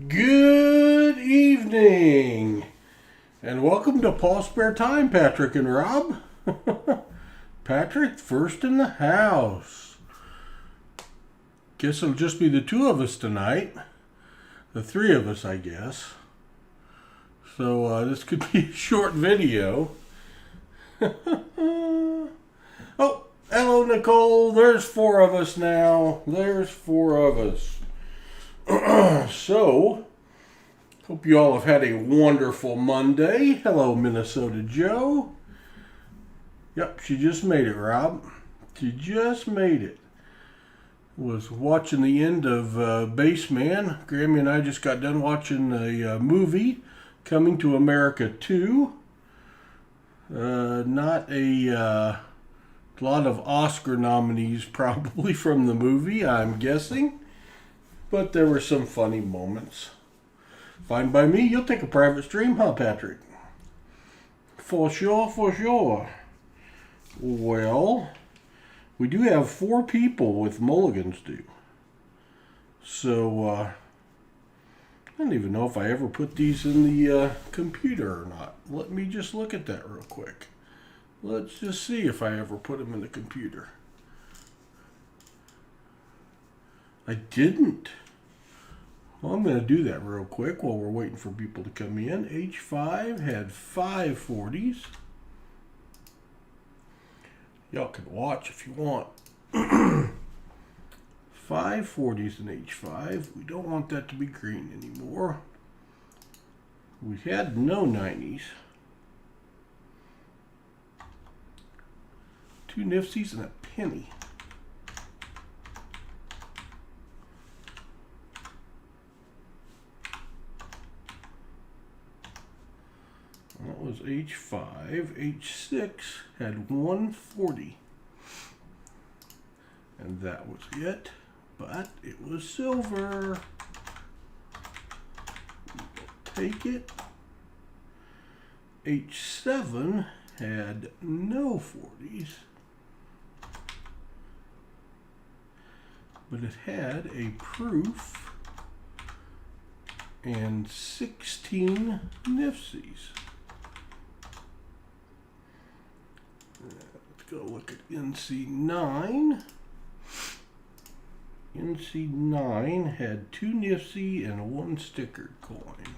Good evening, and welcome to Paul Spare Time, Patrick and Rob. Patrick, first in the house. Guess it'll just be the two of us tonight. The three of us, I guess. So this could be a short video. Oh, hello, Nicole. There's four of us now. There's four of us. So, hope you all have had a wonderful Monday. Hello, Minnesota Joe. Yep, she just made it, Rob. She just made it. Was watching the end of Baseman. Grammy and I just got done watching a movie, Coming to America 2. Not a lot of Oscar nominees probably from the movie, I'm guessing. But there were some funny moments. Fine by me. You'll take a private stream, huh, Patrick? For sure, for sure. Well, we do have 4 people with mulligans due. So, I don't even know if I ever put these in the computer or not. Let me just look at that real quick. Let's just see if I ever put them in the computer. I didn't. Well, I'm going to do that real quick while we're waiting for people to come in. H5 had 5 40s. Y'all can watch if you want. 5 40s in H5. We don't want that to be green anymore. We had no 90s. 2 nifties and a penny. That was H5. H6 had 140. And that was it. But it was silver. Take it. H7 had no 40s. But it had a proof and 16 nifties. Let's go look at NC9. NC9 had 2 nifty and 1 stickered coin.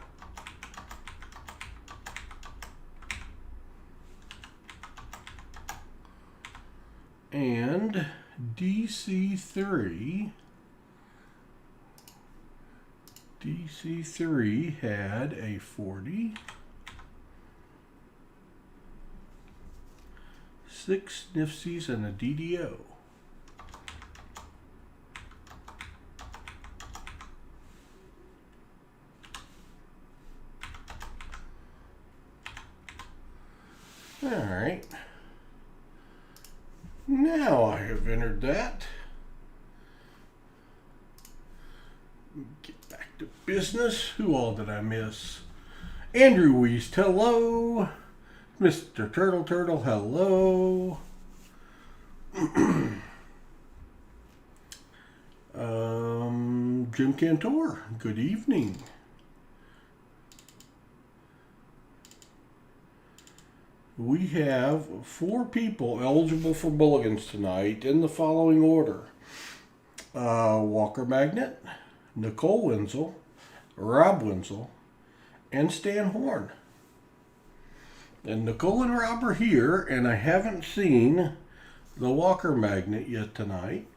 And DC3 had a 40. 6 nifties and a DDO. All right. Now I have entered that. Get back to business. Who all did I miss? Andrew Weist, hello. Mr. Turtle, hello. Jim Cantor, good evening. We have 4 people eligible for mulligans tonight in the following order. Walker Magnet, Nicole Wenzel, Rob Wenzel, and Stan Horn. And Nicole and Rob are here, and I haven't seen the Walker Magnet yet tonight.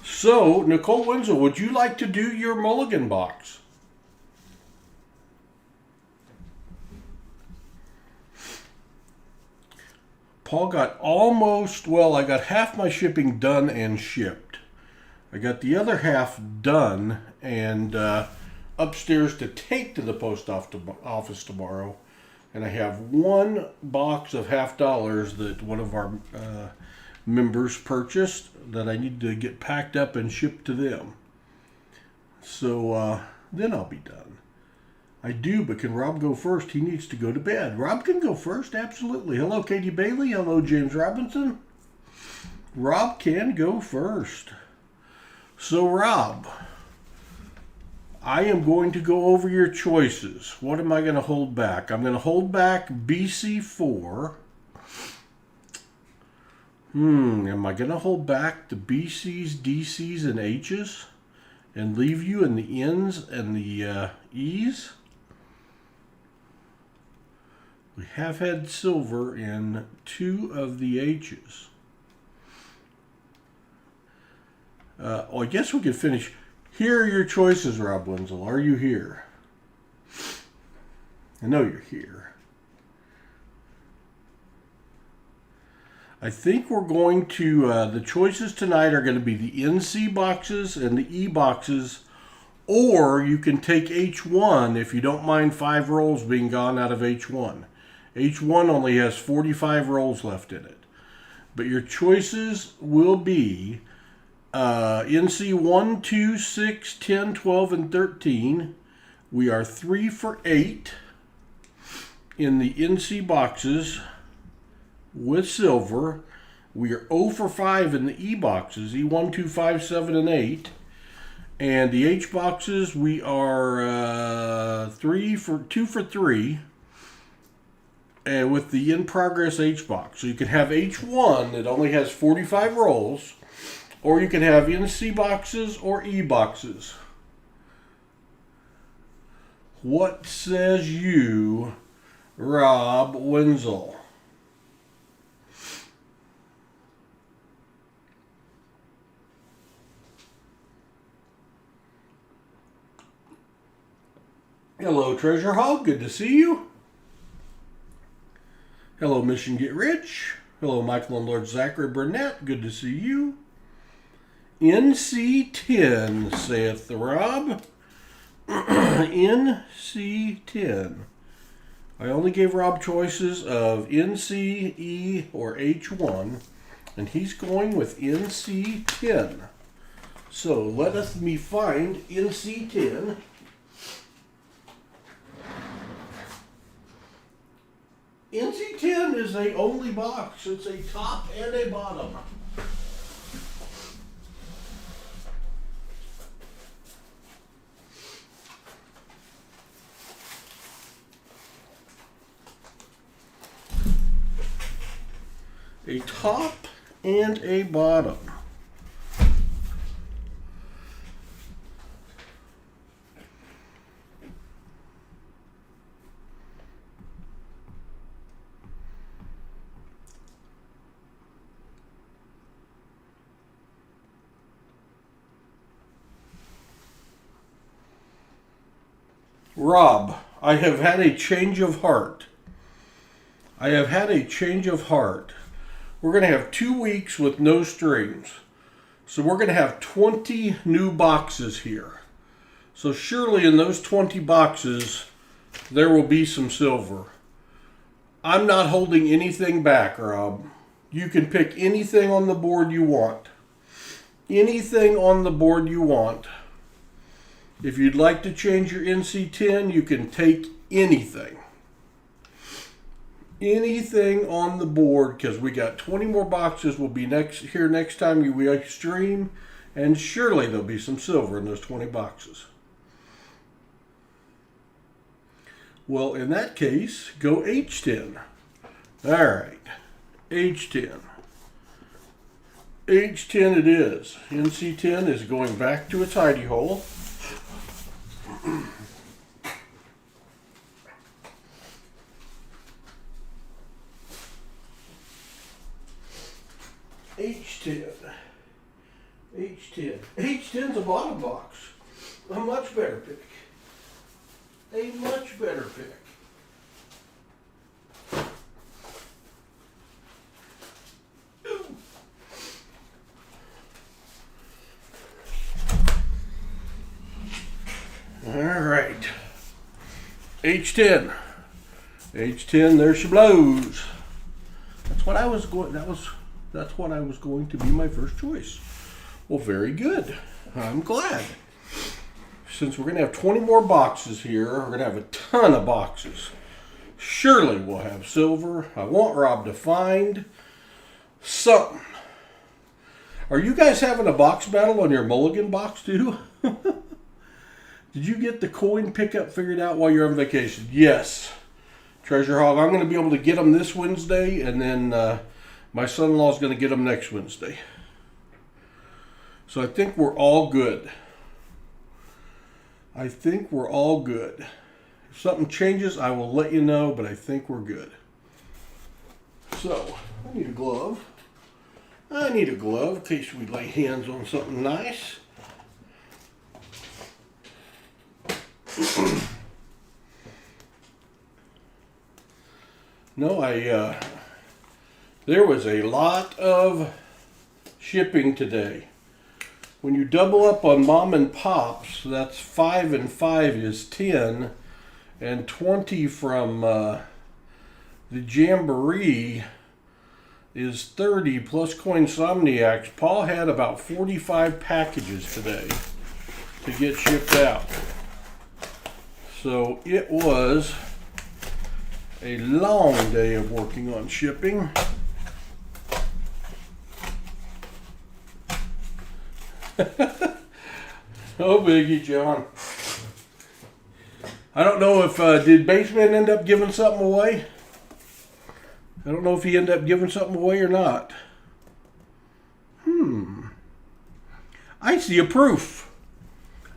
So, Nicole Wenzel, would you like to do your mulligan box? Paul got I got half my shipping done and shipped. I got the other half done and upstairs to take to the post office tomorrow. And I have 1 box of $50 that one of our members purchased that I need to get packed up and shipped to them. So then I'll be done. I do, but can Rob go first? He needs to go to bed. Rob can go first, absolutely. Hello, Katie Bailey. Hello, James Robinson. Rob can go first. So, Rob, I am going to go over your choices. What am I going to hold back? I'm going to hold back BC4. Am I going to hold back the BCs, DCs, and H's and leave you in the N's and the E's? We have had silver in 2 of the H's. I guess we could finish. Here are your choices, Rob Wenzel. Are you here? I know you're here. I think we're going to, the choices tonight are going to be the NC boxes and the E boxes, or you can take H1 if you don't mind 5 rolls being gone out of H1. H1 only has 45 rolls left in it. But your choices will be NC 1, 2, 6, 10, 12, and 13. We are 3 for 8 in the NC boxes with silver. We are 0 for 5 in the E boxes, E1, 2, 5, 7, and 8. And the H boxes, we are 2 for 3. And with the in-progress H box. So you can have H1 that only has 45 rolls, or you can have NC boxes or E boxes. What says you, Rob Wenzel? Hello, Treasure Hog. Good to see you. Hello, Mission Get Rich. Hello, Michael and Lord Zachary Burnett. Good to see you. NC10, saith the Rob. NC10. I only gave Rob choices of NC, E, or H1, and he's going with NC10. So let me find NC10. NC10 is a only box. It's a top and a bottom. A top and a bottom. Rob, I have had a change of heart. I have had a change of heart. We're going to have 2 weeks with no strings. So we're going to have 20 new boxes here. So surely in those 20 boxes, there will be some silver. I'm not holding anything back, Rob. You can pick anything on the board you want. Anything on the board you want. If you'd like to change your NC10, you can take anything. Anything on the board, because we got 20 more boxes. Will be next time we stream, and surely there'll be some silver in those 20 boxes. Well, in that case, go H10. All right, H10. H10 it is. NC10 is going back to its hidey hole. H10. H10. H10's a bottom box. A much better pick. A much better pick. All right. H10. H10, there she blows. That's what I was going, that's what I was going to be my first choice. Well, very good. I'm glad. Since we're going to have 20 more boxes here, we're going to have a ton of boxes. Surely we'll have silver. I want Rob to find something. Are you guys having a box battle on your Mulligan box too? Did you get the coin pickup figured out while you're on vacation? Yes. Treasure Hog, I'm going to be able to get them this Wednesday, and then my son-in-law is going to get them next Wednesday. So I think we're all good. I think we're all good. If something changes, I will let you know, but I think we're good. So, I need a glove. I need a glove in case we lay hands on something nice. No, there was a lot of shipping today. When you double up on mom and pops, that's 5 and 5 is 10, and 20 from the Jamboree is 30 plus Coinsomniacs. Paul had about 45 packages today to get shipped out. So it was a long day of working on shipping. No biggie, John. I don't know if, did Baseman end up giving something away? I don't know if he ended up giving something away or not. I see a proof.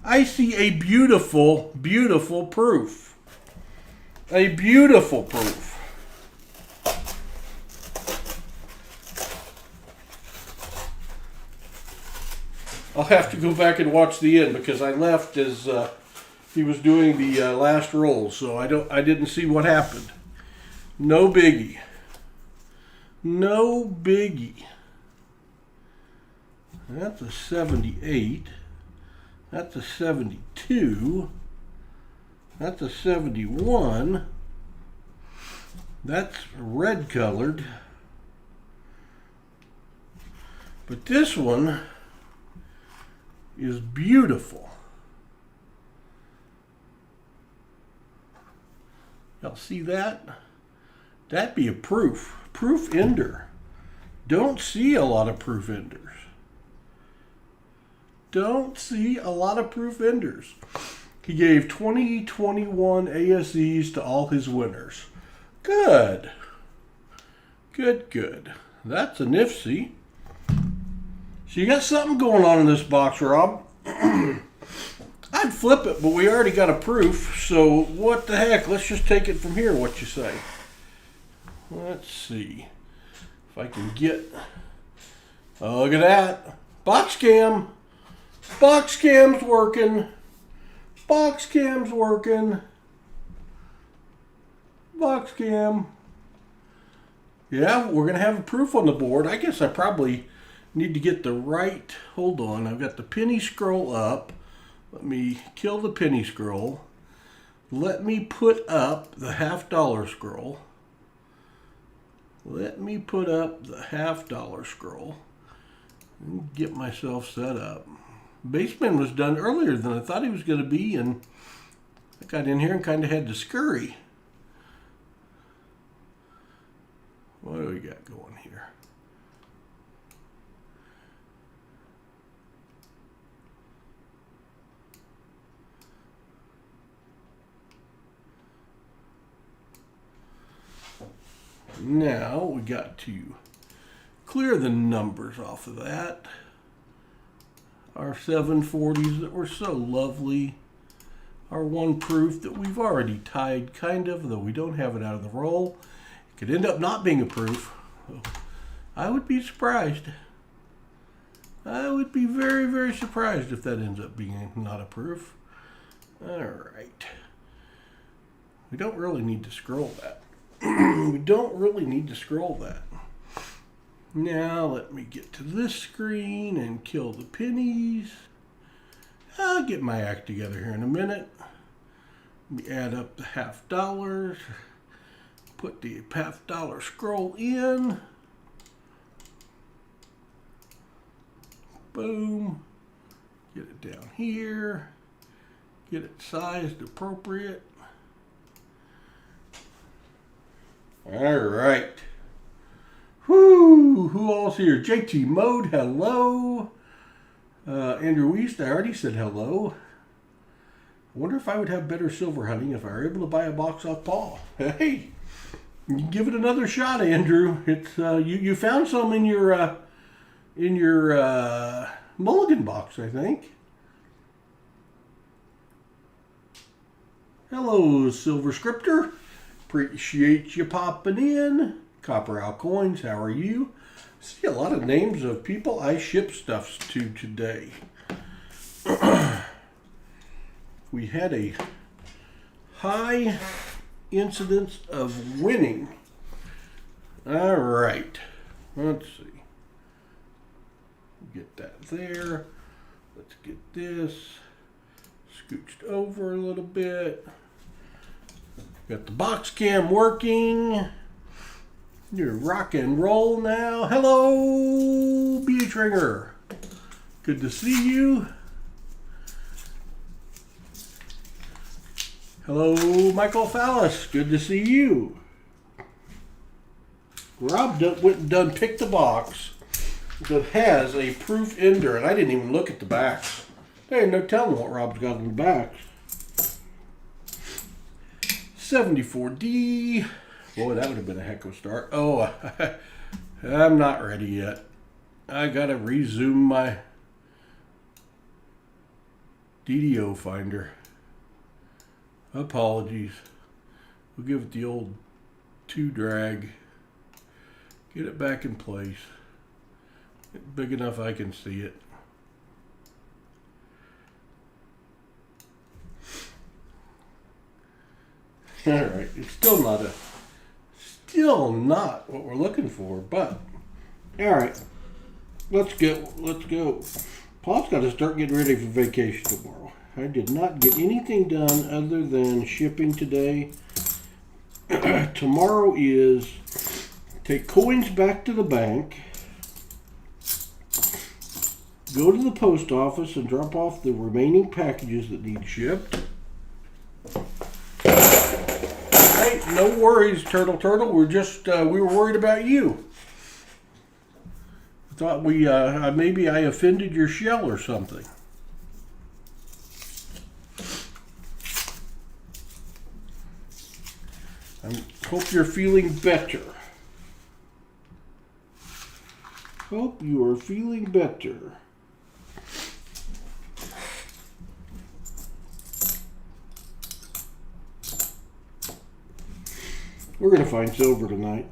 I see a beautiful, beautiful proof. A beautiful proof. I'll have to go back and watch the end because I left as he was doing the last roll, so I didn't see what happened. No biggie. No biggie. That's a 78. That's a 72. That's a 71. That's red colored. But this one is beautiful. Y'all see that? That'd be a proof. Proof ender. Don't see a lot of proof enders. Don't see a lot of proof enders. He gave 2021 ASEs to all his winners. Good. Good, good. That's a nifty. So you got something going on in this box, Rob. I'd flip it, but we already got a proof. So what the heck? Let's just take it from here. What you say? Let's see if I can get. Oh, look at that. Box cam. Box cam's working. Box cam's working. Box cam. Yeah, we're going to have a proof on the board. I guess I probably need to get the right. Hold on. I've got the penny scroll up. Let me kill the penny scroll. Let me put up the $50 scroll. Let me put up the $50 scroll and get myself set up. Baseman was done earlier than I thought he was going to be, and I got in here and kind of had to scurry. What do we got going here? Now we got to clear the numbers off of that. Our 740s that were so lovely. Our one proof that we've already tied, kind of, though we don't have it out of the roll. It could end up not being a proof. I would be surprised. I would be very, very surprised if that ends up being not a proof. All right. We don't really need to scroll that. We don't really need to scroll that. Now let me get to this screen and kill the pennies. I'll get my act together here in a minute. Let me add up the $50. Put the $50 scroll in. Boom. Get it down here. Get it sized appropriate. All right. Whoo! Who all's here? JT Mode, hello. Andrew East, I already said hello. I wonder if I would have better silver hunting if I were able to buy a box off Paul. Hey, you give it another shot, Andrew. It's you found some in your Mulligan box, I think. Hello, Silver Scripter. Appreciate you popping in. Copper Owl Coins, how are you? See a lot of names of people I ship stuffs to today. We had a high incidence of winning. All right, let's see. Get that there. Let's get this scooched over a little bit. Got the box cam working. You're rock and roll now. Hello, BH Ringer. Good to see you. Hello, Michael Fallis. Good to see you. Rob went and done picked the box that has a proof ender, and I didn't even look at the backs. There ain't no telling what Rob's got on the backs. 74D. Boy, that would have been a heck of a start. Oh, I'm not ready yet. I gotta resume my DDO finder. Apologies. We'll give it the old 2-drag. Get it back in place. Get big enough I can see it. All right, it's still not what we're looking for, but all right, let's go. Paul's got to start getting ready for vacation tomorrow. I did not get anything done other than shipping today. Tomorrow is take coins back to the bank, go to the post office and drop off the remaining packages that need shipped. Hey, no worries, Turtle. We're just we were worried about you. Thought we maybe I offended your shell or something. I hope you're feeling better. Hope you are feeling better. We're going to find silver tonight.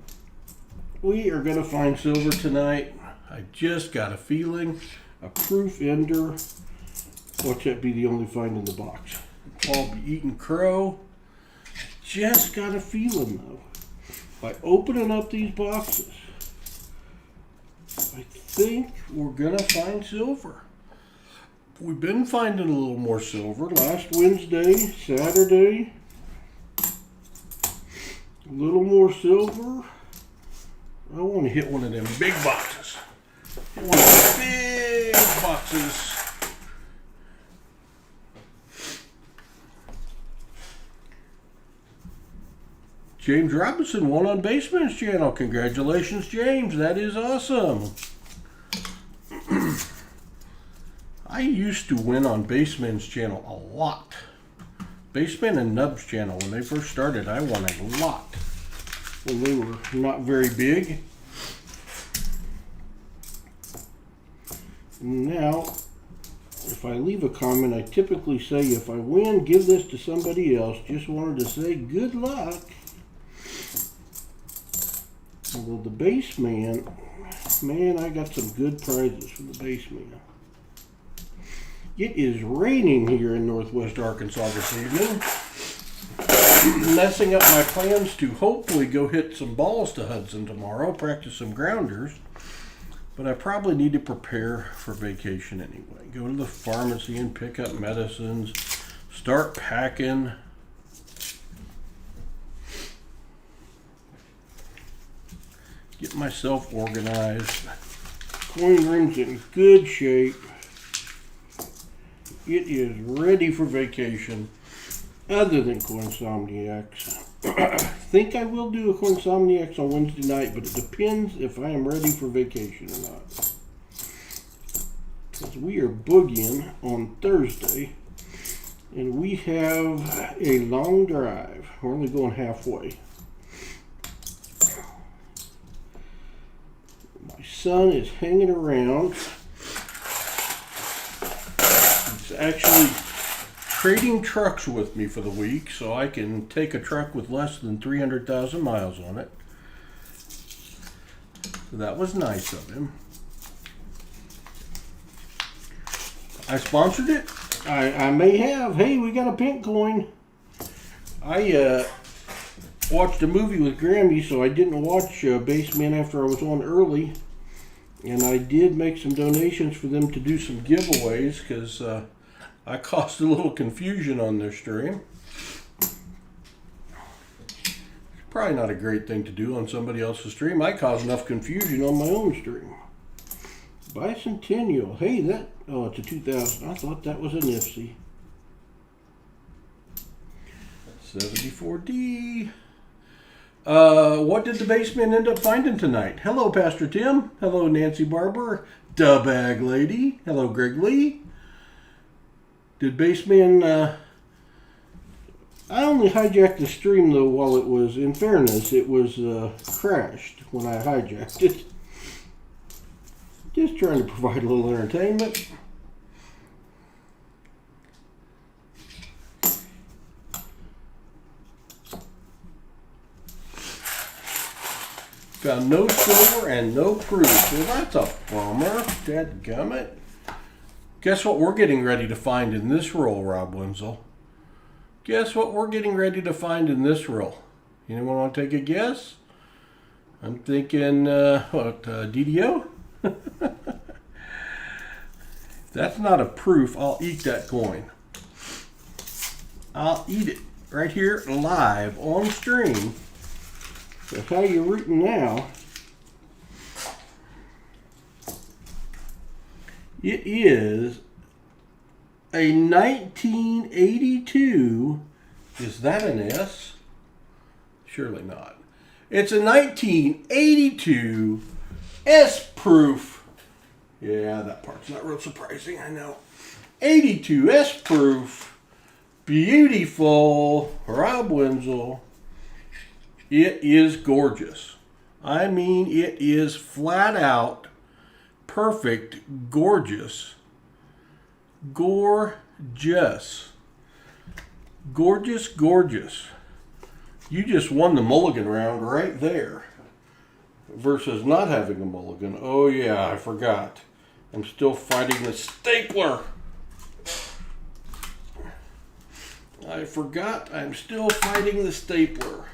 We are going to find silver tonight. I just got a feeling. A proof ender. Watch that be the only find in the box. Paul be eating crow. Just got a feeling though. By opening up these boxes, I think we're going to find silver. We've been finding a little more silver. Last Wednesday, Saturday. A little more silver. I want to hit one of them big boxes. Hit one of the big boxes. James Robinson won on Baseman's channel. Congratulations, James. That is awesome. I used to win on Baseman's channel a lot. Baseman and Nub's channel, when they first started, I won a lot. When they were not very big. Now, if I leave a comment, I typically say, if I win, give this to somebody else. Just wanted to say good luck. Although the Baseman, man, I got some good prizes from the Baseman. It is raining here in northwest Arkansas this evening. Messing up my plans to hopefully go hit some balls to Hudson tomorrow, practice some grounders. But I probably need to prepare for vacation anyway. Go to the pharmacy and pick up medicines. Start packing. Get myself organized. Coin room's in good shape. It is ready for vacation, other than Coinsomniacs. I think I will do a Coinsomniacs on Wednesday night, but it depends if I am ready for vacation or not. Because we are boogieing on Thursday, And we have a long drive. We're only going halfway. My son is hanging around. He's actually trading trucks with me for the week, so I can take a truck with less than 300,000 miles on it. So that was nice of him. I sponsored it. I may have. Hey, we got a pink coin. I watched a movie with Grammy, so I didn't watch Baseman after I was on early. And I did make some donations for them to do some giveaways, because I caused a little confusion on their stream. It's probably not a great thing to do on somebody else's stream. I caused enough confusion on my own stream. Bicentennial. Hey, that... Oh, it's a 2000. I thought that was a Nipsey. 74D. What did the Baseman end up finding tonight? Hello, Pastor Tim. Hello, Nancy Barber. Da Bag Lady. Hello, Greg Lee. Did Baseman... I only hijacked the stream, though, while it was... In fairness, it was crashed when I hijacked it. Just trying to provide a little entertainment. Found no silver and no proof. Well, that's a bummer. Dadgummit. Guess what we're getting ready to find in this roll, Rob Wenzel? Guess what we're getting ready to find in this roll? Anyone want to take a guess? I'm thinking, DDO? If that's not a proof, I'll eat that coin. I'll eat it right here live on stream. So how you rooting now? It is a 1982. Is that an S? Surely not. It's a 1982 S proof. Yeah, that part's not real surprising, I know. 82 S proof. Beautiful. Rob Wenzel. It is gorgeous. I mean, it is flat out perfect, gorgeous. Gorgeous. Gorgeous, gorgeous. You just won the mulligan round right there. Versus not having a mulligan. Oh yeah, I forgot. I'm still fighting the stapler. I forgot I'm still fighting the stapler.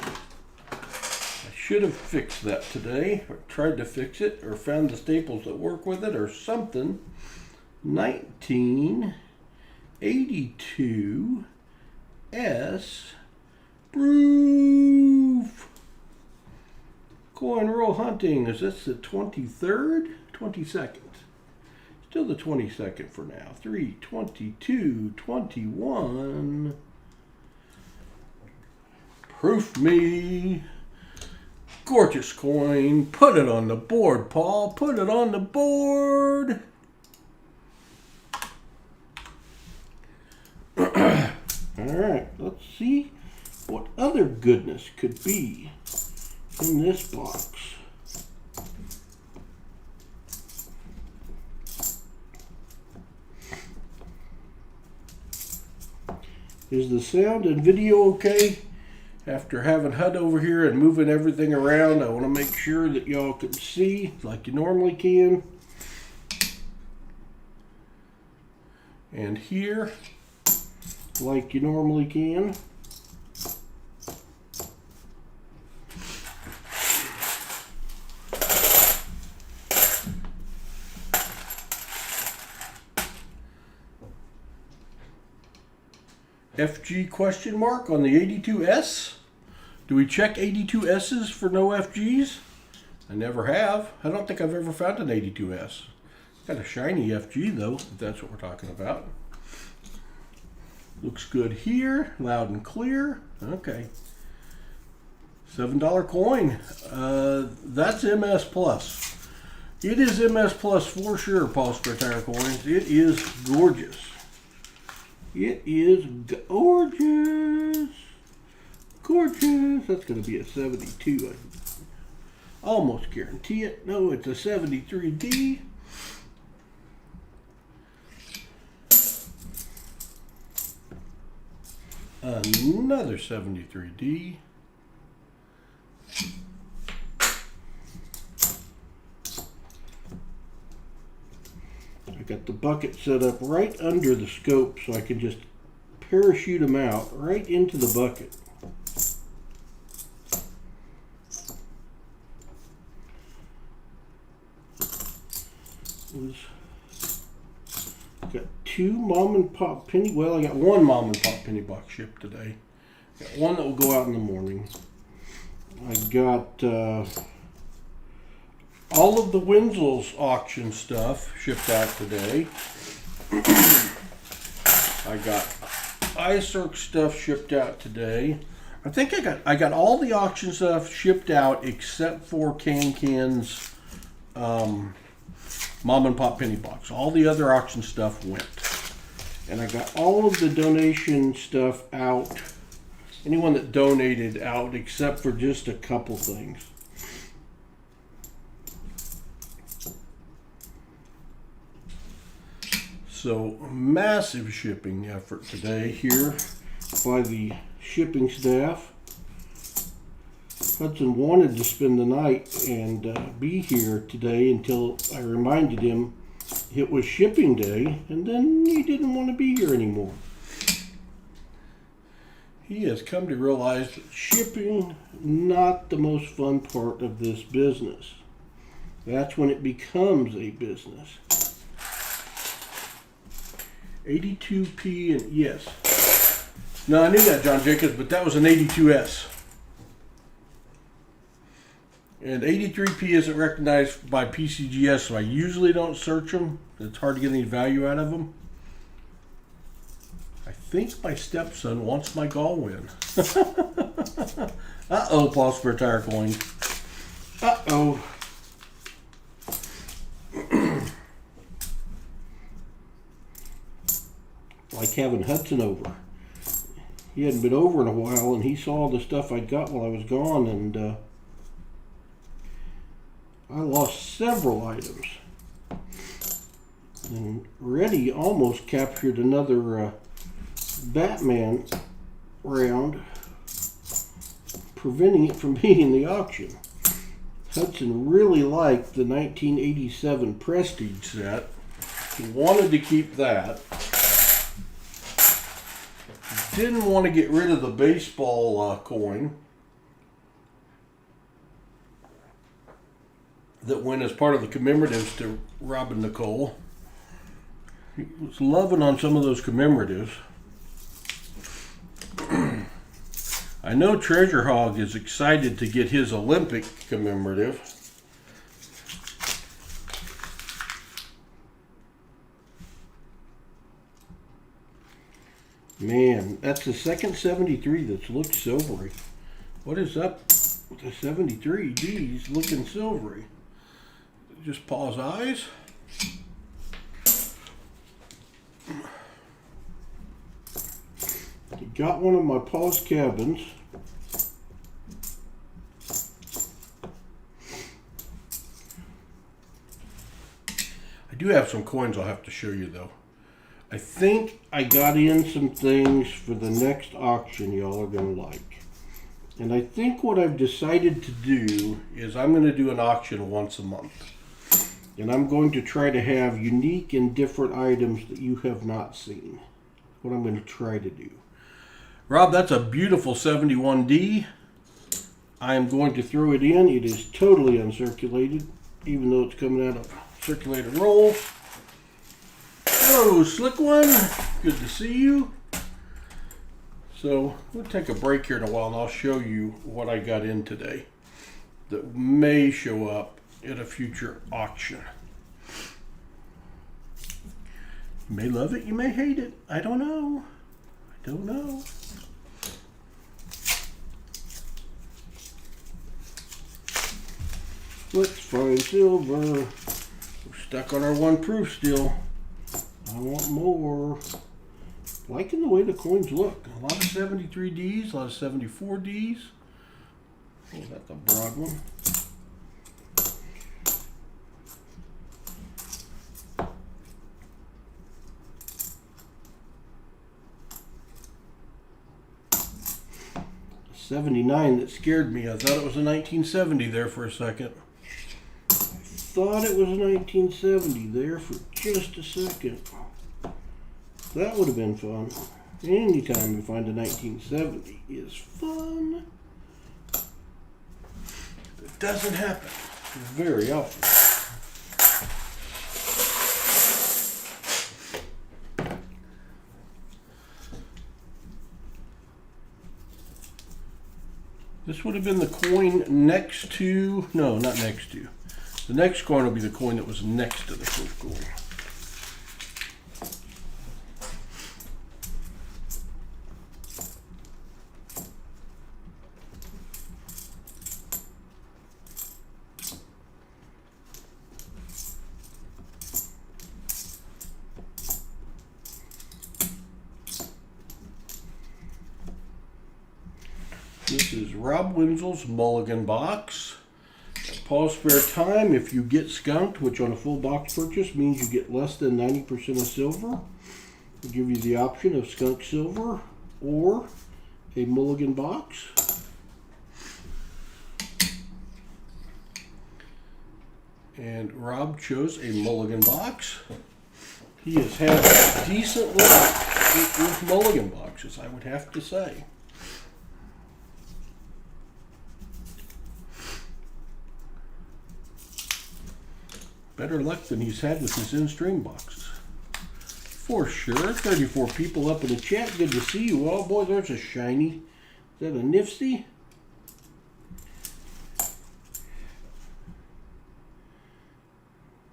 I should have fixed that today, or tried to fix it, or found the staples that work with it, or something. 1982 S proof. Coin roll hunting. Is this the 23rd? 22nd. Still the 22nd for now. 3/22/21. Proof me. Gorgeous coin. Put it on the board, Paul. Put it on the board. All right, let's see what other goodness could be in this box. Is the sound and video okay? After having HUD over here and moving everything around, I want to make sure that y'all can see like you normally can. And here, like you normally can. FG question mark on the 82S? Do we check 82S's for no FGs? I never have. I don't think I've ever found an 82S. Got a shiny FG though, if that's what we're talking about. Looks good here, loud and clear. Okay. $7 coin. That's MS Plus. It is MS Plus for sure, Paul Tire Coins. It is gorgeous. It is gorgeous. Gorgeous. That's going to be a 72. I almost guarantee it. No, it's a 73D. Another 73D. I got the bucket set up right under the scope so I can just parachute them out right into the bucket. Got two mom and pop penny. Well, I got one mom and pop penny box shipped today. Got one that will go out in the morning. I got all of the Winslow's auction stuff shipped out today. I got iCirc stuff shipped out today. I think I got all the auction stuff shipped out except for Can's mom and pop penny box. All the other auction stuff went. And I got all of the donation stuff out. Anyone that donated out except for just a couple things. So massive shipping effort today here by the shipping staff. Hudson wanted to spend the night and be here today until I reminded him it was shipping day, and then he didn't want to be here anymore. He has come to realize that shipping not the most fun part of this business. That's when it becomes a business. 82p and yes. No, I knew that, John Jacobs, but that was an 82S. And 83p isn't recognized by PCGS, so I usually don't search them. It's hard to get any value out of them. I think my stepson wants my gall win. Uh-oh, Paul Spare Tire Coin. Uh-oh. Like having Hudson over. He hadn't been over in a while, and he saw the stuff I got while I was gone, and I lost several items. And Reddy almost captured another Batman round, preventing it from being in the auction. Hudson really liked the 1987 Prestige set. He wanted to keep that. Didn't want to get rid of the baseball coin that went as part of the commemoratives to Robin Nicole. He was loving on some of those commemoratives. I know Treasure Hog is excited to get his Olympic commemorative. Man, that's the second 73 that's looked silvery. What is up with the 73? Geez, looking silvery. Just Paul's eyes. Got one of my Paul's cabins. I do have some coins I'll have to show you though. I think I got in some things for the next auction y'all are going to like. And I think what I've decided to do is I'm going to do an auction once a month. And I'm going to try to have unique and different items that you have not seen. What I'm going to try to do. Rob, that's a beautiful 71D. I am going to throw it in. It is totally uncirculated, even though it's coming out of circulated roll. Hello, Slick One. Good to see you. So we'll take a break here in a while and I'll show you what I got in today that may show up at a future auction. You may love it, you may hate it. I don't know. I don't know. Let's find silver. We're stuck on our one proof still. I want more. Liking the way the coins look. A lot of 73Ds, a lot of 74Ds. Oh, that's a broad one. '79 that scared me. I thought it was a 1970 there for a second. I thought it was a 1970 there for just a second. That would have been fun. Anytime you find a 1970 is fun. It doesn't happen very often. This would have been the coin next to, no, not next to. The next coin will be the coin that was next to the first coin. This is Rob Wenzel's Mulligan box. Pause spare time. If you get skunked, which on a full box purchase means you get less than 90% of silver, we'll give you the option of skunk silver or a Mulligan box. And Rob chose a Mulligan box. He has had decent luck with Mulligan boxes, I would have to say. Better luck than he's had with his in-stream boxes. For sure. 34 people up in the chat. Good to see you all. Boy, there's a shiny. Is that a Nifty?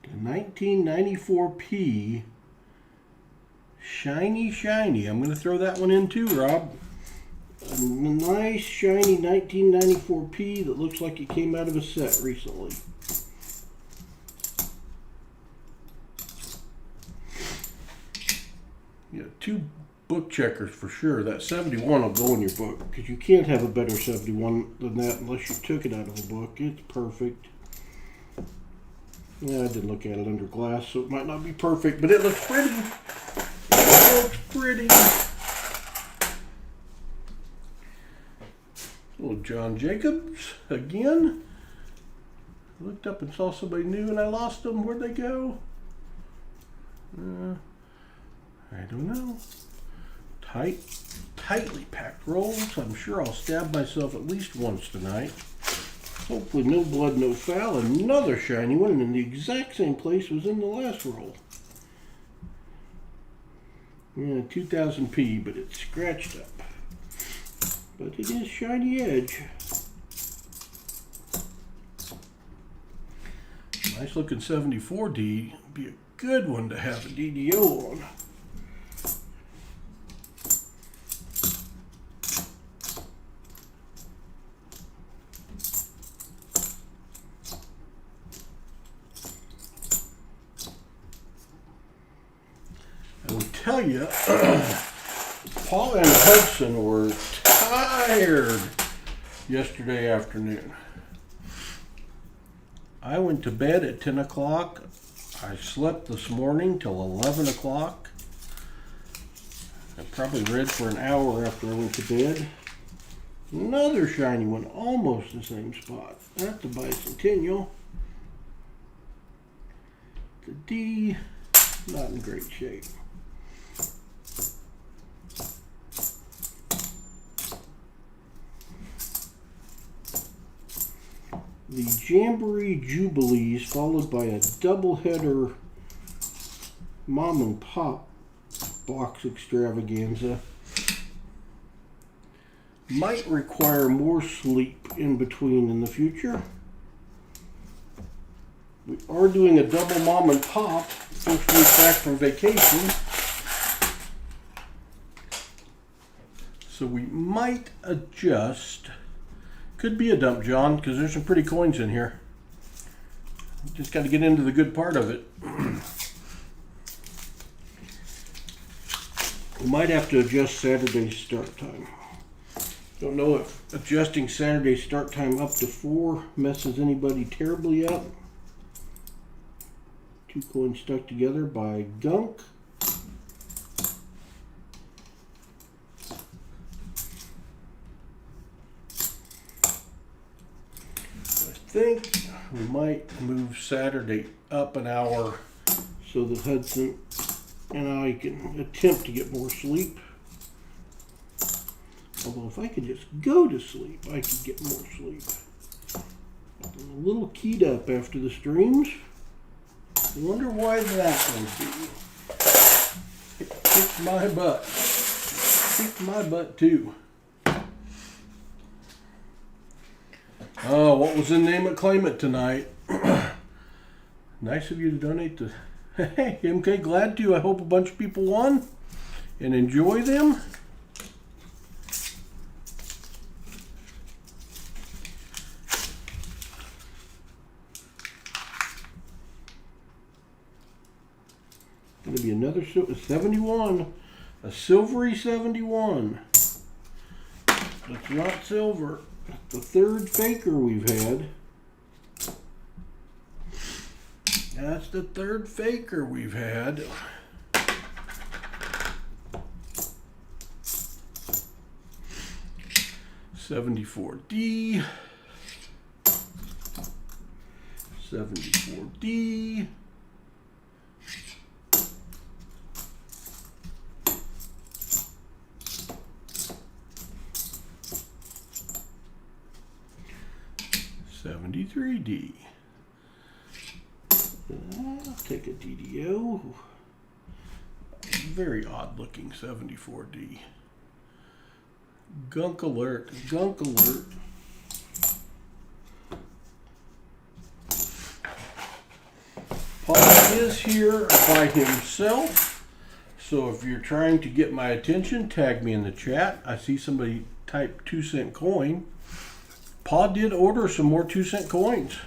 The 1994P. Shiny. I'm going to throw that one in too, Rob. A nice, shiny 1994P that looks like it came out of a set recently. Yeah, 2 book checkers for sure. That 71 will go in your book because you can't have a better 71 than that unless you took it out of a book. It's perfect. Yeah, I didn't look at it under glass, so it might not be perfect, but it looks pretty. It looks pretty. Little John Jacobs again. Looked up and saw somebody new and I lost them. Where'd they go? I don't know. Tightly packed rolls. I'm sure I'll stab myself at least once tonight. Hopefully no blood, no foul. Another shiny one in the exact same place was in the last roll. Yeah, 2000p, but it's scratched up. But it is shiny edge. Nice looking 74D. Be a good one to have a DDO on. Tell you, Paul and Hudson were tired yesterday afternoon. I went to bed at 10 o'clock. I slept this morning till 11 o'clock. I probably read for an hour after I went to bed. Another shiny one, almost the same spot. That's the Bicentennial. The D, not in great shape. The Jamboree Jubilees, followed by a doubleheader mom and pop box extravaganza, might require more sleep in between in the future. We are doing a double mom and pop first week back from vacation, so we might adjust. Could be a dump, John, because there's some pretty coins in here. Just got to get into the good part of it. We might have to adjust Saturday's start time. Don't know if adjusting Saturday's start time up to 4 messes anybody terribly up. 2 coins stuck together by gunk. I think we might move Saturday up an hour so that Hudson and I can attempt to get more sleep. Although if I could just go to sleep, I could get more sleep. I'm a little keyed up after the streams. I wonder why that would be. It kicked my butt. Kicked my butt too. Oh, what was the name of Claim It tonight? Nice of you to donate to... Hey, MK, glad to. I hope a bunch of people won and enjoy them. Going to be another 71. A silvery 71. That's not silver. That's the third faker we've had. That's the third faker we've had. $74D. $74D. $73D. I'll take a DDO. Very odd looking 74D. Gunk alert. Gunk alert. Paul is here by himself. So if you're trying to get my attention, tag me in the chat. I see somebody type 2-cent coin. Pa did order some more 2-cent coins.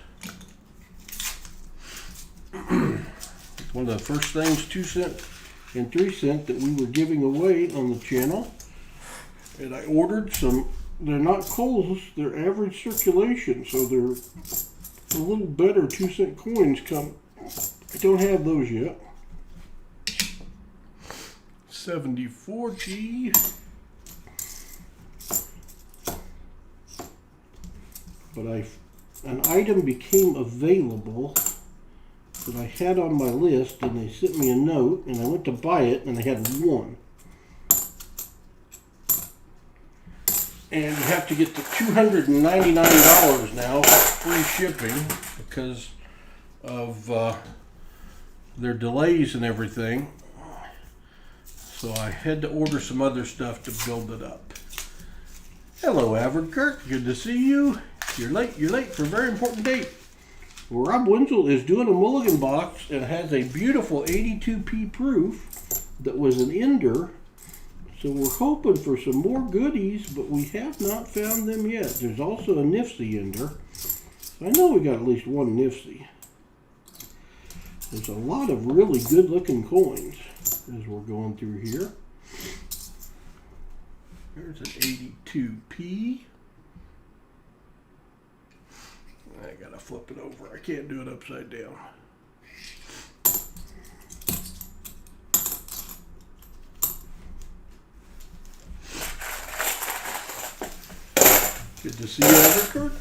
One of the first things 2-cent and 3-cent that we were giving away on the channel. And I ordered some. They're not Kohl's, they're average circulation, so they're a little better 2-cent coins come. I don't have those yet. 74G. But an item became available that I had on my list, and they sent me a note, and I went to buy it, and they had one. And you have to get the $299 now, free shipping, because of their delays and everything. So I had to order some other stuff to build it up. Hello, Averkirk. Good to see you. You're late for a very important date. Well, Rob Wenzel is doing a Mulligan box and has a beautiful 82p proof that was an ender. So we're hoping for some more goodies, but we have not found them yet. There's also a Nifty ender. I know we got at least one Nifty. There's a lot of really good looking coins as we're going through here. There's an 82p. I gotta flip it over. I can't do it upside down. Good to see you, Everkirk.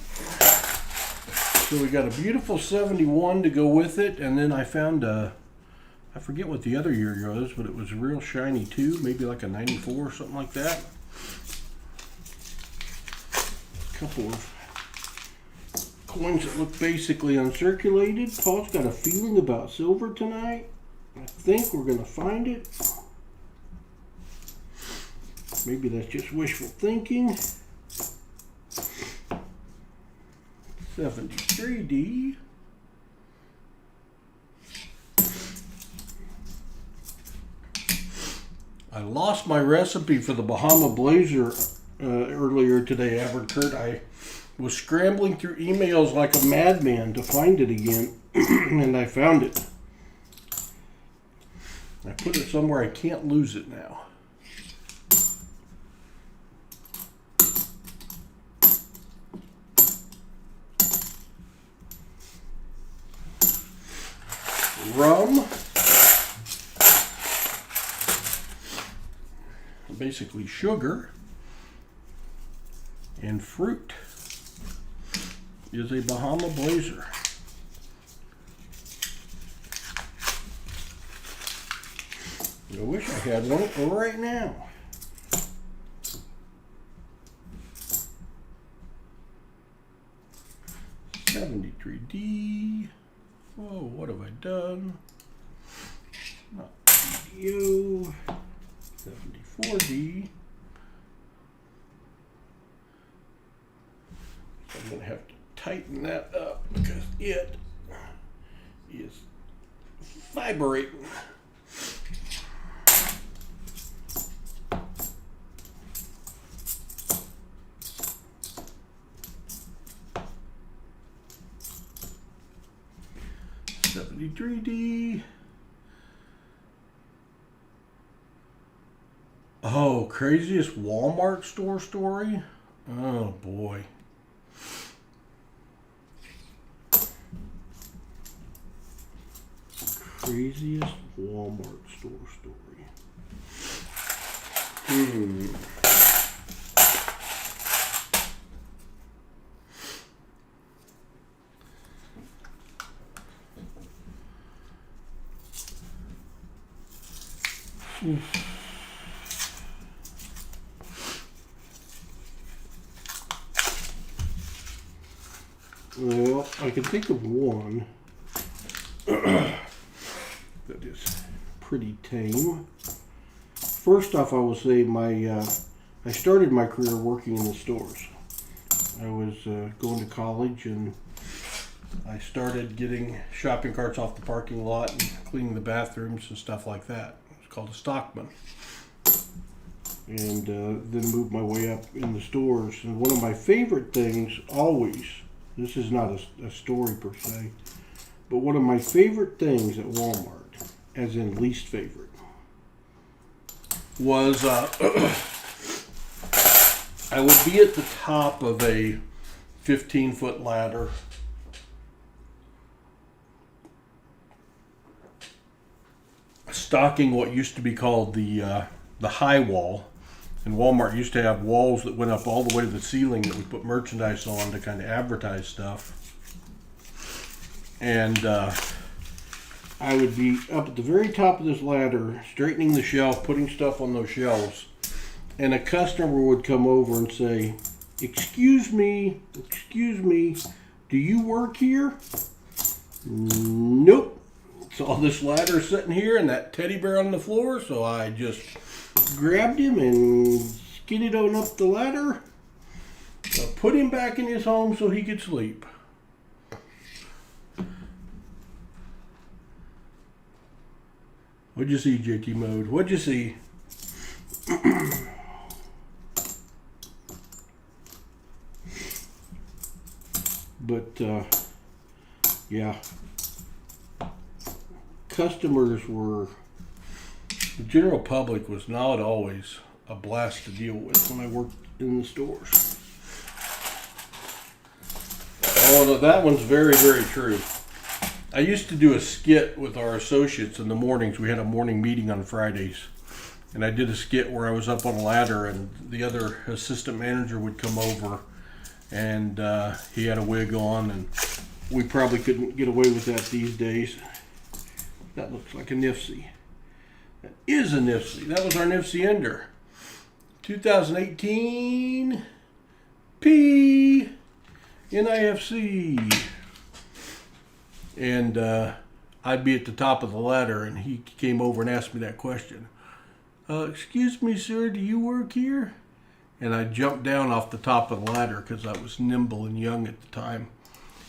So we got a beautiful 71 to go with it, and then I found a, I forget what the other year was, but it was real shiny too, maybe like a 94 or something like that. A couple of coins that look basically uncirculated. Paul's got a feeling about silver tonight. I think we're going to find it. Maybe that's just wishful thinking. 73D. I lost my recipe for the Bahama Blazer earlier today, Everkirk. I was scrambling through emails like a madman to find it again, and I found it. I put it somewhere I can't lose it now. Rum, basically sugar, and fruit is a Bahama Blazer. I wish I had one right now. $73D. Oh, what have I done? Not video. $74D. So I'm going to have to tighten that up because it is vibrating. $73D. Oh, craziest Walmart store story? Oh boy. Craziest Walmart store story. Well, I can think of one that is pretty tame. First off, I will say I started my career working in the stores. I was going to college and I started getting shopping carts off the parking lot and cleaning the bathrooms and stuff like that. It was called a stockman. And then moved my way up in the stores. And one of my favorite things always, this is not a story per se, but one of my favorite things at Walmart, as in least favorite, was I would be at the top of a 15-foot ladder stocking what used to be called the high wall. And Walmart used to have walls that went up all the way to the ceiling that we put merchandise on to kind of advertise stuff. And I would be up at the very top of this ladder, straightening the shelf, putting stuff on those shelves. And a customer would come over and say, excuse me, do you work here? Nope. Saw this ladder sitting here and that teddy bear on the floor, so I just grabbed him and skidded on up the ladder, put him back in his home so he could sleep. What'd you see, Jakey Mode? What'd you see? But, yeah. Customers were... The general public was not always a blast to deal with when I worked in the stores. Oh, that one's very, very true. I used to do a skit with our associates in the mornings. We had a morning meeting on Fridays. And I did a skit where I was up on a ladder and the other assistant manager would come over and he had a wig on, and we probably couldn't get away with that these days. That looks like a Nifsy. That is a Nifsy. That was our Nifsy Ender. 2018 P NIFC. And I'd be at the top of the ladder and he came over and asked me that question. Excuse me, sir, do you work here? And I jumped down off the top of the ladder because I was nimble and young at the time.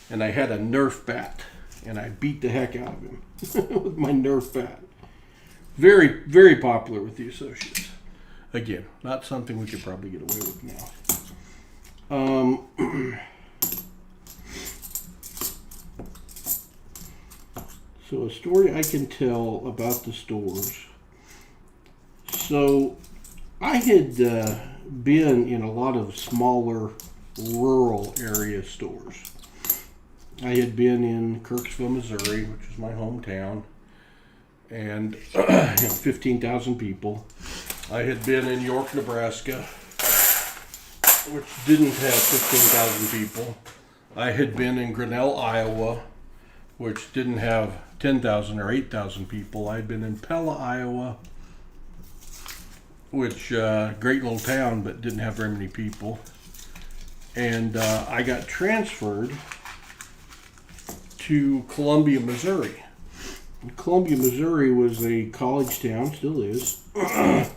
And I had a Nerf bat. And I beat the heck out of him with my Nerf bat. Very, very popular with the associates. Again, not something we could probably get away with now. So a story I can tell about the stores. So I had been in a lot of smaller rural area stores. I had been in Kirksville, Missouri, which is my hometown, and 15,000 people. I had been in York, Nebraska, which didn't have 15,000 people. I had been in Grinnell, Iowa, which didn't have 10,000 or 8,000 people. I had been in Pella, Iowa, which great little town, but didn't have very many people. And I got transferred to Columbia, Missouri. Columbia, Missouri was a college town, still is. A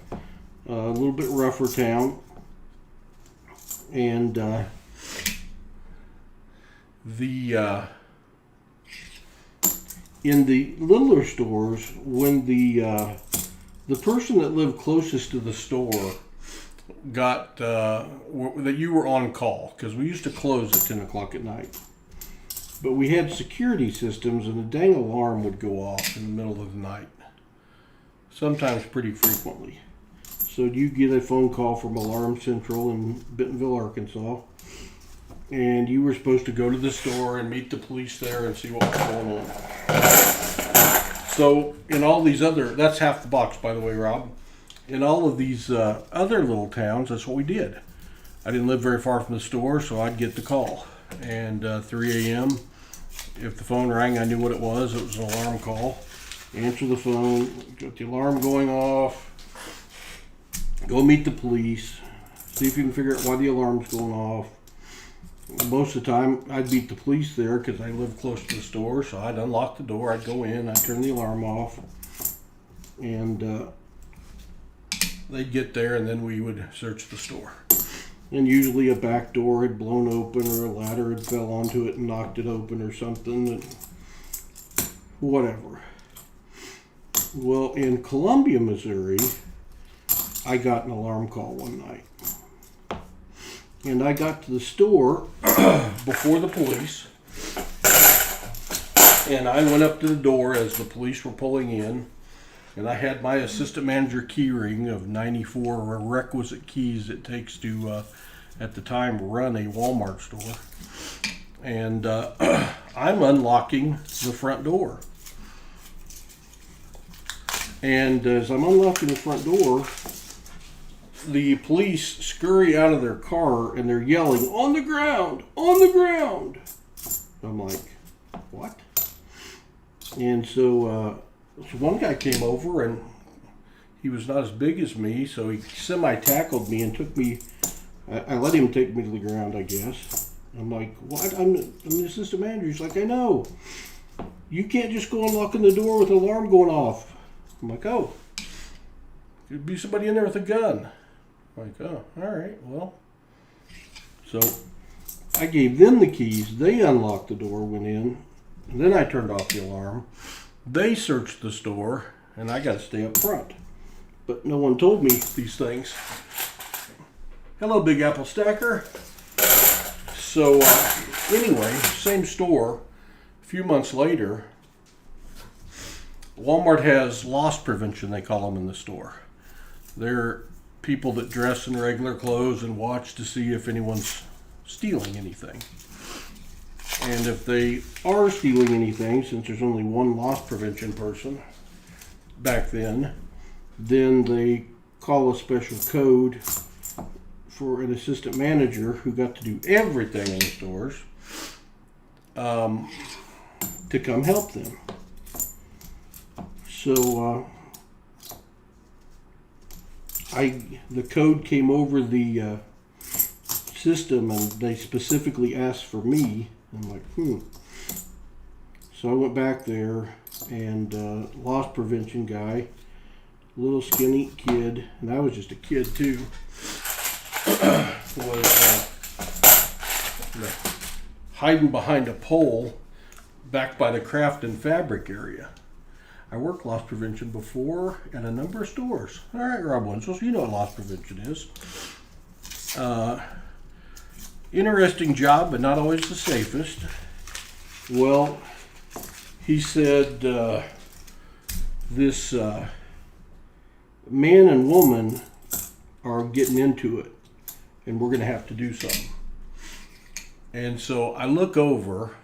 little bit rougher town. And in the littler stores, when the person that lived closest to the store got that you were on call, because we used to close at 10 o'clock at night. But we had security systems, and a dang alarm would go off in the middle of the night, sometimes pretty frequently. So you get a phone call from Alarm Central in Bentonville, Arkansas, and you were supposed to go to the store and meet the police there and see what was going on. So in all these other, that's half the box, by the way, Rob. In all of these other little towns, that's what we did. I didn't live very far from the store, so I'd get the call. And 3 a.m., if the phone rang, I knew what it was. It was an alarm call. Answer the phone, get the alarm going off, go meet the police, see if you can figure out why the alarm's going off. Most of the time, I'd beat the police there because I lived close to the store, so I'd unlock the door, I'd go in, I'd turn the alarm off, and they'd get there, and then we would search the store. And usually a back door had blown open, or a ladder had fell onto it and knocked it open or something, and whatever. Well, in Columbia, Missouri, I got an alarm call one night. And I got to the store before the police, and I went up to the door as the police were pulling in, and I had my assistant manager key ring of 94 requisite keys it takes to, at the time, run a Walmart store. And I'm unlocking the front door. And as I'm unlocking the front door, the police scurry out of their car and they're yelling, "On the ground! On the ground!" I'm like, what? And so one guy came over, and he was not as big as me, so he semi-tackled me and took me, I let him take me to the ground, I guess. I'm like, what? I'm the assistant manager. He's like, I know. You can't just go unlocking the door with the alarm going off. I'm like, oh, could be somebody in there with a gun. I'm like, oh, all right, well. So I gave them the keys. They unlocked the door, went in, and then I turned off the alarm. They searched the store, and I got to stay up front. But no one told me these things. Hello, Big Apple Stacker. So anyway, same store. A few months later, Walmart has loss prevention, they call them, in the store. They're people that dress in regular clothes and watch to see if anyone's stealing anything. And if they are stealing anything, since there's only one loss prevention person back then they call a special code for an assistant manager who got to do everything in the stores to come help them. So the code came over the system, and they specifically asked for me. I'm like, So I went back there, and loss prevention guy, little skinny kid, and I was just a kid too, was hiding behind a pole back by the craft and fabric area. I worked loss prevention before at a number of stores. All right, Rob Winslow, so you know what loss prevention is. Interesting job, but not always the safest. Well, he said this man and woman are getting into it, and we're going to have to do something. And so I look over,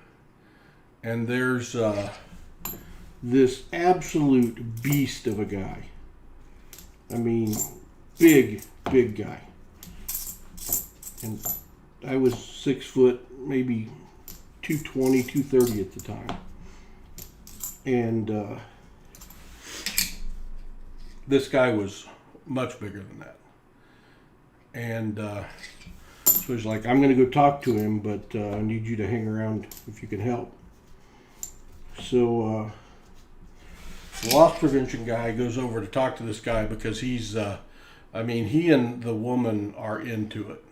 and there's this absolute beast of a guy. I mean, big guy. And I was 6 foot, maybe 220, 230 at the time. And this guy was much bigger than that. And so he's like, I'm going to go talk to him, but I need you to hang around if you can help. So the loss prevention guy goes over to talk to this guy because he's, he and the woman are into it.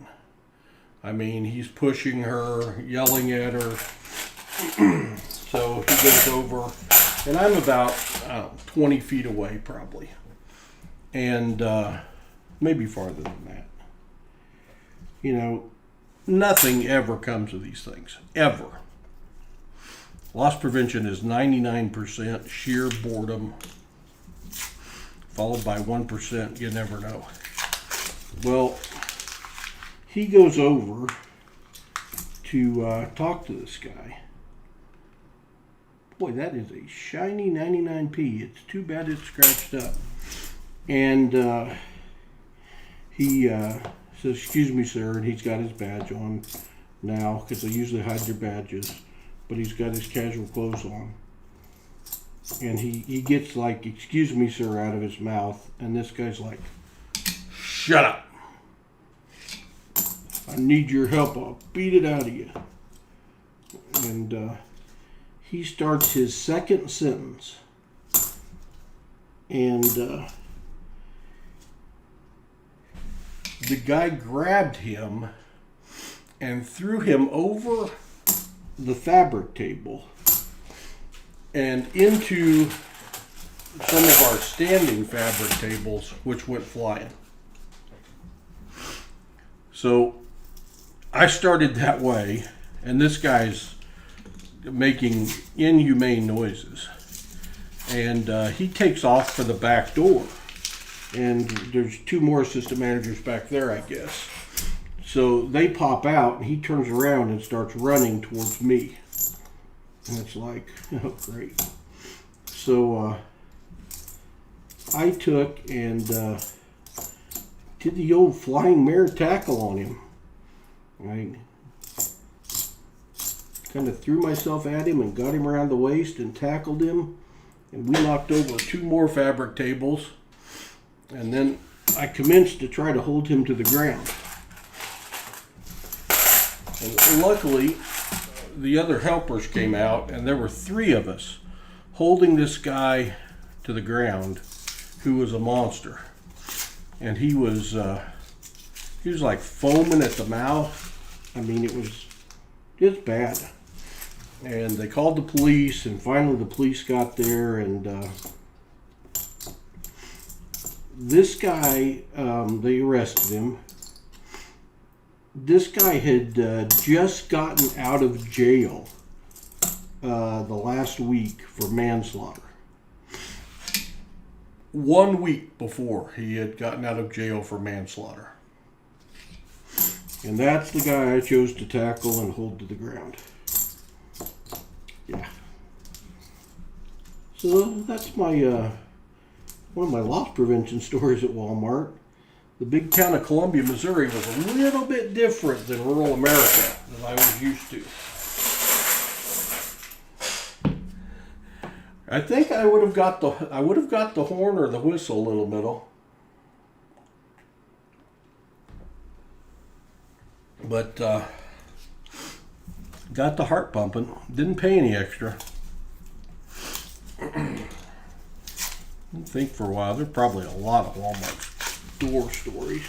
I mean, he's pushing her, yelling at her. So he goes over, and I'm about 20 feet away probably. And maybe farther than that. You know, nothing ever comes of these things, ever. Loss prevention is 99% sheer boredom, followed by 1% you never know. Well, he goes over to talk to this guy. Boy, that is a shiny 99p. It's too bad it's scratched up. And he says, excuse me, sir, and he's got his badge on now, because they usually hide their badges, but he's got his casual clothes on. And he gets like, excuse me, sir, out of his mouth, and this guy's like, shut up. I need your help. I'll beat it out of you. And he starts his second sentence. And the guy grabbed him and threw him over the fabric table and into some of our standing fabric tables, which went flying. So I started that way, and this guy's making inhumane noises. And he takes off for the back door. And there's 2 more assistant managers back there, I guess. So they pop out, and he turns around and starts running towards me. And it's like, oh, great. So I took and did the old flying mare tackle on him. I kind of threw myself at him and got him around the waist and tackled him. And we knocked over 2 more fabric tables. And then I commenced to try to hold him to the ground. And luckily, the other helpers came out, and there were 3 of us holding this guy to the ground, who was a monster. And he was like foaming at the mouth. I mean, it was bad. And they called the police, and finally the police got there, and this guy, they arrested him. This guy had just gotten out of jail the last week for manslaughter. 1 week before he had gotten out of jail for manslaughter. And that's the guy I chose to tackle and hold to the ground. Yeah. So that's my one of my loss prevention stories at Walmart. The big town of Columbia, Missouri was a little bit different than rural America than I was used to. I think I would have got the horn or the whistle, little middle. But got the heart pumping. Didn't pay any extra. Didn't think for a while. There's probably a lot of Walmart door stories.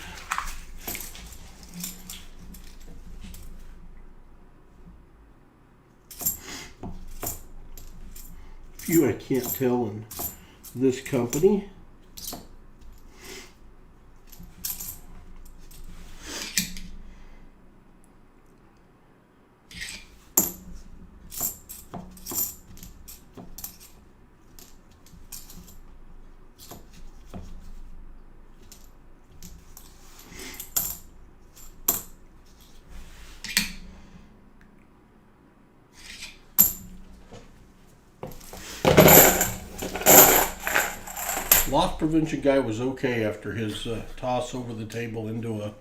Few I can't tell in this company. loss prevention guy was okay after his toss over the table into a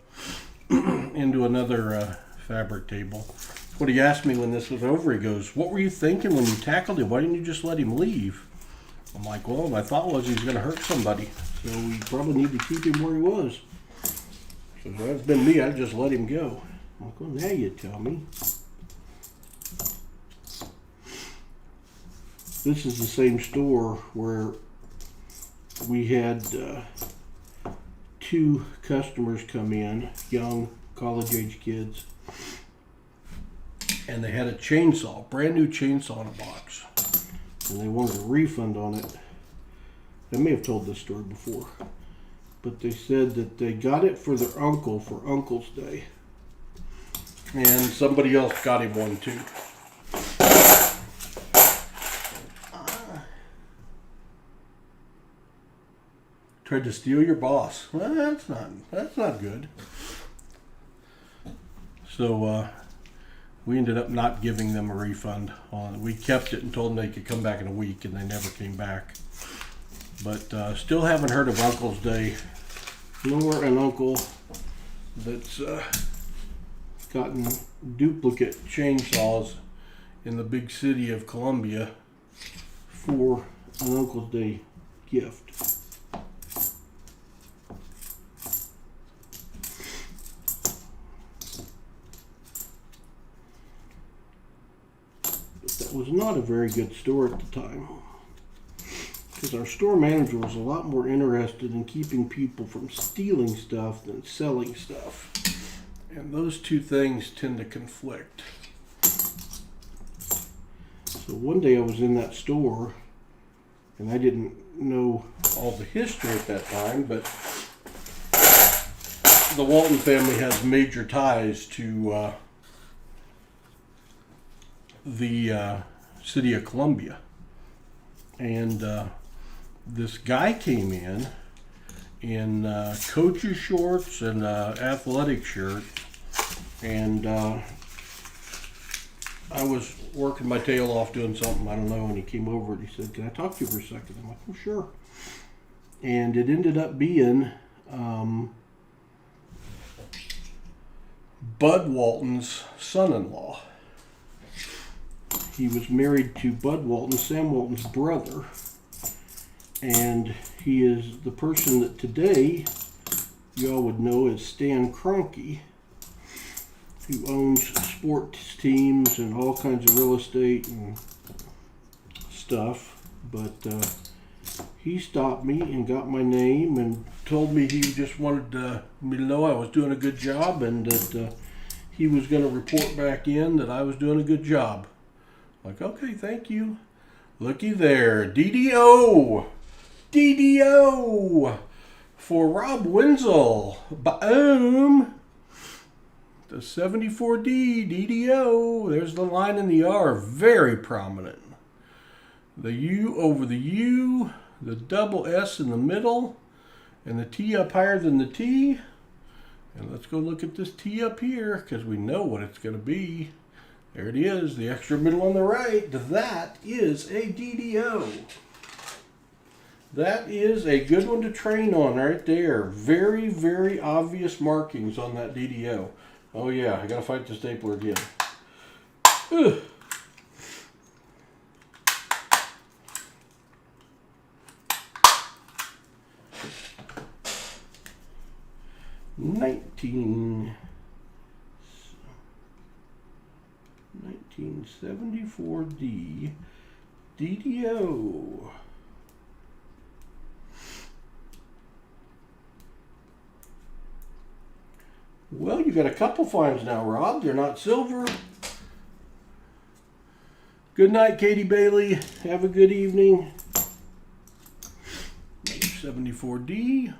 into another fabric table. What he asked me when this was over, he goes, "What were you thinking when you tackled him? Why didn't you just let him leave?" I'm like, "Well, my thought was he's going to hurt somebody, so we probably need to keep him where he was." So if that's been me, I'd just let him go. I'm like, "Well, now you tell me." This is the same store where we had 2 customers come in, young college-age kids, and they had a chainsaw, brand new chainsaw in a box, and they wanted a refund on it. I may have told this story before, but they said that they got it for their uncle for Uncle's Day, and somebody else got him one too. Tried to steal your boss. Well, that's not good. So we ended up not giving them a refund on it. We kept it and told them they could come back in a week, and they never came back. But still haven't heard of Uncle's Day, nor an uncle that's gotten duplicate chainsaws in the big city of Columbia for an Uncle's Day gift. Was not a very good store at the time, because our store manager was a lot more interested in keeping people from stealing stuff than selling stuff, and those two things tend to conflict. So one day I was in that store, and I didn't know all the history at that time, but the Walton family has major ties to the city of Columbia, and this guy came in coach's shorts and athletic shirt, and I was working my tail off doing something, I don't know, and he came over and he said, "Can I talk to you for a second?" I'm like, "Oh, sure." And it ended up being Bud Walton's son-in-law. He was married to Bud Walton, Sam Walton's brother, and he is the person that today y'all would know as Stan Kroenke, who owns sports teams and all kinds of real estate and stuff. But he stopped me and got my name and told me he just wanted me to know I was doing a good job, and that he was going to report back in that I was doing a good job. Like, okay, thank you. Looky there, DDO for Rob Wenzel. Boom. The 74D DDO. There's the line in the R, very prominent. The U over the U, the double S in the middle, and the T up higher than the T. And let's go look at this T up here, because we know what it's going to be. There it is, the extra middle on the right. That is a DDO. That is a good one to train on right there. Very, very obvious markings on that DDO. Oh yeah, I gotta fight the stapler again. Ugh. $1974 D DDO. Well, you got a couple finds now, Rob. They're not silver. Good night, Katie Bailey. Have a good evening. 74D.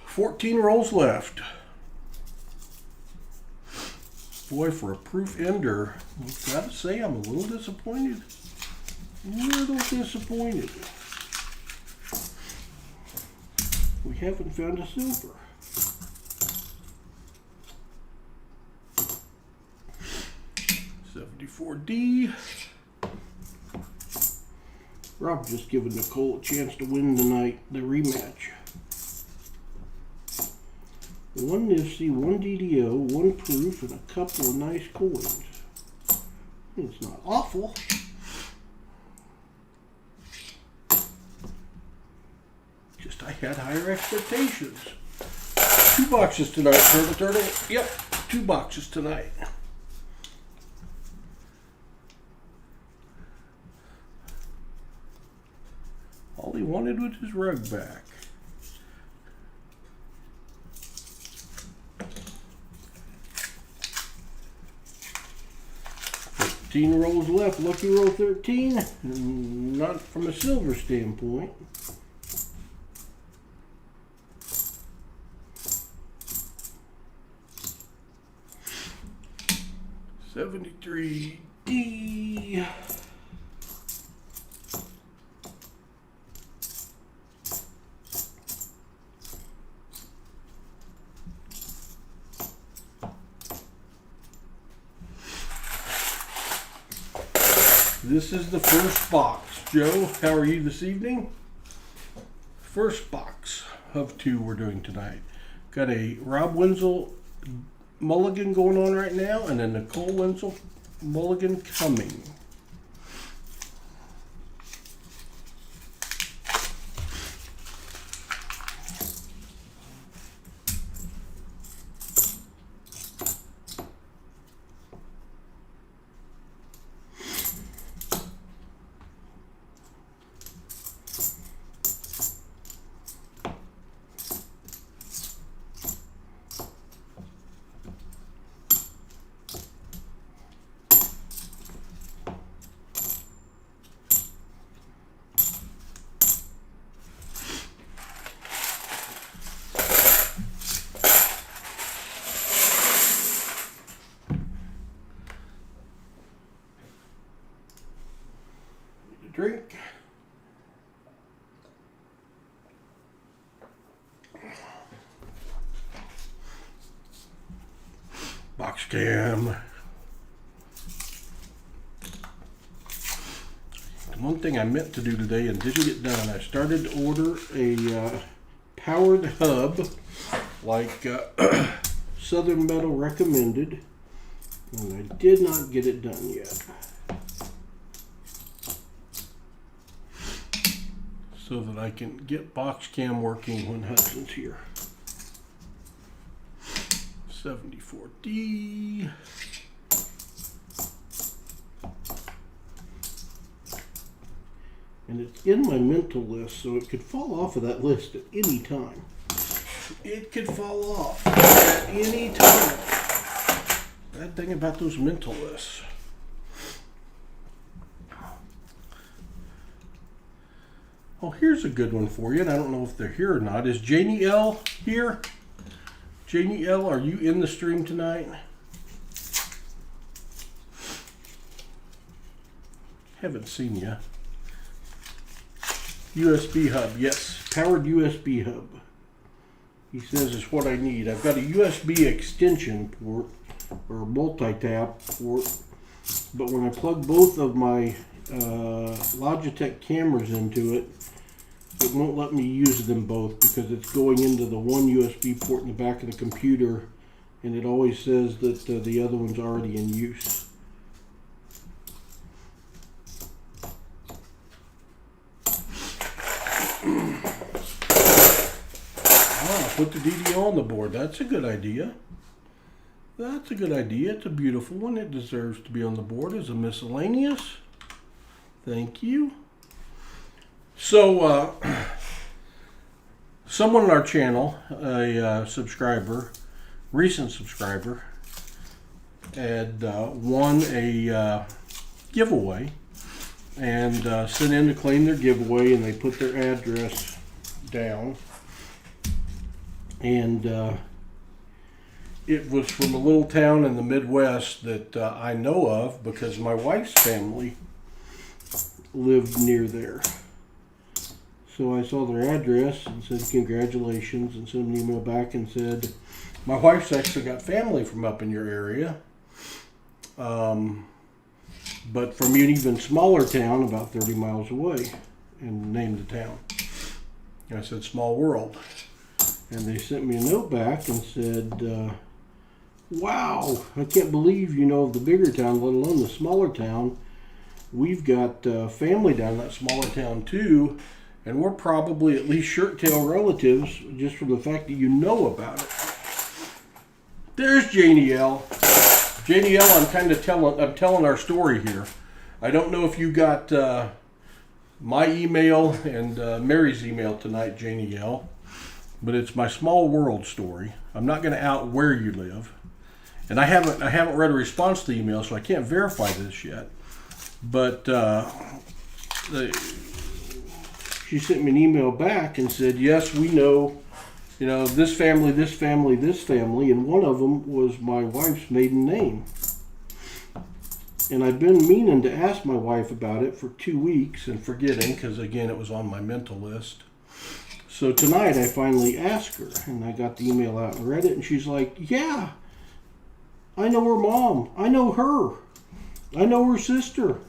$14 rolls left. Boy, for a proof ender, I've got to say I'm a little disappointed. We haven't found a silver. 74D. Rob just giving Nicole a chance to win tonight, the rematch. 1 Nifty, 1 DDO, 1 proof, and a couple of nice coins. It's not awful. Just I had higher expectations. 2 boxes tonight, Turtle. Yep, 2 boxes tonight. All he wanted was his rug back. Rolls left, lucky roll 13, not from a silver standpoint. $73D. This is the first box. Joe, how are you this evening? First box of 2 we're doing tonight. Got a Rob Wenzel Mulligan going on right now, and a Nicole Wenzel Mulligan coming. Drink. Box cam. One thing I meant to do today and didn't get done, I started to order a powered hub like Southern Metal recommended, and I did not get it done yet. So that I can get box cam working when Hudson's here. 74D. And it's in my mental list, so it could fall off of that list at any time. It could fall off at any time. Bad thing about those mental lists. Oh, here's a good one for you, and I don't know if they're here or not. Is Janie L here? Janie L, are you in the stream tonight? Haven't seen you. USB hub, yes, powered USB hub. He says it's what I need. I've got a USB extension port, or a multi-tap port, but when I plug both of my Logitech cameras into it, it won't let me use them both because it's going into the one USB port in the back of the computer, and it always says that the other one's already in use. Put the DDO on the board. That's a good idea. That's a good idea. It's a beautiful one. It deserves to be on the board as a miscellaneous. Thank you. So, someone on our channel, a subscriber, recent subscriber, had won a giveaway and sent in to claim their giveaway, and they put their address down. And it was from a little town in the Midwest that I know of because my wife's family lived near there. So I saw their address and said congratulations, and sent an email back and said, my wife's actually got family from up in your area. but from an even smaller town about 30 miles away, and named the town. And I said, small world. And they sent me a note back and said, wow, I can't believe you know of the bigger town, let alone the smaller town. We've got family down in that smaller town too, and we're probably at least shirt-tail relatives just from the fact that you know about it. There's Janie L. Janie L, I'm telling our story here. I don't know if you got my email and Mary's email tonight, Janie L, but it's my small world story. I'm not going to out where you live, and I haven't read a response to the email, so I can't verify this yet. But she sent me an email back and said, yes, we know, this family, this family, this family, and one of them was my wife's maiden name. And I've been meaning to ask my wife about it for 2 weeks and forgetting, because again, it was on my mental list. So tonight I finally asked her, and I got the email out and read it, and she's like, yeah, I know her mom. I know her. I know her sister.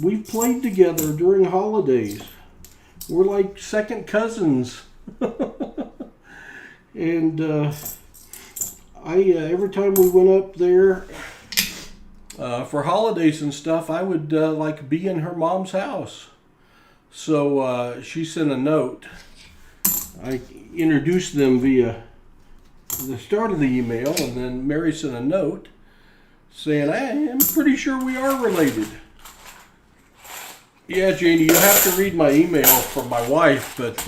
We've played together during holidays. We're like second cousins. And every time we went up there for holidays and stuff, I would be in her mom's house. So she sent a note. I introduced them via the start of the email, and then Mary sent a note saying, I'm pretty sure we are related. Yeah, Janie, you'll have to read my email from my wife, but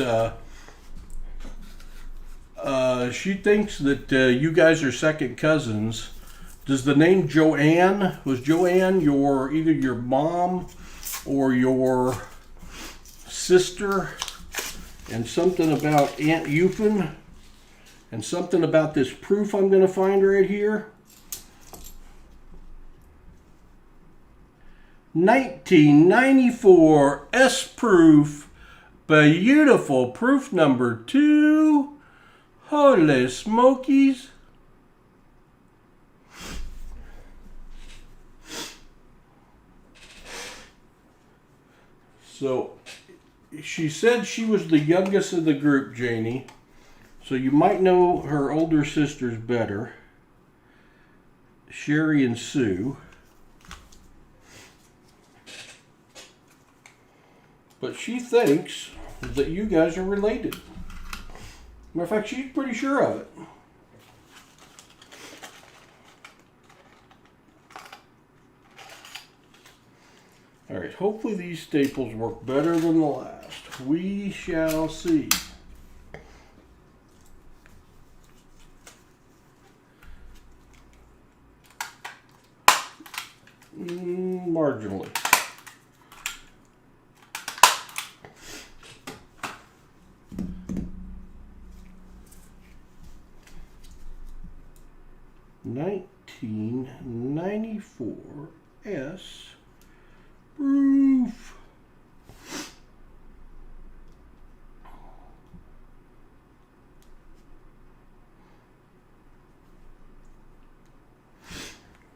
she thinks that you guys are second cousins. Does the name Joanne, was Joanne either your mom or your sister? And something about Aunt Euphin, and something about this proof I'm going to find right here. 1994 S proof, beautiful proof number 2. Holy smokies. So she said she was the youngest of the group, Janie. So you might know her older sisters better, Sherry and Sue. But she thinks that you guys are related. Matter of fact, she's pretty sure of it. All right, hopefully these staples work better than the last. We shall see. Marginally. $19.94 S proof.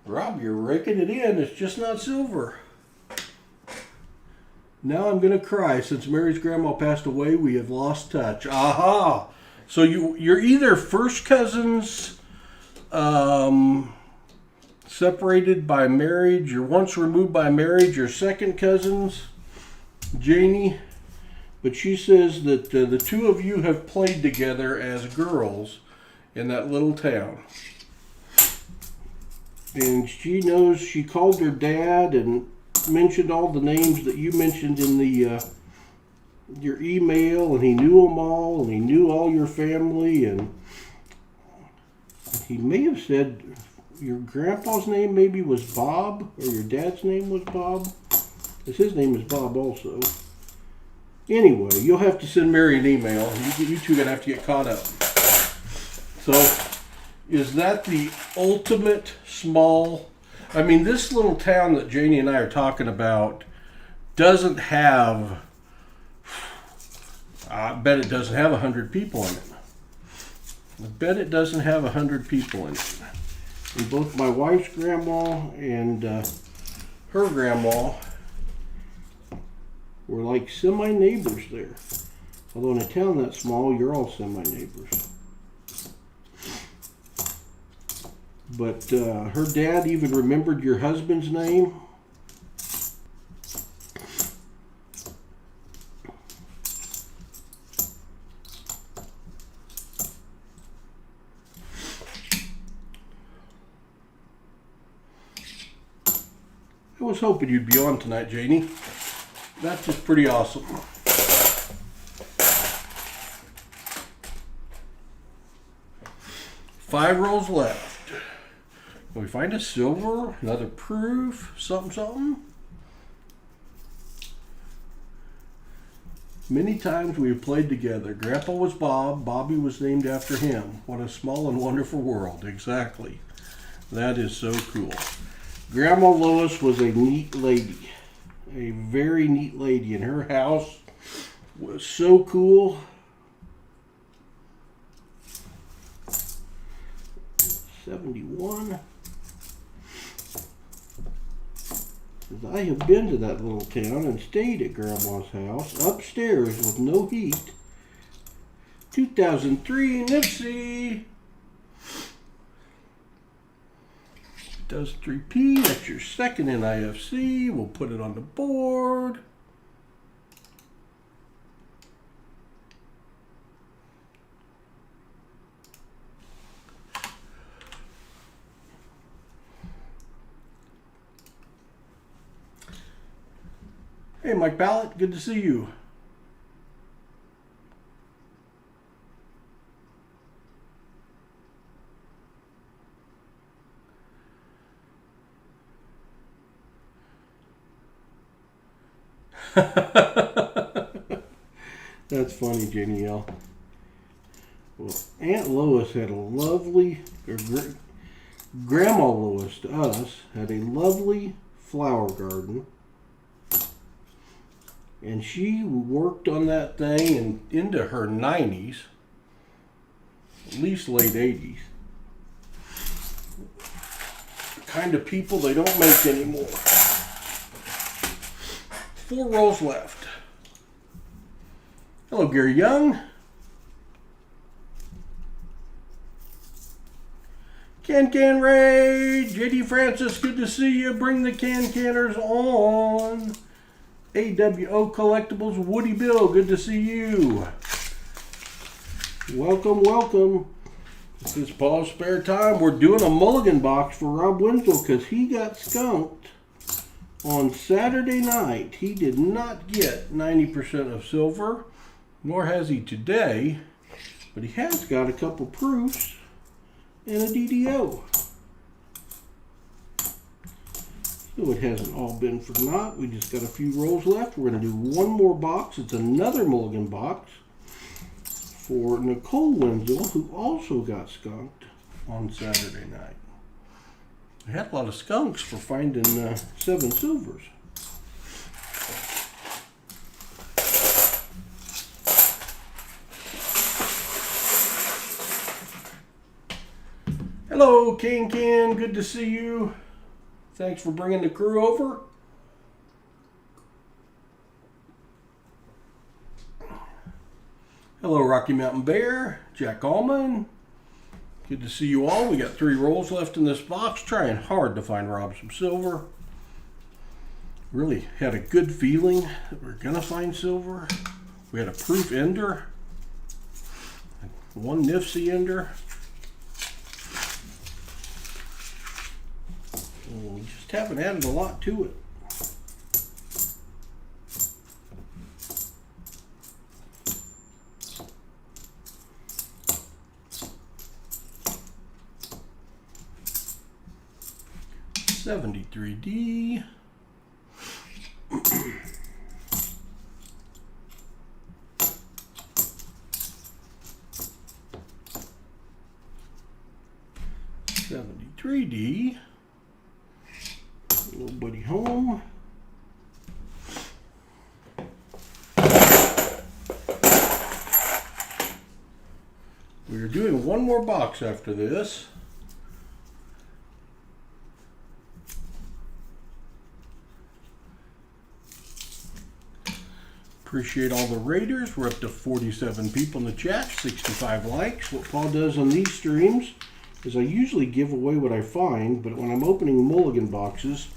Rob, you're raking it in. It's just not silver. Now I'm going to cry. Since Mary's grandma passed away, we have lost touch. Aha! So you're either first cousins, separated by marriage, or once removed by marriage, or second cousins, Janie. But she says that the two of you have played together as girls in that little town. And she knows, she called her dad and mentioned all the names that you mentioned in the your email, and he knew them all, and he knew all your family, and he may have said your grandpa's name maybe was Bob, or your dad's name was Bob, because his name is Bob also. Anyway, you'll have to send Mary an email. You two are going to have to get caught up. So, is that the ultimate small? I mean, this little town that Janie and I are talking about doesn't have, I bet it doesn't have 100 people in it. I bet it doesn't have 100 people in it. And both my wife's grandma and her grandma were like semi-neighbors there. Although in a town that small, you're all semi-neighbors. But her dad even remembered your husband's name. I was hoping you'd be on tonight, Janie. That's just pretty awesome. Five rolls left. Can we find a silver? Another proof? Something? Many times we have played together. Grandpa was Bob. Bobby was named after him. What a small and wonderful world. Exactly. That is so cool. Grandma Lois was a neat lady. A very neat lady. And her house was so cool. 71. I have been to that little town and stayed at Grandma's house upstairs with no heat. 2003 Nipsey. 2003P, that's your second NIFC. We'll put it on the board. Hey, Mike Ballett, good to see you. That's funny, Jenny L. Well, Aunt Lois had a lovely, Grandma Lois to us had a lovely flower garden. And she worked on that thing and into her 90s, at least late 80s. The kind of people they don't make anymore. 4 rolls left. Hello, Gary Young. Can Ray, JD Francis, good to see you. Bring the canners on. AWO Collectibles, Woody Bill, good to see you. Welcome. This is Paul's spare time. We're doing a Mulligan box for Rob Winslow because he got skunked on Saturday night. He did not get 90% of silver, nor has he today, but he has got a couple proofs and a DDO. So it hasn't all been for naught. We just got a few rolls left. We're going to do one more box. It's another Mulligan box for Nicole Wenzel, who also got skunked on Saturday night. We had a lot of skunks for finding 7 silvers. Hello, Can, good to see you. Thanks for bringing the crew over. Hello, Rocky Mountain Bear, Jack Allman. Good to see you all. We got 3 rolls left in this box. Trying hard to find Rob some silver. Really had a good feeling that we're going to find silver. We had a proof ender. 1 Nifsy ender. We just haven't added a lot to it. $73D. $73D. Little buddy home. We're doing one more box after this. Appreciate all the raiders. We're up to 47 people in the chat, 65 likes. What Paul does on these streams is I usually give away what I find, but when I'm opening Mulligan boxes,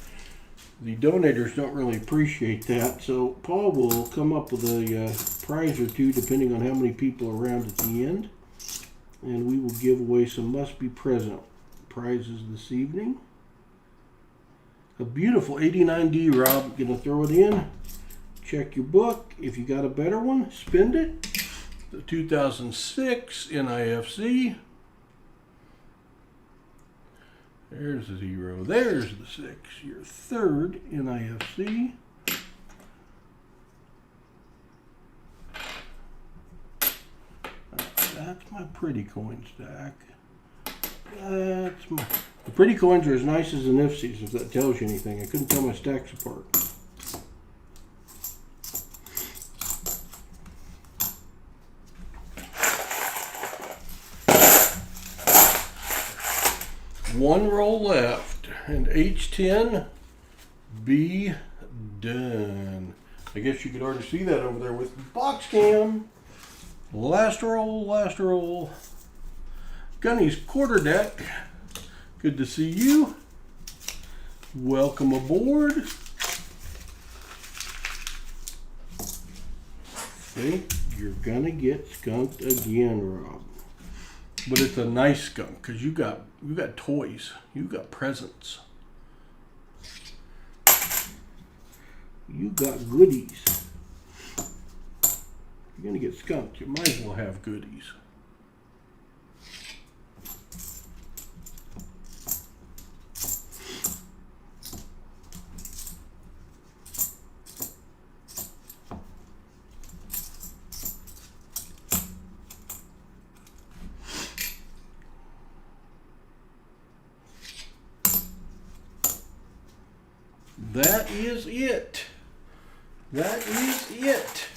the donators don't really appreciate that. So Paul will come up with a prize or two depending on how many people are around at the end. And we will give away some must-be-present prizes this evening. A beautiful 89D, Rob. Gonna throw it in. Check your book. If you got a better one, spend it. The 2006 NIFC. There's the 0. There's the 6. Your third NIFC. That's my pretty coin stack. That's my... The pretty coins are as nice as the NIFCs, if that tells you anything. I couldn't tell my stacks apart. One roll left, and H10 be done. I guess you could already see that over there with the box cam. Last roll, last roll. Gunny's quarter deck. Good to see you. Welcome aboard. Think you're gonna get skunked again, Rob. But it's a nice skunk because you got toys. You got presents. You got goodies. You're gonna get skunked. You might as well have goodies. That is it. That is it.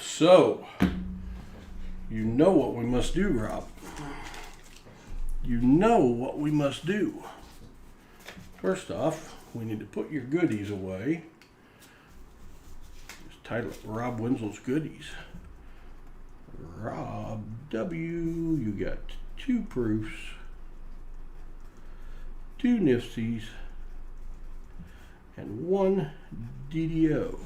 So, you know what we must do, Rob. You know what we must do. First off, we need to put your goodies away. Just title it Rob Wenzel's Goodies. Rob W. You got 2 proofs. 2 NIFCs, and 1 DDO.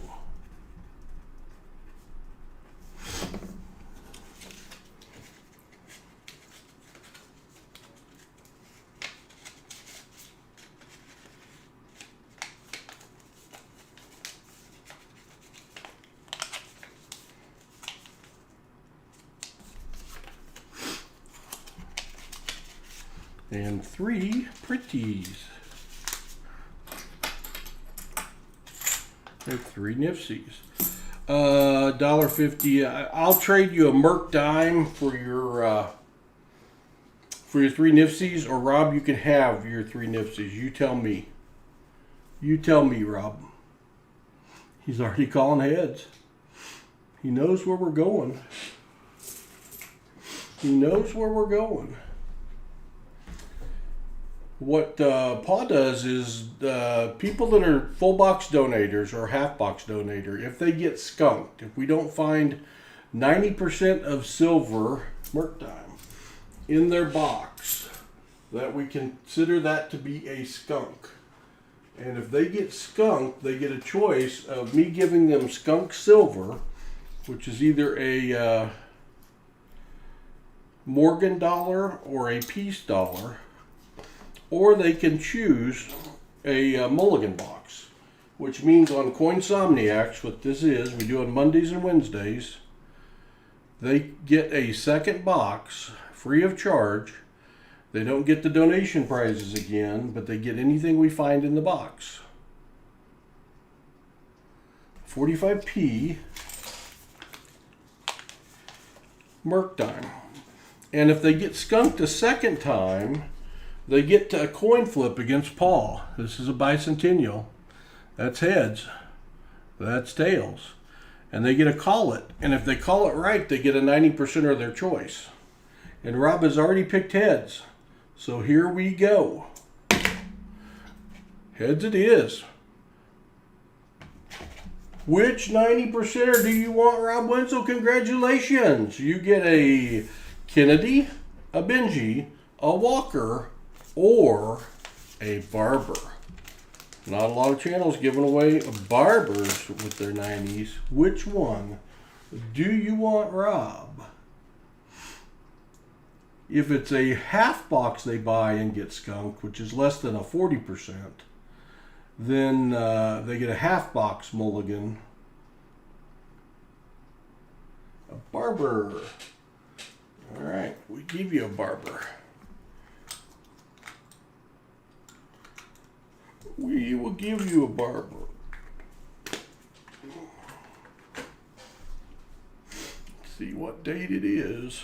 And 3 pretties. And 3 NIFCs. $1.50. I'll trade you a Merc dime for your 3 NIFCs, or Rob, you can have your 3 NIFCs. You tell me. You tell me, Rob. He's already calling heads. He knows where we're going. He knows where we're going. What Paul does is people that are full box donators or half box donator, if they get skunked, if we don't find 90% of silver Merc dime in their box, that we consider that to be a skunk. And if they get skunked, they get a choice of me giving them skunk silver, which is either a Morgan dollar or a peace dollar, or they can choose a Mulligan box, which means on Coinsomniacs, what this is, we do on Mondays and Wednesdays, they get a second box free of charge. They don't get the donation prizes again, but they get anything we find in the box. 45p Merc dime. And if they get skunked a second time, they get a coin flip against Paul. This is a bicentennial. That's heads. That's tails. And they get to call it. And if they call it right, they get a 90% of their choice. And Rob has already picked heads. So here we go. Heads it is. Which 90%er do you want, Rob Wenzel? Congratulations. You get a Kennedy, a Benji, a Walker, or a Barber. Not a lot of channels giving away Barbers with their 90s. Which one do you want, Rob? If it's a half box they buy and get skunked, which is less than a 40%, then they get a half box Mulligan. A Barber. All right, we give you a Barber. We will give you a Barber. Let's see what date it is.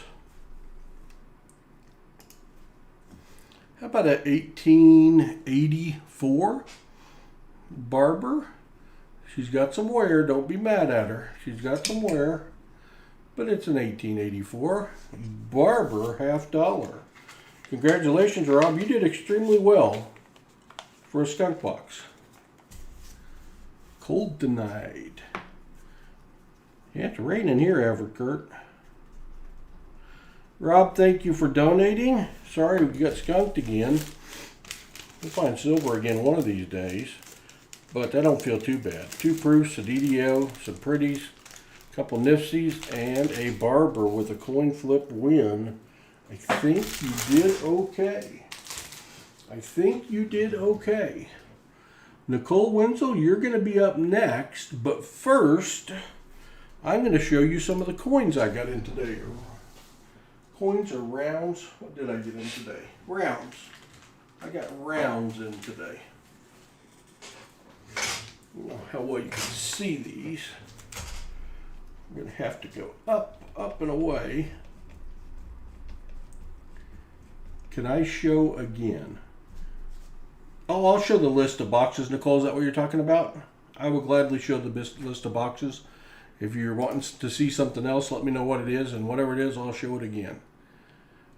How about a 1884 Barber? She's got some wear. Don't be mad at her. She's got some wear. But it's an 1884 Barber $50. Congratulations, Rob. You did extremely well for a skunk box. Cold tonight. Yeah, it's raining here, Everkurt. Rob, thank you for donating. Sorry we got skunked again. We'll find silver again one of these days. But that don't feel too bad. 2 proofs, a DDO, some pretties, a couple nifsies, and a Barber with a coin flip win. I think you did okay. I think you did okay. Nicole Wenzel, you're going to be up next. But first, I'm going to show you some of the coins I got in today. Coins or rounds? What did I get in today? Rounds. I got rounds in today. I don't know how well you can see these. I'm going to have to go up, up and away. Can I show again? Oh, I'll show the list of boxes. Nicole, is that what you're talking about? I will gladly show the list of boxes. If you're wanting to see something else, let me know what it is, and whatever it is, I'll show it again.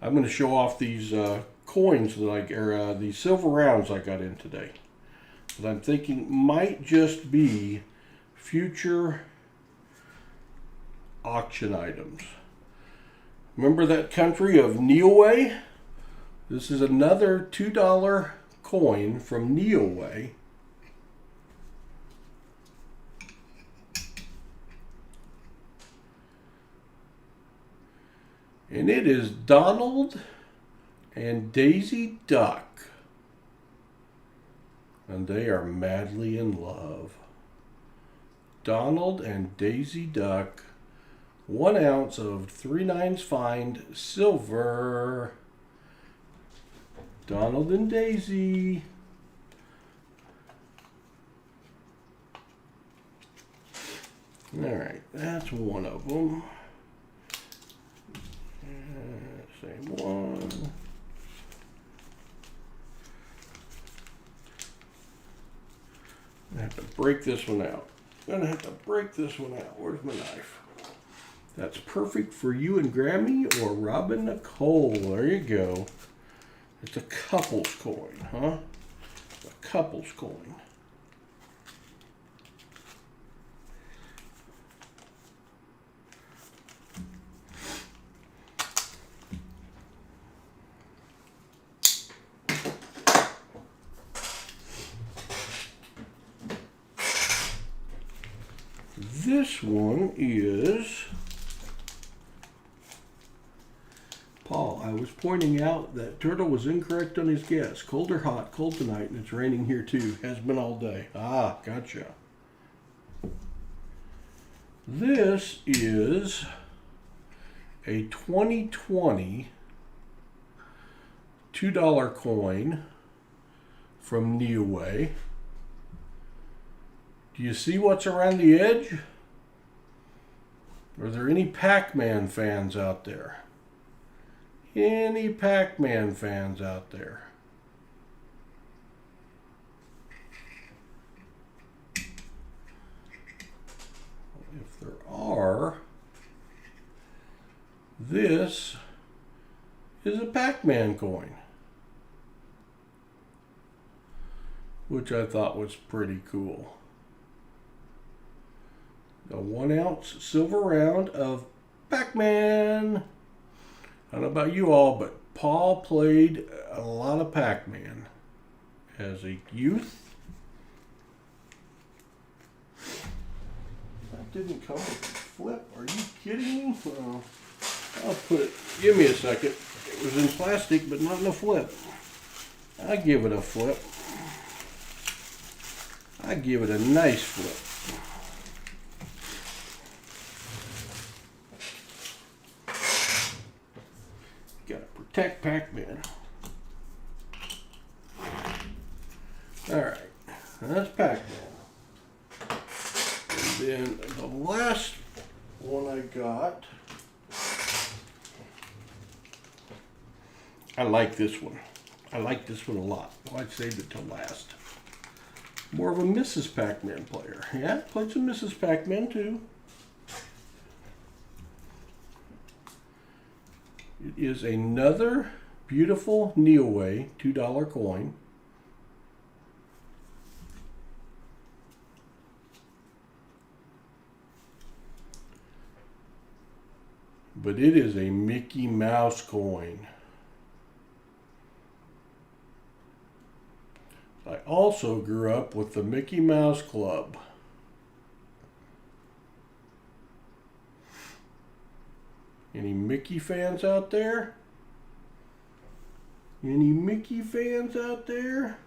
I'm going to show off these coins that these silver rounds I got in today. That I'm thinking might just be future auction items. Remember that country of Neoway? This is another $2 coin from Neoway. And it is Donald and Daisy Duck. And they are madly in love. Donald and Daisy Duck. 1 ounce of 3/9 fine silver. Donald and Daisy. Alright, that's one of them. Same one. I have to break this one out. Gonna have to break this one out. Where's my knife? That's perfect for you and Grammy or Robin Nicole. There you go. It's a couple's coin, huh? A couple's coin. This one is Paul. I was pointing out that Turtle was incorrect on his guess. Cold or hot? Cold tonight, and it's raining here too. Has been all day. Ah, gotcha. This is a 2020 $2 coin from Neoway. Do you see what's around the edge? Are there any Pac-Man fans out there? Any Pac-Man fans out there? If there are, this is a Pac-Man coin, which I thought was pretty cool. A 1 ounce silver round of Pac-Man. I don't know about you all, but Paul played a lot of Pac-Man as a youth. That didn't come with a flip. Are you kidding me? Well, I'll put it. Give me a second. It was in plastic, but not in a flip. I give it a flip. I give it a nice flip. Gotta protect Pac-Man. Alright, that's Pac-Man. And then the last one I got, I like this one. I like this one a lot. Well, I saved it till last. More of a Mrs. Pac-Man player. Yeah, played some Mrs. Pac-Man too. It is another beautiful Neoway $2 coin. But it is a Mickey Mouse coin. I also grew up with the Mickey Mouse Club. Any Mickey fans out there? Any Mickey fans out there?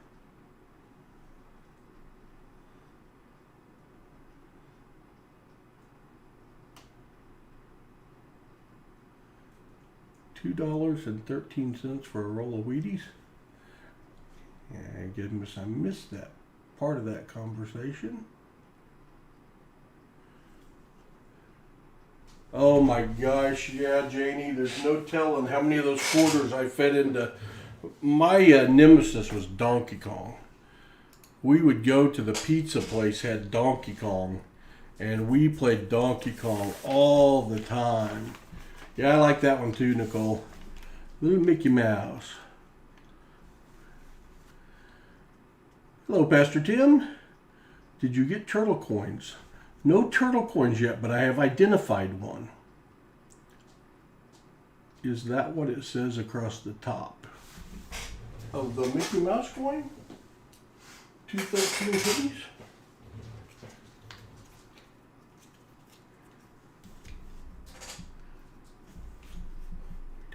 $2.13 for a roll of Wheaties. Yeah, goodness, I missed that part of that conversation. Oh my gosh, yeah, Janie, there's no telling how many of those quarters I fed into. My nemesis was Donkey Kong. We would go to the pizza place, had Donkey Kong, and we played Donkey Kong all the time. Yeah, I like that one too, Nicole. Little Mickey Mouse. Hello, Pastor Tim. Did you get turtle coins? No turtle coins yet, but I have identified one. Is that what it says across the top of the Mickey Mouse coin? 213 hoodies?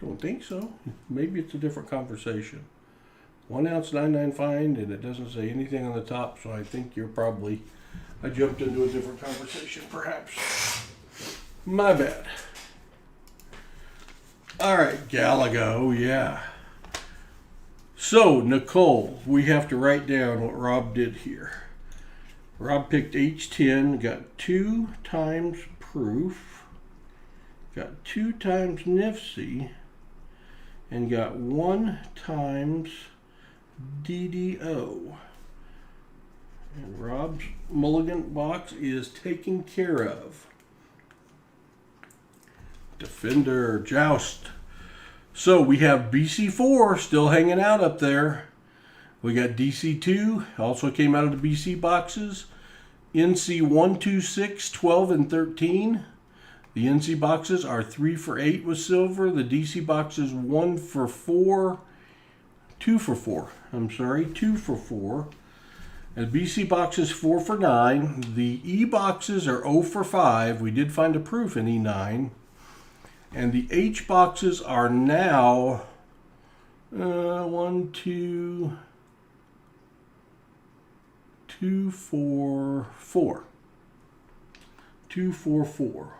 Don't think so. Maybe it's a different conversation. 1 ounce 99 find, and it doesn't say anything on the top, so I think you're probably, I jumped into a different conversation, perhaps. My bad. All right, Galaga, oh yeah. So, Nicole, we have to write down what Rob did here. Rob picked H10, got 2 times proof, got 2 times NIFC, and got 1 times DDO. And Rob's Mulligan box is taken care of. Defender, Joust. So we have BC4 still hanging out up there. We got DC2, also came out of the BC boxes. NC 1, 2, 6, 12, and 13. The NC boxes are 3 for 8 with silver. The DC boxes 1 for 4. 2 for 4. I'm sorry, 2 for 4. And BC boxes 4 for 9. The E boxes are 0 for 5. We did find a proof in E9. And the H boxes are now 1, 2, 2, 4, 4. 2, 4, 4.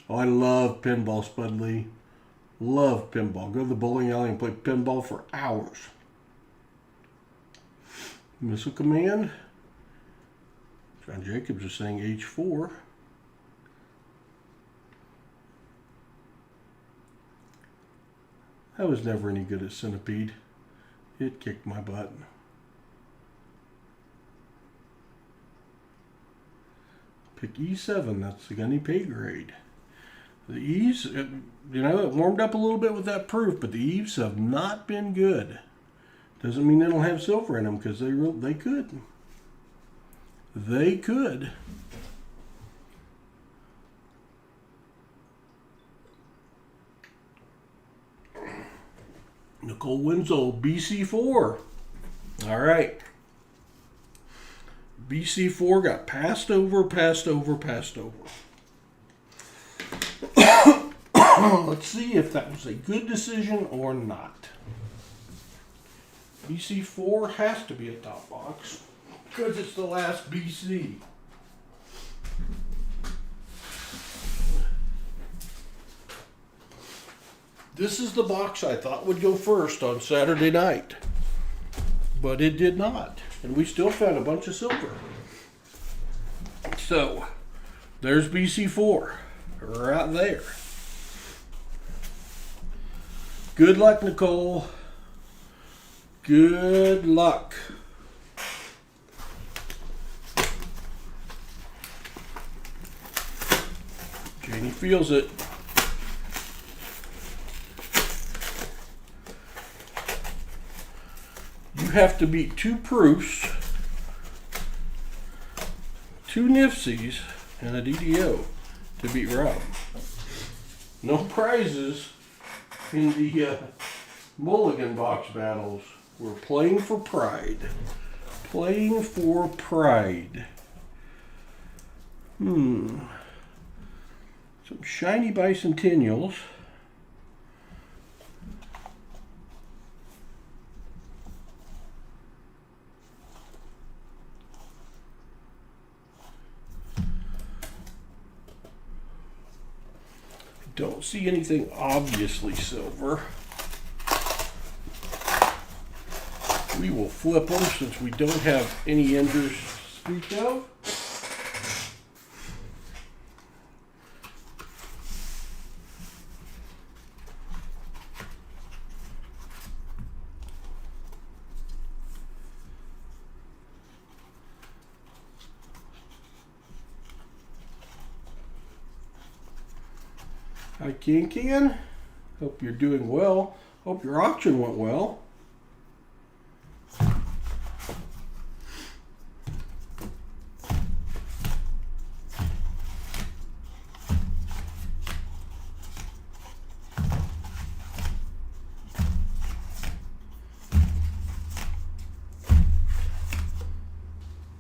Oh, I love pinball, Spud Lee. Love pinball. Go to the bowling alley and play pinball for hours. Missile Command. John Jacobs is saying H4. I was never any good at Centipede. It kicked my butt. Pick E7. That's the gunny pay grade. The Eves, it warmed up a little bit with that proof, but the Eves have not been good. Doesn't mean they don't have silver in them, because they could. They could. Nicole Winslow, BC4. All right. BC4 got passed over. Let's see if that was a good decision or not. BC4 has to be a top box because it's the last BC. This is the box I thought would go first on Saturday night, but it did not. And we still found a bunch of silver. So, there's BC4 right there. Good luck, Nicole. Good luck. Janie feels it. You have to beat 2 proofs, 2 Nifsies, and a DDO to beat Rob. No prizes in the Mulligan box battles. We're playing for pride. Playing for pride. Some shiny bicentennials. Don't see anything obviously silver. We will flip them since we don't have any enders to speak of. Hi, Can. Hope you're doing well. Hope your auction went well.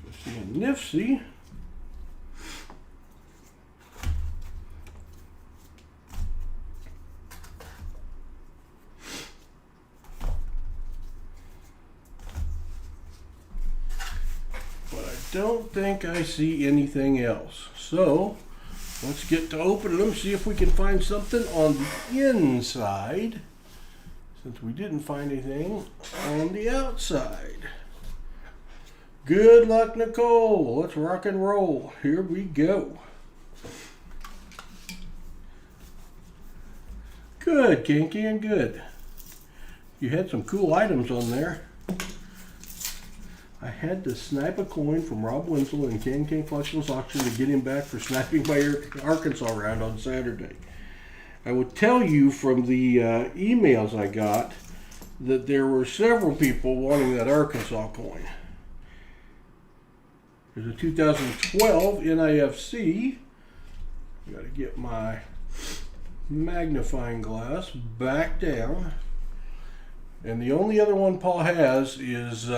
Just seeing Nifsy. Don't think I see anything else. So let's get to opening them, see if we can find something on the inside, since we didn't find anything on the outside. Good luck, Nicole. Let's rock and roll. Here we go. Good, Can, good. You had some cool items on there. I had to snipe a coin from Rob Winslow in Can Collectibles auction to get him back for sniping my Arkansas round on Saturday. I would tell you from the emails I got that there were several people wanting that Arkansas coin. There's a 2012 NIFC. I got to get my magnifying glass back down. And the only other one Paul has is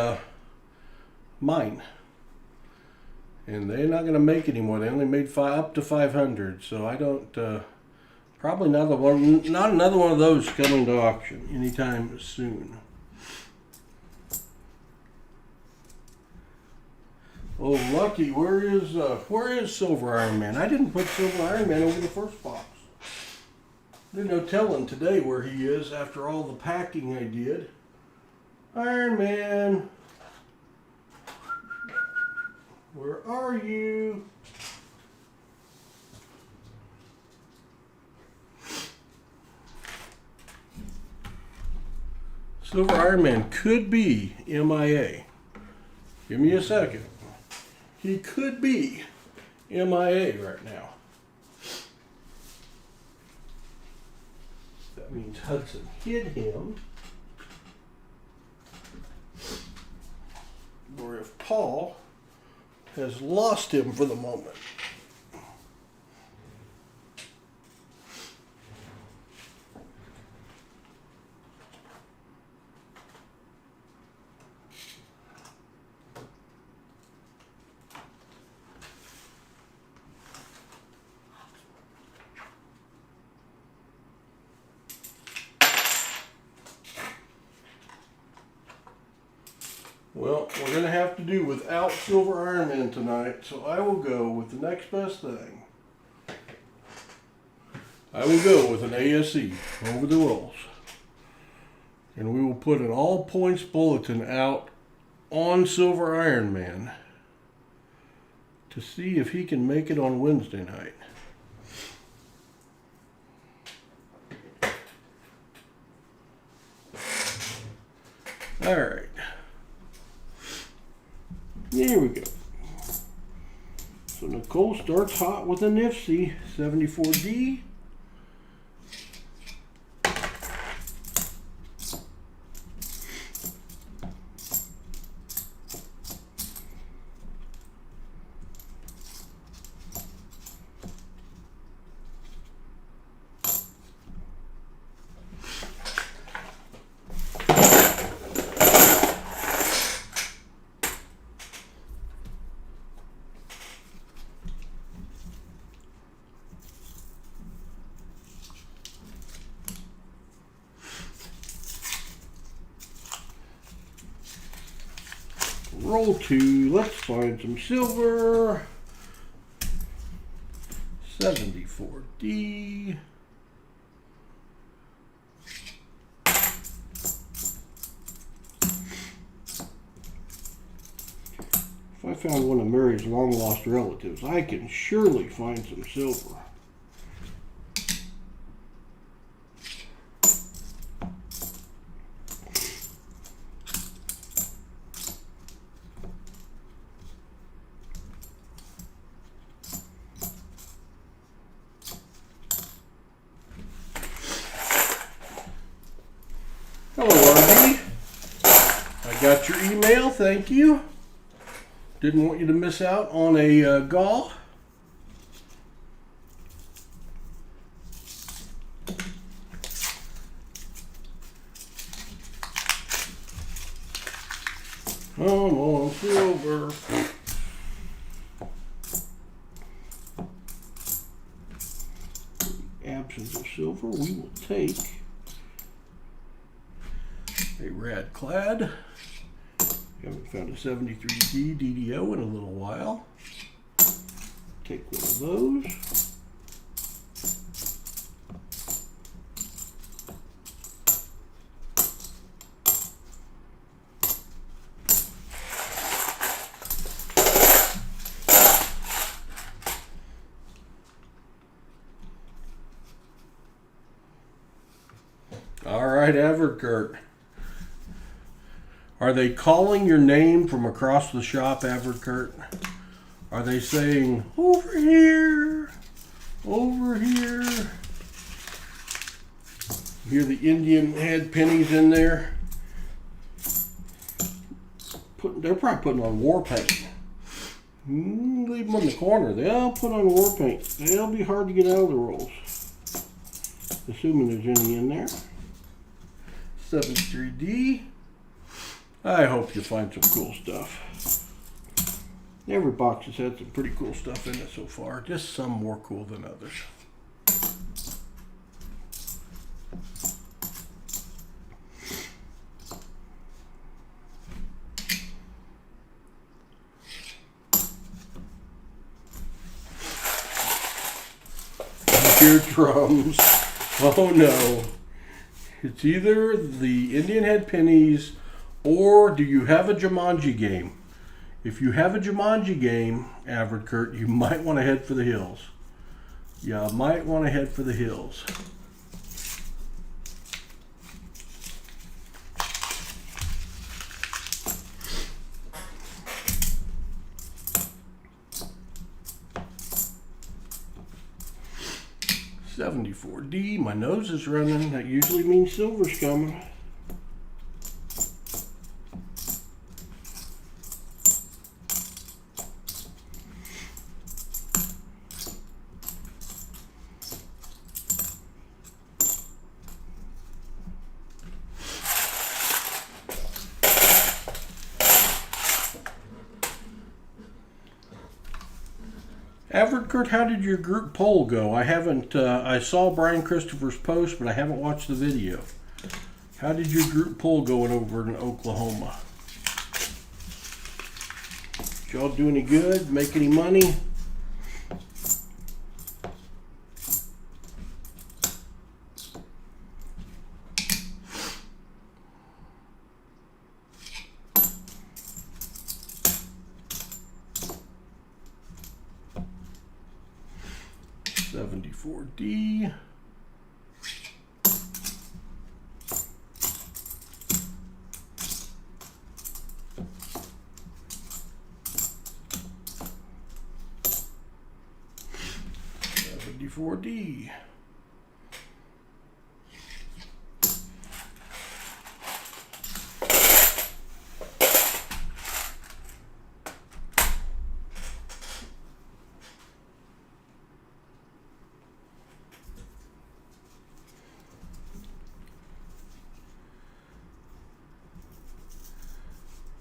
mine, and they're not going to make anymore. They only made up to 500, so I don't. Probably not another one of those coming to auction anytime soon. Oh, lucky! Where is Silver Iron Man? I didn't put Silver Iron Man over the first box. There's no telling today where he is after all the packing I did. Iron Man. Where are you? Silver Iron Man could be MIA. Give me a second. He could be MIA right now. That means Hudson hid him. Or if Paul has lost him for the moment. Well, we're going to have to do without Silver Iron Man tonight, so I will go with the next best thing. I will go with an ASE over the rolls. And we will put an all points bulletin out on Silver Iron Man to see if he can make it on Wednesday night. All right. There we go. So Nicole starts hot with a nifty 74D. Roll 2, let's find some silver. 74D. If I found one of Mary's long lost relatives, I can surely find some silver. Hello, RB. I got your email, thank you. Didn't want you to miss out on a gall. Come on, silver. Absence of silver, we will take a rad clad. Haven't found a 73D DDO in a little while. Take one of those. All right, Everkurt. Are they calling your name from across the shop, Everkurt? Are they saying, over here, over here? Hear the Indian head pennies in there? They're probably putting on war paint. Leave them in the corner. They'll put on war paint. They'll be hard to get out of the rolls. Assuming there's any in there. 73D. I hope you find some cool stuff. Every box has had some pretty cool stuff in it so far. Just some more cool than others. Your drums. Oh no. It's either the Indian head pennies or do you have a Jumanji game? If you have a Jumanji game, Everkurt, you might want to head for the hills. You might want to head for the hills. $74D, my nose is running. That usually means silver's coming. Everett Kurt, how did your group poll go? I haven't, I saw Brian Christopher's post, but I haven't watched the video. How did your group poll going over in Oklahoma? Did y'all do any good? Make any money? $74D. $74D.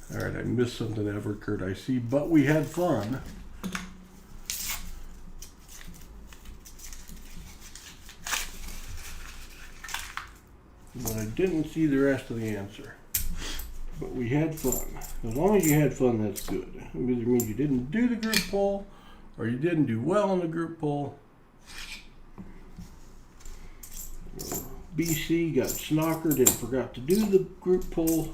All right, I missed something, Everkurt, I see, but we had fun. But I didn't see the rest of the answer. But we had fun. As long as you had fun, that's good. It either means you didn't do the group poll, or you didn't do well in the group poll. BC got snockered and forgot to do the group poll.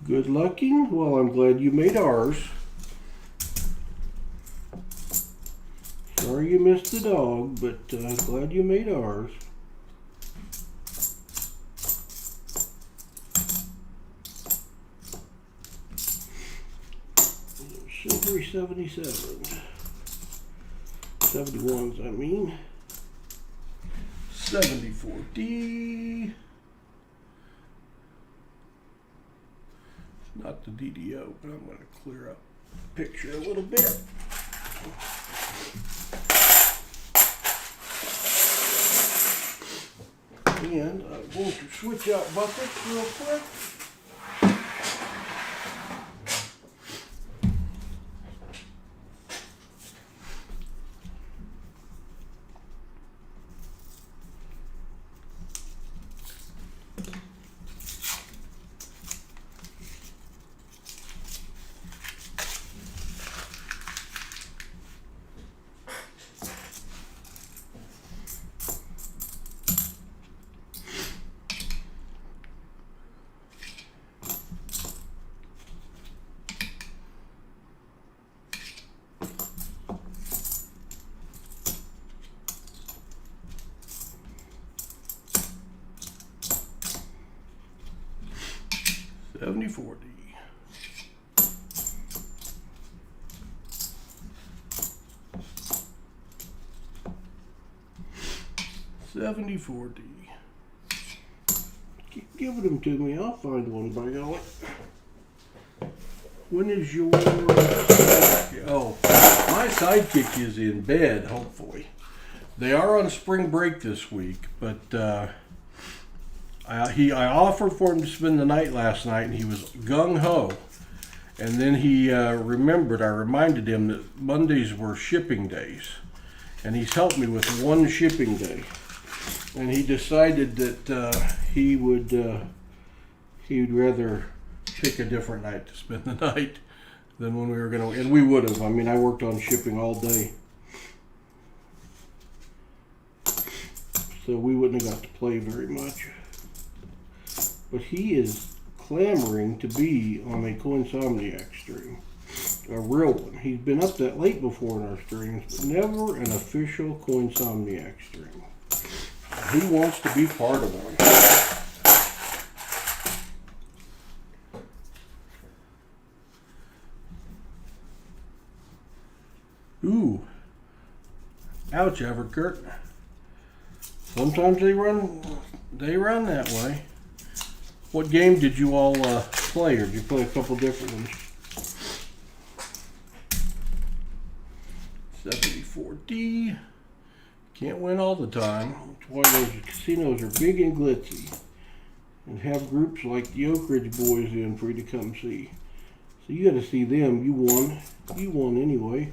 Good lucking. Well, I'm glad you made ours. Sorry you missed the dog, but glad you made ours. Silvery 77. 71s, I mean. 74D. Not the DDO, but I'm going to clear up the picture a little bit. And I'm going to switch out buckets real quick. $74D. $74D. Keep giving them to me. I'll find one by golly. When is your... Oh, my sidekick is in bed, hopefully. They are on spring break this week, but I offered for him to spend the night last night, and he was gung-ho. And then he remembered, I reminded him that Mondays were shipping days. And he's helped me with one shipping day. And he decided that he'd rather pick a different night to spend the night than when we were going to, and we would have. I mean, I worked on shipping all day. So we wouldn't have got to play very much. But he is clamoring to be on a Coinsomniacs stream. A real one. He's been up that late before in our streams, but never an official Coinsomniacs stream. He wants to be part of one. Ooh. Ouch, Everkurt. Sometimes they run that way. What game did you all play, or did you play a couple different ones? 74D. Can't win all the time. That's why those casinos are big and glitzy. And have groups like the Oak Ridge Boys in for you to come see. So you got to see them. You won. You won anyway.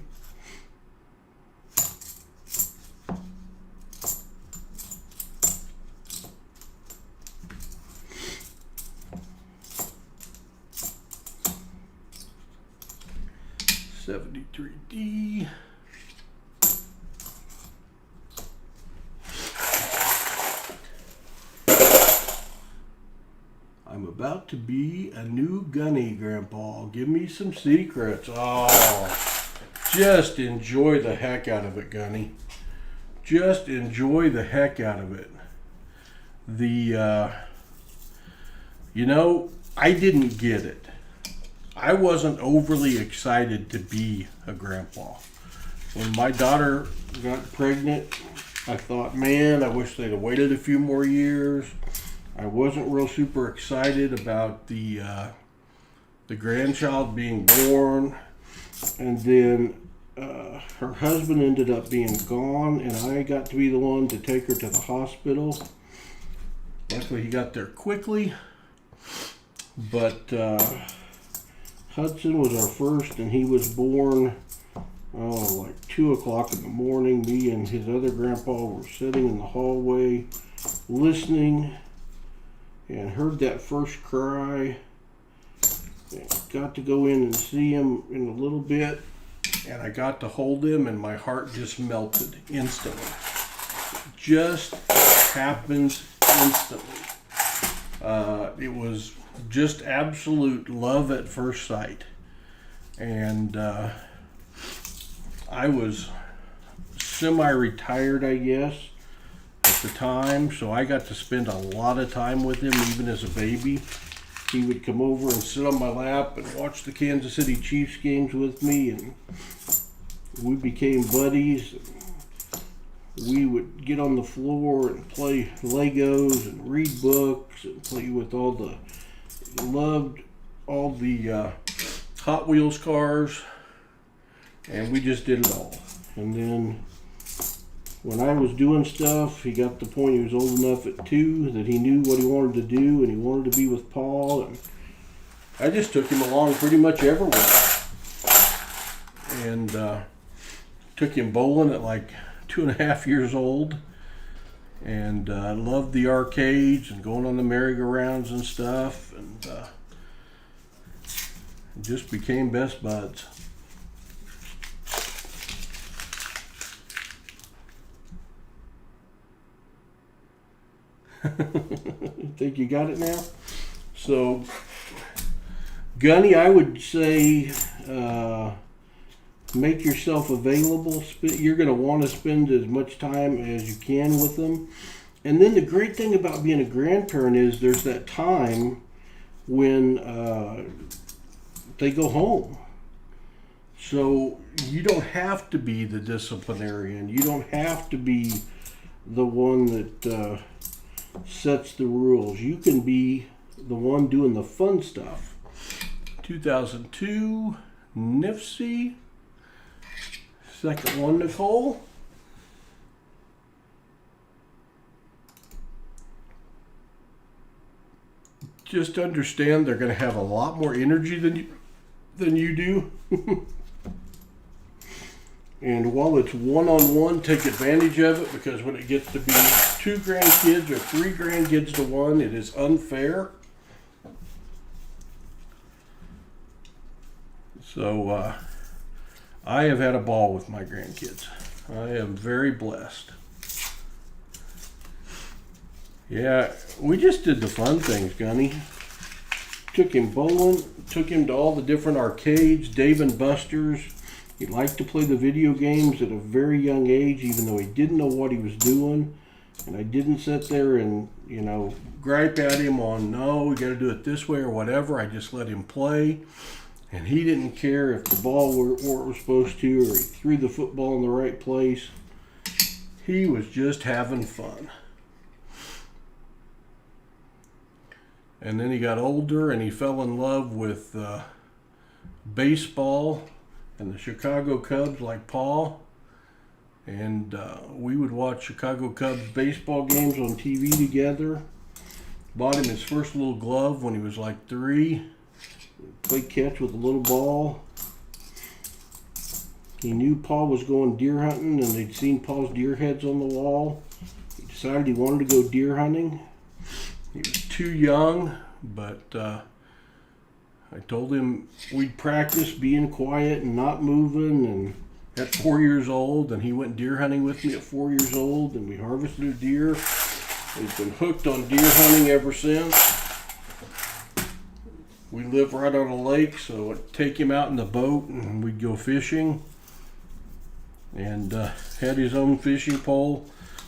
$73D. I'm about to be a new gunny, Grandpa. Give me some secrets. Oh, just enjoy the heck out of it, Gunny. Just enjoy the heck out of it. You know, I didn't get it. I wasn't overly excited to be a grandpa. When my daughter got pregnant, I thought, man, I wish they'd have waited a few more years. I wasn't real super excited about the grandchild being born. And then her husband ended up being gone, and I got to be the one to take her to the hospital. Luckily, he got there quickly. But Hudson was our first, and he was born like 2 o'clock in the morning. Me and his other grandpa were sitting in the hallway listening and heard that first cry. And got to go in and see him in a little bit, and I got to hold him, and my heart just melted instantly. Just happened instantly. It was just absolute love at first sight. And I was semi-retired, I guess, at the time, so I got to spend a lot of time with him, even as a baby. He would come over and sit on my lap and watch the Kansas City Chiefs games with me, and we became buddies. We would get on the floor and play Legos and read books and play with loved all the Hot Wheels cars, and we just did it all. And then when I was doing stuff, he got to the point he was old enough at 2 that he knew what he wanted to do, and he wanted to be with Paul, and I just took him along pretty much everywhere. And took him bowling at like 2.5 years old, and loved the arcades and going on the merry-go-rounds and stuff, and just became best buds. Think you got it now? So, Gunny, I would say make yourself available. You're going to want to spend as much time as you can with them. And then the great thing about being a grandparent is there's that time when they go home. So you don't have to be the disciplinarian. You don't have to be the one that sets the rules. You can be the one doing the fun stuff. 2002 Nifsy. Second one, Nicole. Just understand they're going to have a lot more energy than you do. And while it's one-on-one, take advantage of it, because when it gets to be 2 grandkids or 3 grandkids to one, it is unfair. So I have had a ball with my grandkids. I am very blessed. Yeah, we just did the fun things, Gunny. Took him bowling, took him to all the different arcades, Dave and Buster's. He liked to play the video games at a very young age, even though he didn't know what he was doing. And I didn't sit there and, gripe at him on, no, we got to do it this way or whatever. I just let him play. And he didn't care if the ball were where it was supposed to, or he threw the football in the right place. He was just having fun. And then he got older and he fell in love with baseball and the Chicago Cubs like Paul. And we would watch Chicago Cubs baseball games on TV together. Bought him his first little glove when he was like 3. Played catch with a little ball. He knew Paul was going deer hunting, and they'd seen Paul's deer heads on the wall. He decided he wanted to go deer hunting. He was too young, but I told him we'd practice being quiet and not moving, and at 4 years old, and he went deer hunting with me at 4 years old, and we harvested a deer. We've been hooked on deer hunting ever since. We live right on a lake, so I'd take him out in the boat and we'd go fishing. And had his own fishing pole,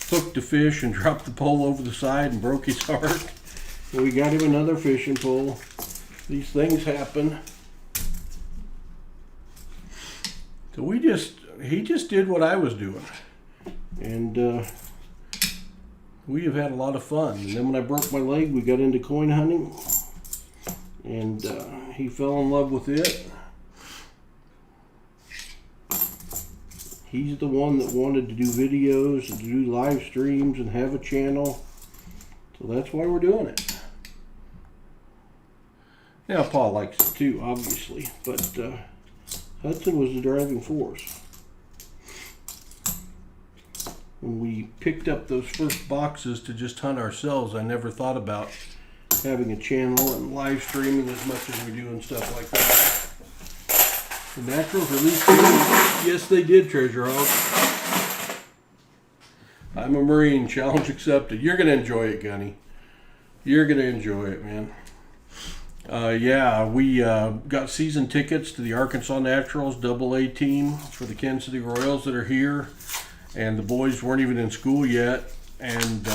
hooked the fish and dropped the pole over the side and broke his heart. So we got him another fishing pole. These things happen. So he just did what I was doing. And we have had a lot of fun. And then when I broke my leg, we got into coin hunting. And he fell in love with it. He's the one that wanted to do videos and to do live streams and have a channel. So that's why we're doing it. Now Paul likes it too, obviously. But Hudson was the driving force. When we picked up those first boxes to just hunt ourselves, I never thought about having a channel and live streaming as much as we do and stuff like that. The Naturals released it. Yes, they did, Treasure Hog. I'm a Marine. Challenge accepted. You're going to enjoy it, Gunny. You're going to enjoy it, man. Yeah, we got season tickets to the Arkansas Naturals AA team for the Kansas City Royals that are here. And the boys weren't even in school yet. And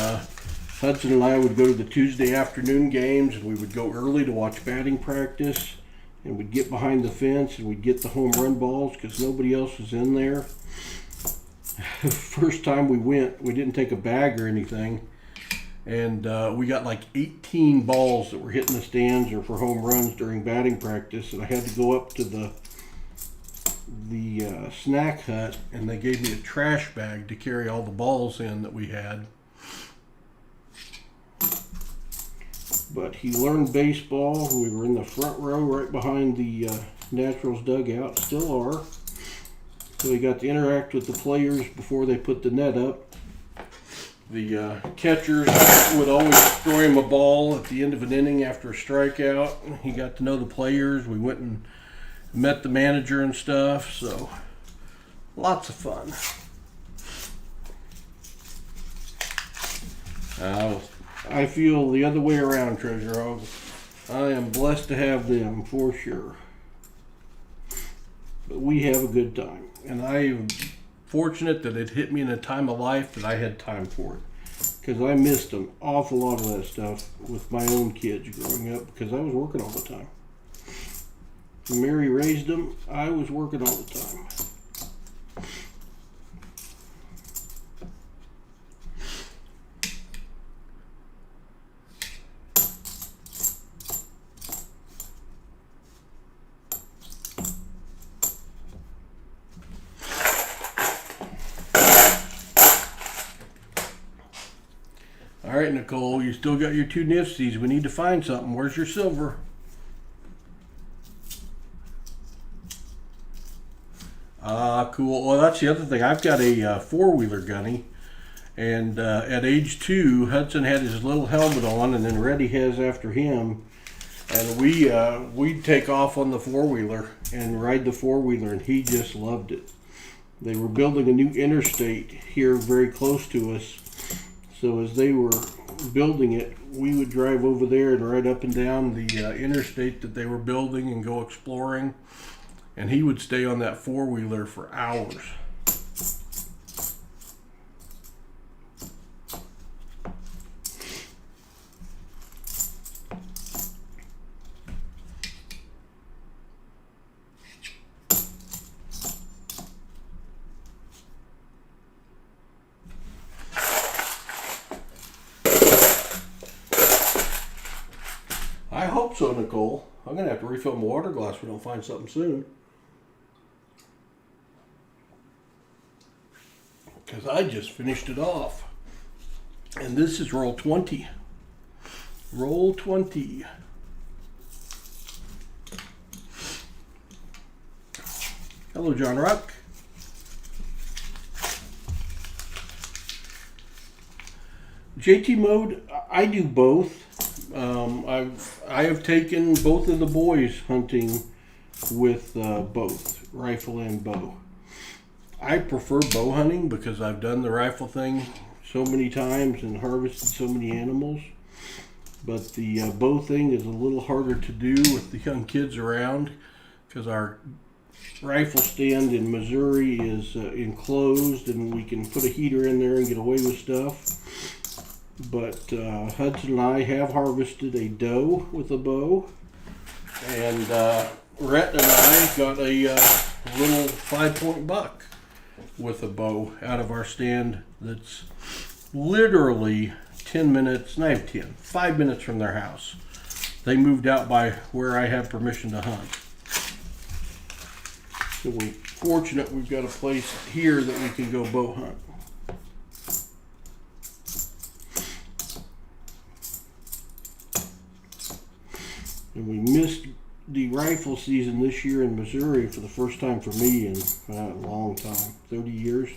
Hudson and I would go to the Tuesday afternoon games, and we would go early to watch batting practice, and we'd get behind the fence and we'd get the home run balls because nobody else was in there. First time we went, we didn't take a bag or anything, and we got like 18 balls that were hitting the stands or for home runs during batting practice, and I had to go up to the snack hut, and they gave me a trash bag to carry all the balls in that we had. But he learned baseball. We were in the front row right behind the Naturals dugout, still are. So he got to interact with the players before they put the net up. The catchers would always throw him a ball at the end of an inning after a strikeout. He got to know the players. We went and met the manager and stuff, so lots of fun. I feel the other way around, Treasure Hog. I am blessed to have them, for sure. But we have a good time. And I am fortunate that it hit me in a time of life that I had time for it. Because I missed an awful lot of that stuff with my own kids growing up because I was working all the time. When Mary raised them, I was working all the time. All right, Nicole, you still got your 2 nifties. We need to find something. Where's your silver? Cool. Well, that's the other thing. I've got a 4-wheeler, Gunny. And at age 2, Hudson had his little helmet on, and then Reddy has after him. And we'd take off on the 4-wheeler and ride the 4-wheeler, and he just loved it. They were building a new interstate here very close to us. So as they were building it, we would drive over there and ride up and down the interstate that they were building and go exploring. And he would stay on that 4-wheeler for hours. hope so, Nicole. I'm going to have to refill my water glass if we don't find something soon. Because I just finished it off. And this is roll 20. Roll 20. Hello, John Rock. JT mode, I do both. I have taken both of the boys hunting with both rifle and bow. I prefer bow hunting because I've done the rifle thing so many times and harvested so many animals. But the bow thing is a little harder to do with the young kids around because our rifle stand in Missouri is enclosed and we can put a heater in there and get away with stuff. But Hudson and I have harvested a doe with a bow, and Rhett and I got a little 5-point buck with a bow out of our stand that's literally 10 minutes, not even 10, 5 minutes from their house. They moved out by where I have permission to hunt. So we're fortunate we've got a place here that we can go bow hunt. And we missed the rifle season this year in Missouri for the first time for me in a long time, 30 years,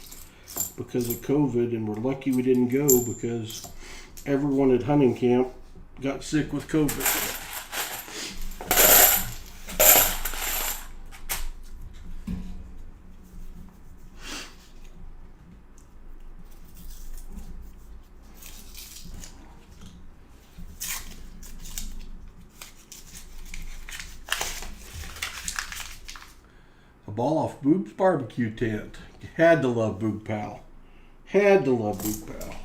because of COVID. And we're lucky we didn't go because everyone at hunting camp got sick with COVID. Ball off Boob's barbecue tent. Had to love Boob Pal. Had to love Boob Pal.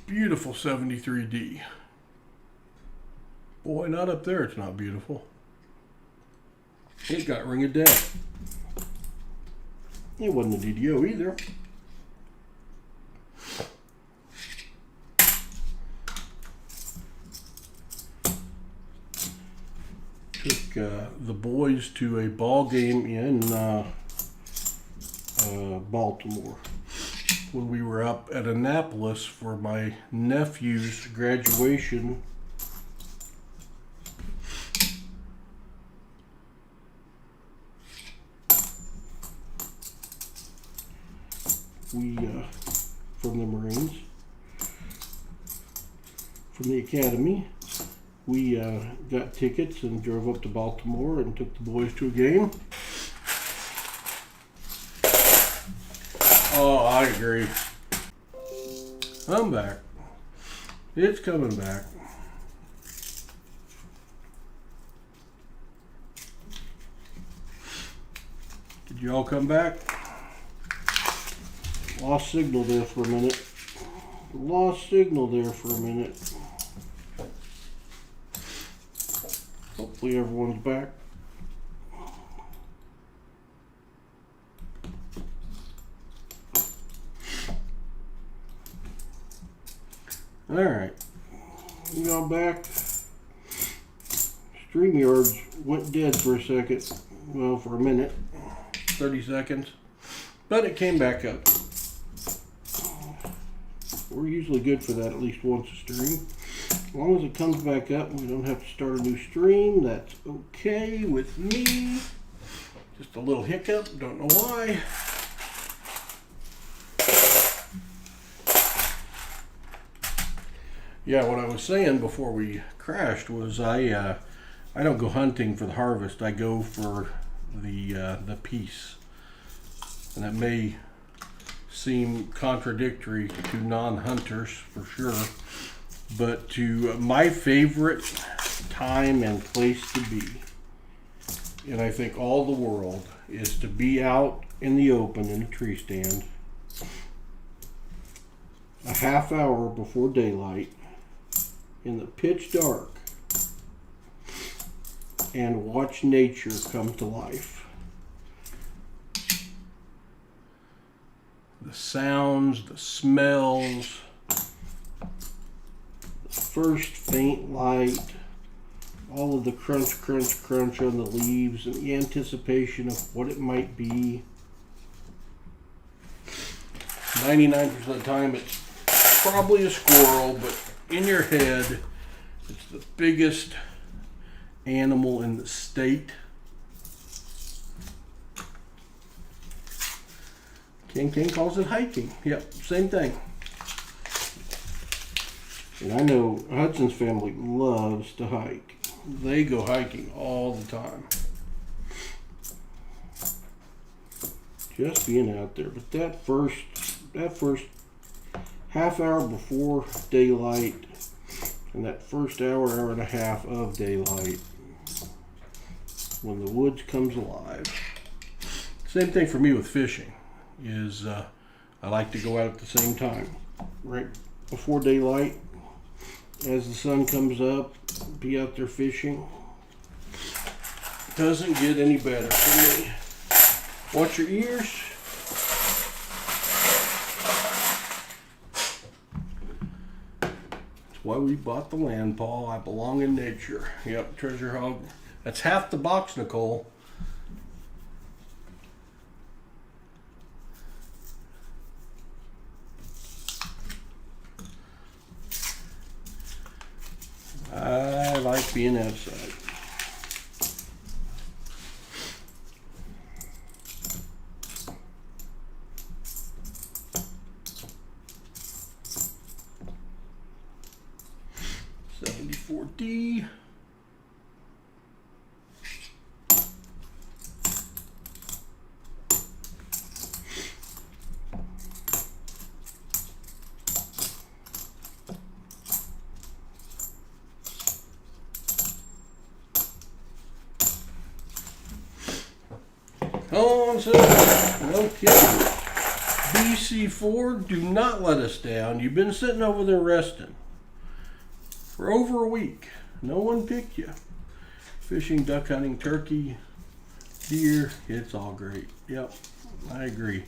Beautiful 73D. Boy, not up there it's not beautiful. It got ring of death. It wasn't a DDO either. Took the boys to a ball game in Baltimore when we were up at Annapolis for my nephew's graduation. We from the Marines, from the academy. We got tickets and drove up to Baltimore and took the boys to a game. Oh, I agree. I'm back. It's coming back. Did you all come back? Lost signal there for a minute. Lost signal there for a minute. Hopefully everyone's back. All right, we all back. StreamYard went dead for a second. Well, for a minute, 30 seconds, but it came back up. We're usually good for that at least once a stream. As long as it comes back up and we don't have to start a new stream, that's okay with me. Just a little hiccup, don't know why. Yeah, what I was saying before we crashed was I don't go hunting for the harvest. I go for the peace, and that may seem contradictory to non-hunters for sure. But to my favorite time and place to be, and I think all the world, is to be out in the open in a tree stand a half hour before daylight in the pitch dark and watch nature come to life. The sounds, the smells, first faint light, all of the crunch, crunch, crunch on the leaves, and the anticipation of what it might be. 99% of the time it's probably a squirrel, but in your head it's the biggest animal in the state. King calls it hiking. Yep, same thing. And I know Hudson's family loves to hike. They go hiking all the time. Just being out there. But that first half hour before daylight and that first hour and a half of daylight, when the woods comes alive. Same thing for me with fishing is I like to go out at the same time. Right before daylight, as the sun comes up, be out there fishing. Doesn't get any better for me. Watch your ears. That's why we bought the land, Paul. I belong in nature. Yep, treasure hog. That's half the box, Nicole. I like being outside. $74D. On, so no kidding. BC4, do not let us down. You've been sitting over there resting for over a week. No one picked you. Fishing, duck hunting, turkey, deer, it's all great. Yep, I agree.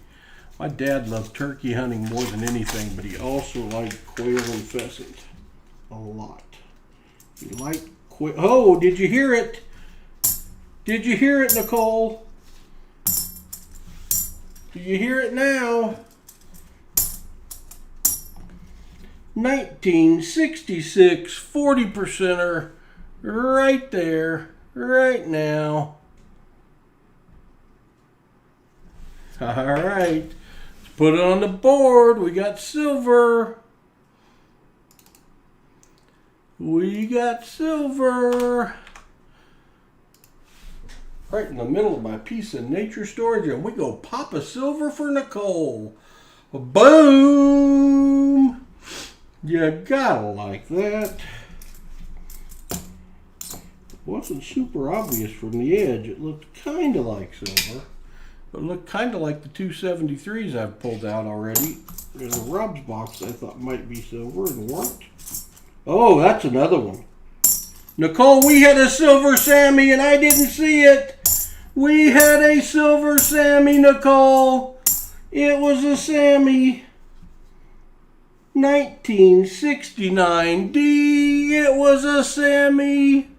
My dad loved turkey hunting more than anything, but he also liked quail and pheasant a lot. He liked quail. Oh, did you hear it? Did you hear it, Nicole? Do you hear it now? 1966 40%er right there, right now. All right, let's put it on the board. We got silver. We got silver. Right in the middle of my piece of nature storage, and we go pop a silver for Nicole. Boom! You gotta like that. It wasn't super obvious from the edge. It looked kind of like silver. But it looked kind of like the 273s I've pulled out already. There's a Rob's box I thought might be silver and weren't. Oh, that's another one. Nicole, we had a silver Sammy and I didn't see it. We had a silver Sammy, Nicole. It was a Sammy. 1969D. It was a Sammy.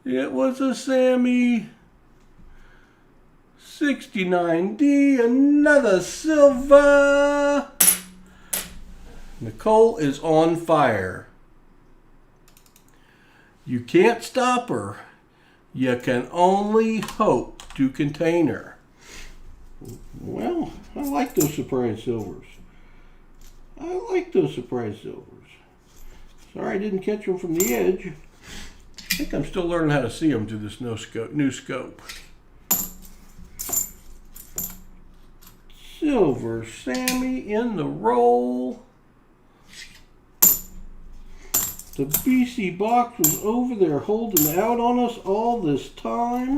It was a Sammy. 69D. Another silver. Nicole is on fire. You can't stop her. You can only hope to contain her. Well, I like those surprise silvers. I like those surprise silvers. Sorry I didn't catch them from the edge. I think I'm still learning how to see them through this new scope. Silver Sammy in the roll. The BC box was over there holding out on us all this time.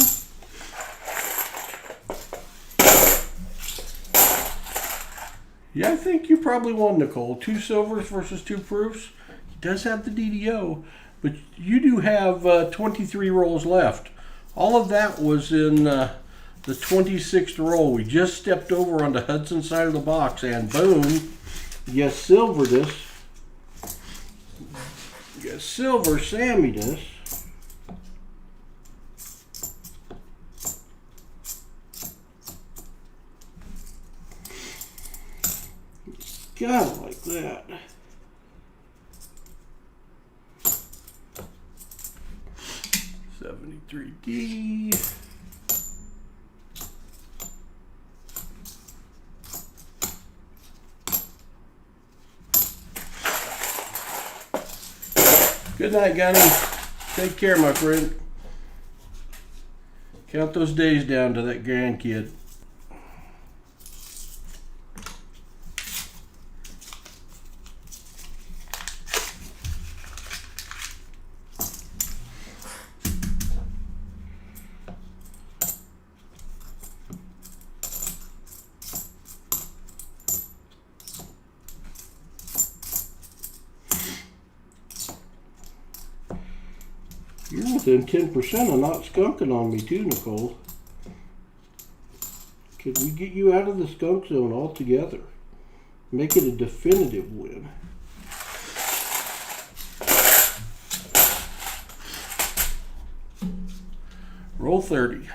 Yeah, I think you probably won, Nicole. 2 silvers versus 2 proofs. He does have the DDO, but you do have 23 rolls left. All of that was in the 26th roll. We just stepped over on the Hudson side of the box, and boom, you silvered us. a silver Samminess. Gotta like that. $73D. Good night, Gunny. Take care, my friend. Count those days down to that grandkid. You're within 10% of not skunking on me too, Nicole. Could we get you out of the skunk zone altogether? Make it a definitive win. Roll 30.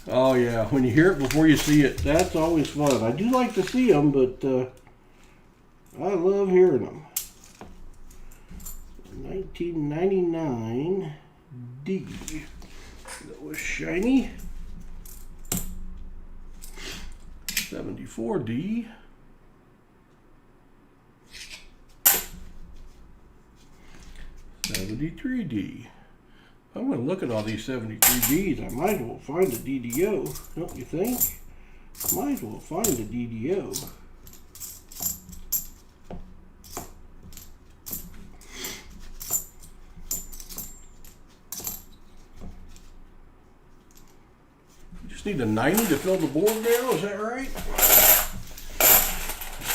Oh yeah, when you hear it before you see it, that's always fun. I do like to see them, but I love hearing them. 1999 D. That was shiny. 74 D. 73 D. I'm going to look at all these 73 Ds. I might as well find a DDO, don't you think? Might as well find a DDO. Just need a 90 to fill the board now, is that right? I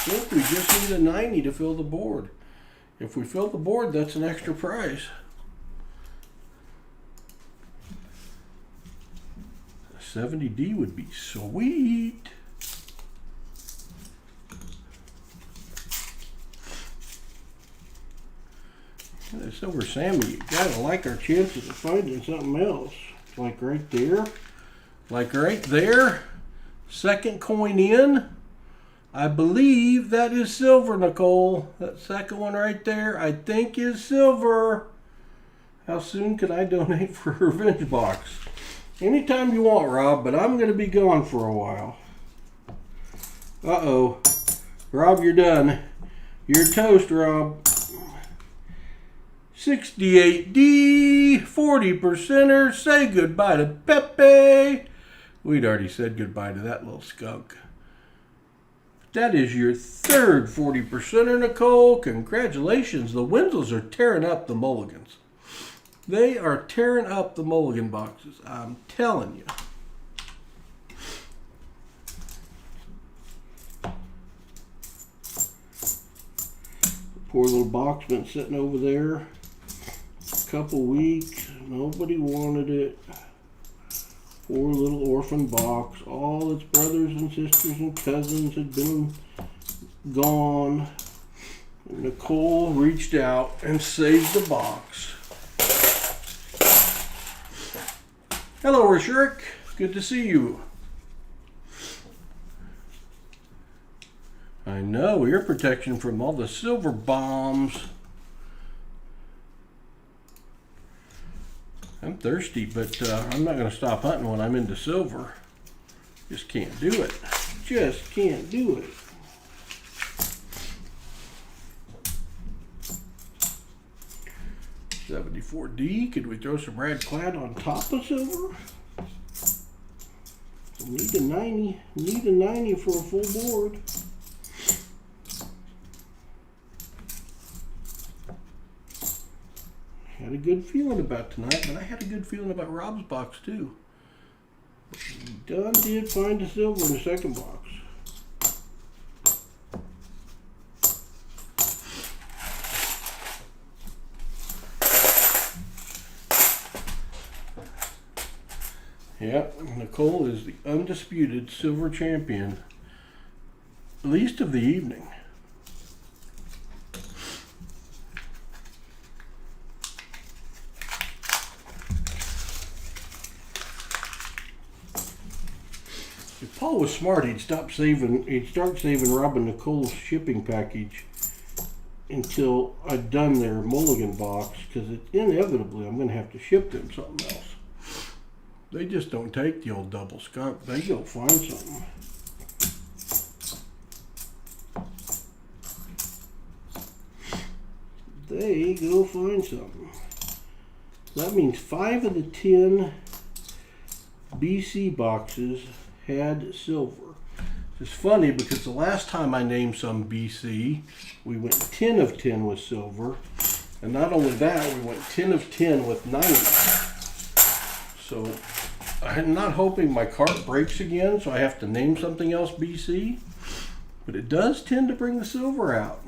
think we just need a 90 to fill the board. If we fill the board, that's an extra prize. A 70D would be sweet. That silver Sammy, you gotta like our chances of finding something else. Like right there. Like right there. Second coin in. I believe that is silver, Nicole. That second one right there, I think is silver. How soon can I donate for a revenge box? Anytime you want, Rob, but I'm going to be gone for a while. Uh-oh. Rob, you're done. You're toast, Rob. 68D, 40%er. Say goodbye to Pepe. We'd already said goodbye to that little skunk. That is your third 40%er, Nicole. Congratulations. The Wendels are tearing up the mulligans. They are tearing up the mulligan boxes. I'm telling you. Poor little box been sitting over there a couple weeks. Nobody wanted it. Poor little orphan box. All its brothers and sisters and cousins had been gone. And Nicole reached out and saved the box. Hello, Rishirik. Good to see you. I know, ear protection from all the silver bombs. I'm thirsty, but I'm not going to stop hunting when I'm into silver. Just can't do it. Just can't do it. $74D. Could we throw some red clad on top of silver? Need a 90. Need a 90 for a full board. Had a good feeling about tonight, but I had a good feeling about Rob's box too. Done did find the silver in the second box. Yep, Nicole is the undisputed silver champion least of the evening. If Paul was smart, he'd start saving Rob and Nicole's shipping package until I'd done their Mulligan box, because inevitably I'm going to have to ship them something else. They just don't take the old double skunk. They go find something. They go find something. That means 5 of the 10 BC boxes had silver. It's funny because the last time I named some BC, we went 10 of 10 with silver. And not only that, we went 10 of 10 with 90s. So I'm not hoping my cart breaks again, so I have to name something else BC. But it does tend to bring the silver out.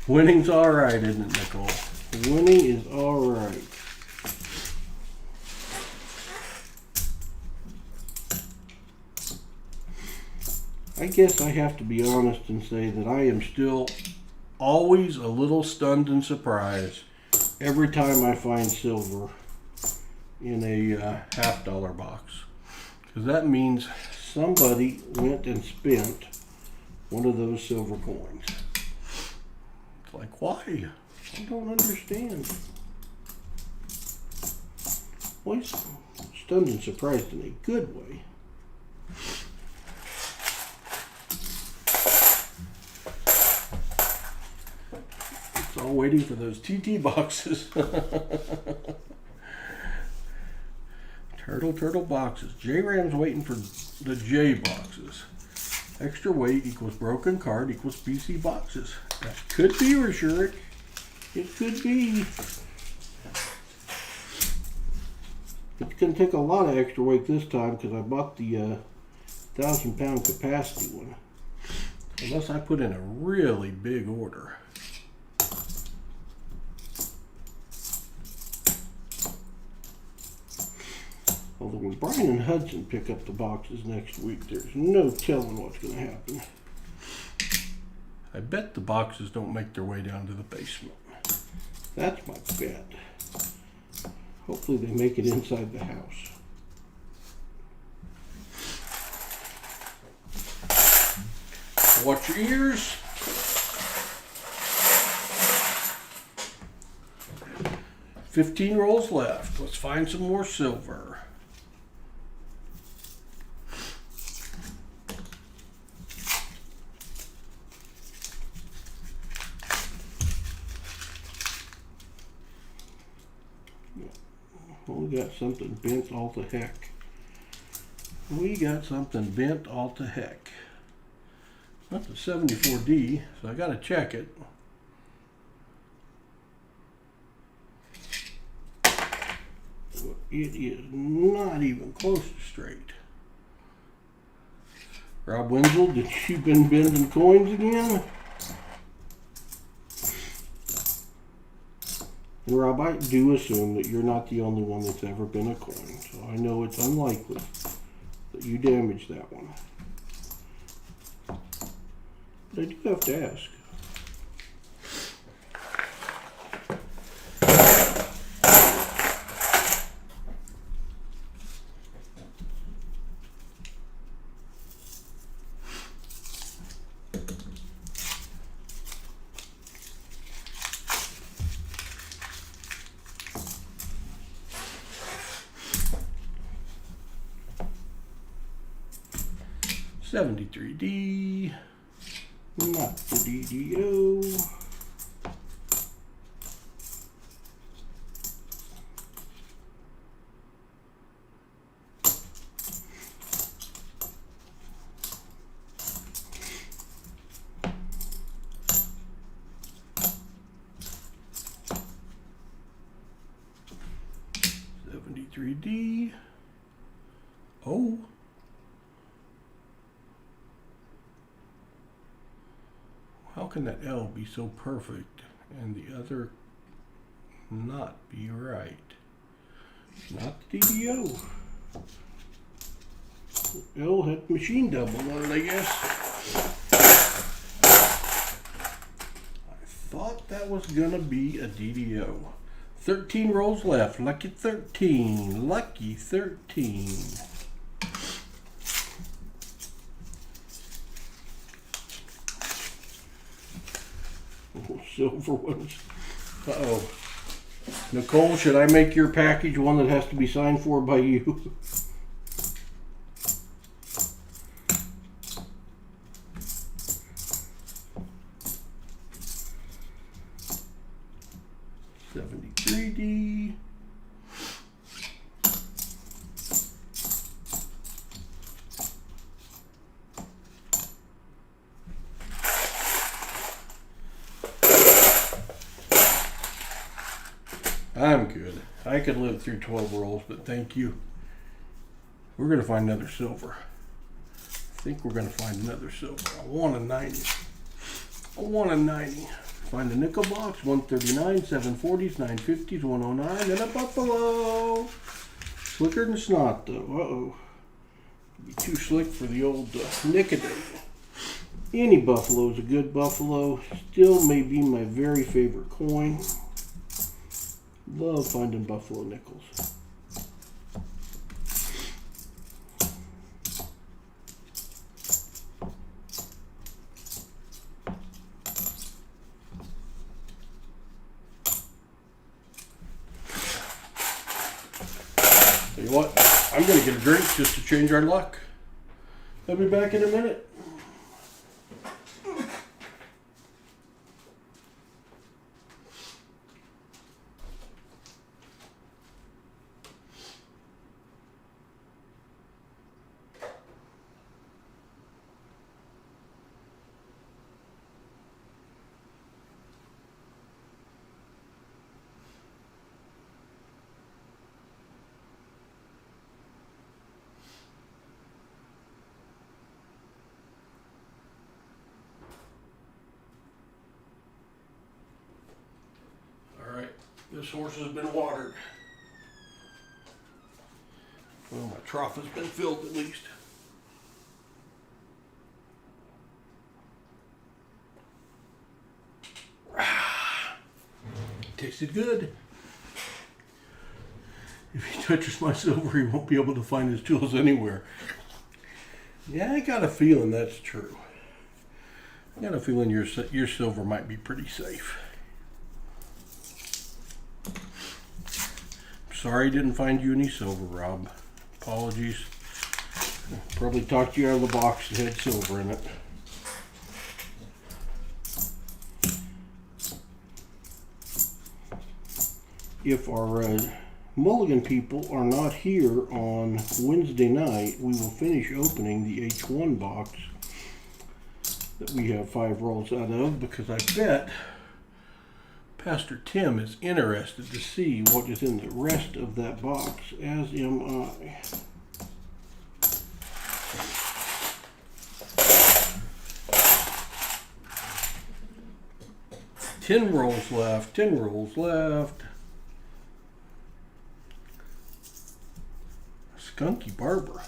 Winning's all right, isn't it, Nicole? Winning is all right. I guess I have to be honest and say that I am still always a little stunned and surprised every time I find silver in a $50 box. Because that means somebody went and spent one of those silver coins. It's like, why? I don't understand. Well, stunned and surprised in a good way. It's all waiting for those TT boxes. Turtle boxes. J-Ram's waiting for the J boxes. Extra weight equals broken card equals BC boxes. That could be reassuring. It could be. It's going to take a lot of extra weight this time because I bought the 1,000-pound capacity one. Unless I put in a really big order. Although when Brian and Hudson pick up the boxes next week, there's no telling what's going to happen. I bet the boxes don't make their way down to the basement. That's my bet. Hopefully they make it inside the house. Watch your ears. 15 rolls left. Let's find some more silver. We got something bent all to heck. We got something bent all to heck. That's a 74D, so I gotta check it. It is not even close to straight. Rob Wenzel, did she been bending coins again? And Rob, I do assume that you're not the only one that's ever been a coin, so I know it's unlikely that you damaged that one. But I do have to ask. $73D, not the DDO. $73D. Oh. How can that L be so perfect and the other not be right? Not the DDO. it'll hit machine double on it, I guess. I thought that was gonna be a DDO. 13 rolls left. Lucky 13. Lucky 13. Oh, silver ones. Uh-oh. Nicole, should I make your package one that has to be signed for by you? $73D. I'm good. I could live through 12 rolls, but thank you. We're going to find another silver. I think we're going to find another silver. I want a 90. I want a 90. Find a nickel box, 139, 740s, 950s, 109, and a buffalo. Slicker than snot, though. Uh-oh. Be too slick for the old Nicodem. Any buffalo is a good buffalo. Still may be my very favorite coin. Love finding buffalo nickels. Tell you what, I'm going to get a drink just to change our luck. I'll be back in a minute. This horse has been watered. Well, my trough has been filled at least. Tasted good. If he touches my silver, he won't be able to find his tools anywhere. Yeah, I got a feeling that's true. I got a feeling your silver might be pretty safe. Sorry I didn't find you any silver, Rob. Apologies. Probably talked you out of the box that had silver in it. If our Mulligan people are not here on Wednesday night, we will finish opening the H1 box that we have 5 rolls out of, because I bet Pastor Tim is interested to see what is in the rest of that box, as am I. Ten rolls left, 10 rolls left. Skunky Barber.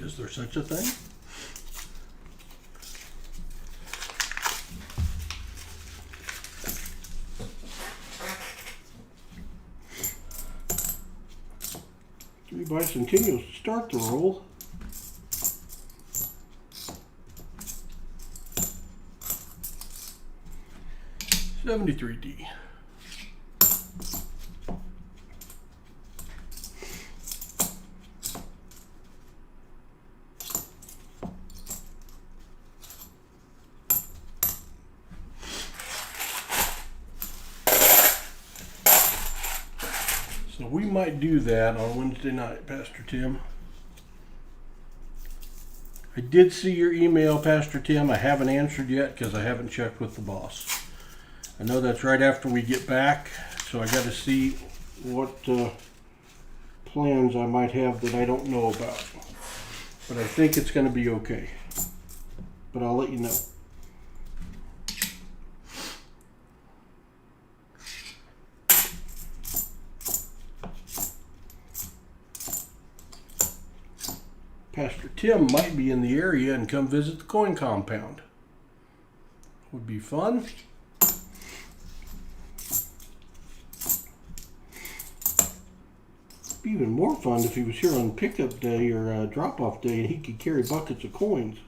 Is there such a thing? Bicentennials to start the roll. $73D. So we might do that on Wednesday night, Pastor Tim. I did see your email, Pastor Tim. I haven't answered yet because I haven't checked with the boss. I know that's right after we get back, so I got to see what plans I might have that I don't know about. But I think it's going to be okay. But I'll let you know. Tim might be in the area and come visit the coin compound. Would be fun. Be even more fun if he was here on pickup day or drop-off day and he could carry buckets of coins.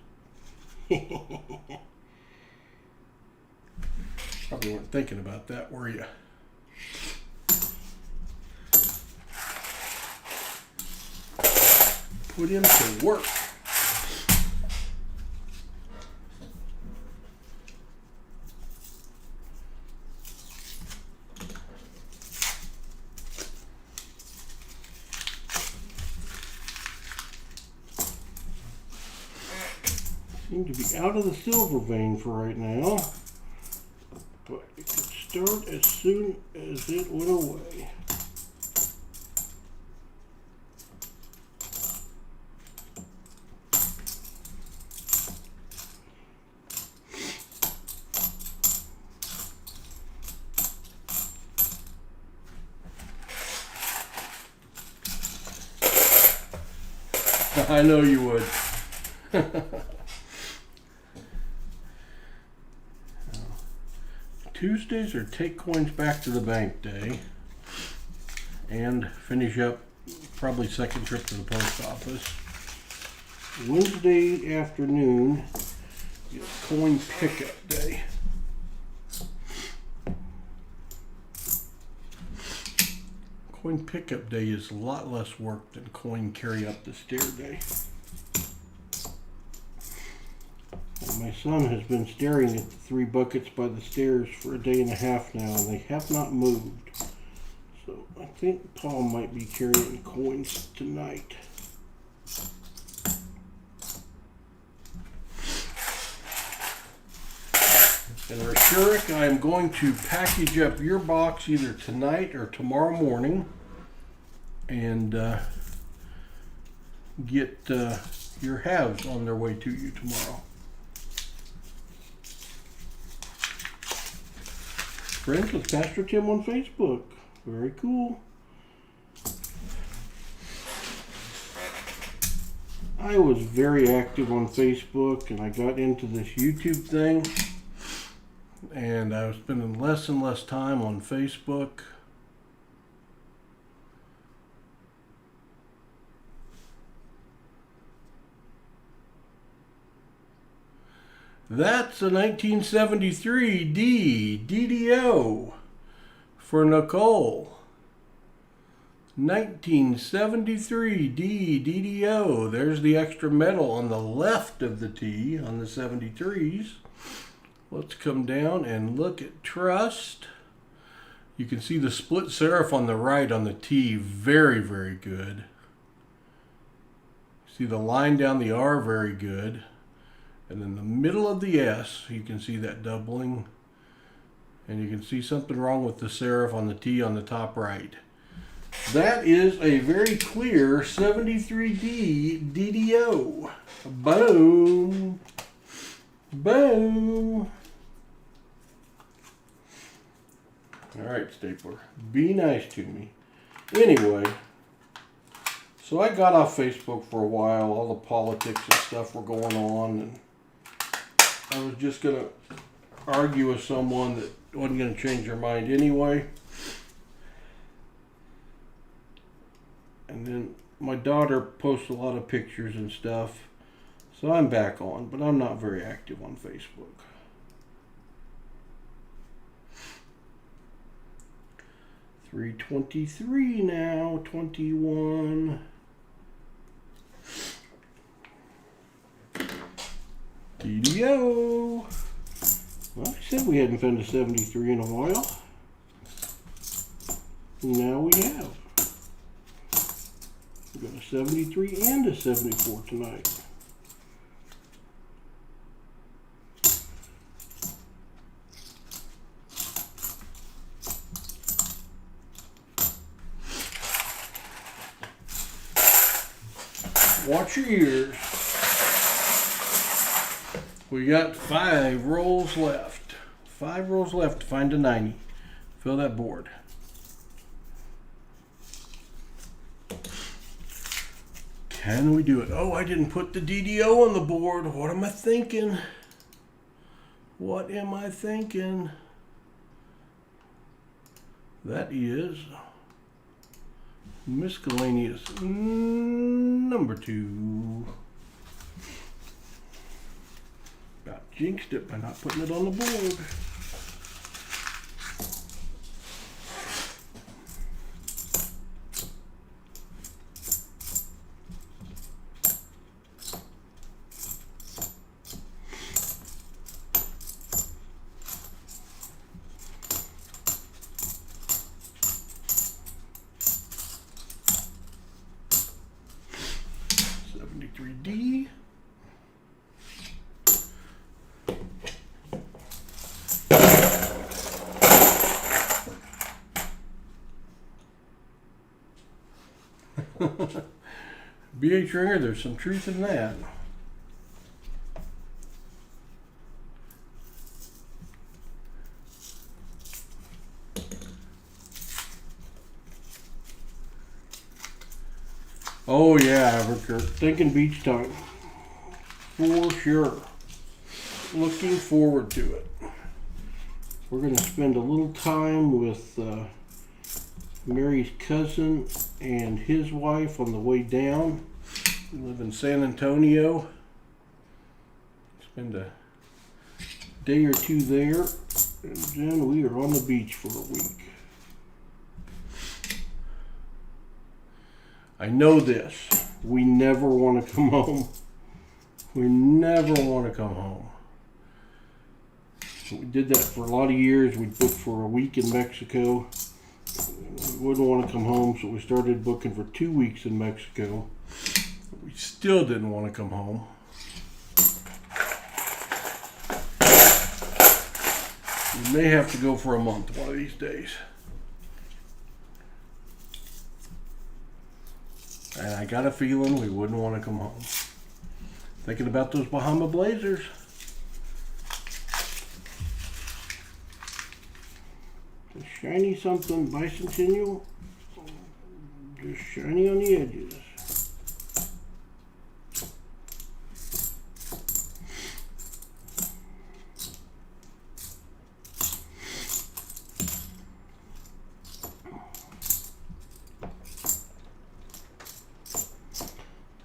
Probably weren't thinking about that, were you? Put him to work. Seem to be out of the silver vein for right now, but it could start as soon as it went away. I know you would. Tuesdays are take coins back to the bank day and finish up probably second trip to the post office. Wednesday afternoon is coin pickup day. Coin pickup day is a lot less work than coin carry up the stair day. My son has been staring at the 3 buckets by the stairs for a day and a half now, and they have not moved. So I think Paul might be carrying coins tonight. And Rashurik, I'm going to package up your box either tonight or tomorrow morning and get your halves on their way to you tomorrow. Friends with Pastor Tim on Facebook. Very cool. I was very active on Facebook and I got into this YouTube thing and I was spending less and less time on Facebook. That's a 1973 DDO for Nicole. 1973 DDO. There's the extra metal on the left of the T on the 73s. Let's come down and look at Trust. You can see the split serif on the right on the T. Very, very good. See the line down the R, very good. And then the middle of the S, you can see that doubling. And you can see something wrong with the serif on the T on the top right. That is a very clear 73D DDO. Boom. Boom. All right, Stapler. Be nice to me. Anyway, so I got off Facebook for a while. All the politics and stuff were going on. And I was just going to argue with someone that wasn't going to change their mind anyway. And then my daughter posts a lot of pictures and stuff. So I'm back on, but I'm not very active on Facebook. $3.23 now, 21. DDO. Well, I said we hadn't found a 73 in a while. Now we have. We got a 73 and a 74 tonight. Watch your ears. We got 5 rolls left. 5 rolls left to find a 90. Fill that board. Can we do it? Oh, I didn't put the DDO on the board. What am I thinking? What am I thinking? That is miscellaneous number 2. Got jinxed it by not putting it on the board. D. BH Ringer, there's some truth in that. Oh yeah, Everkirk. Thinking beach time. For sure. Looking forward to it. We're going to spend a little time with Mary's cousin and his wife on the way down. We live in San Antonio. Spend a day or two there, and then we are on the beach for a week. I know this. We never want to come home. We never want to come home. We did that for a lot of years. We booked for a week in Mexico. We wouldn't want to come home, so we started booking for 2 weeks in Mexico. We still didn't want to come home. We may have to go for a month one of these days. And I got a feeling we wouldn't want to come home. Thinking about those Bahama Blazers. The shiny something bicentennial. Just shiny on the edges.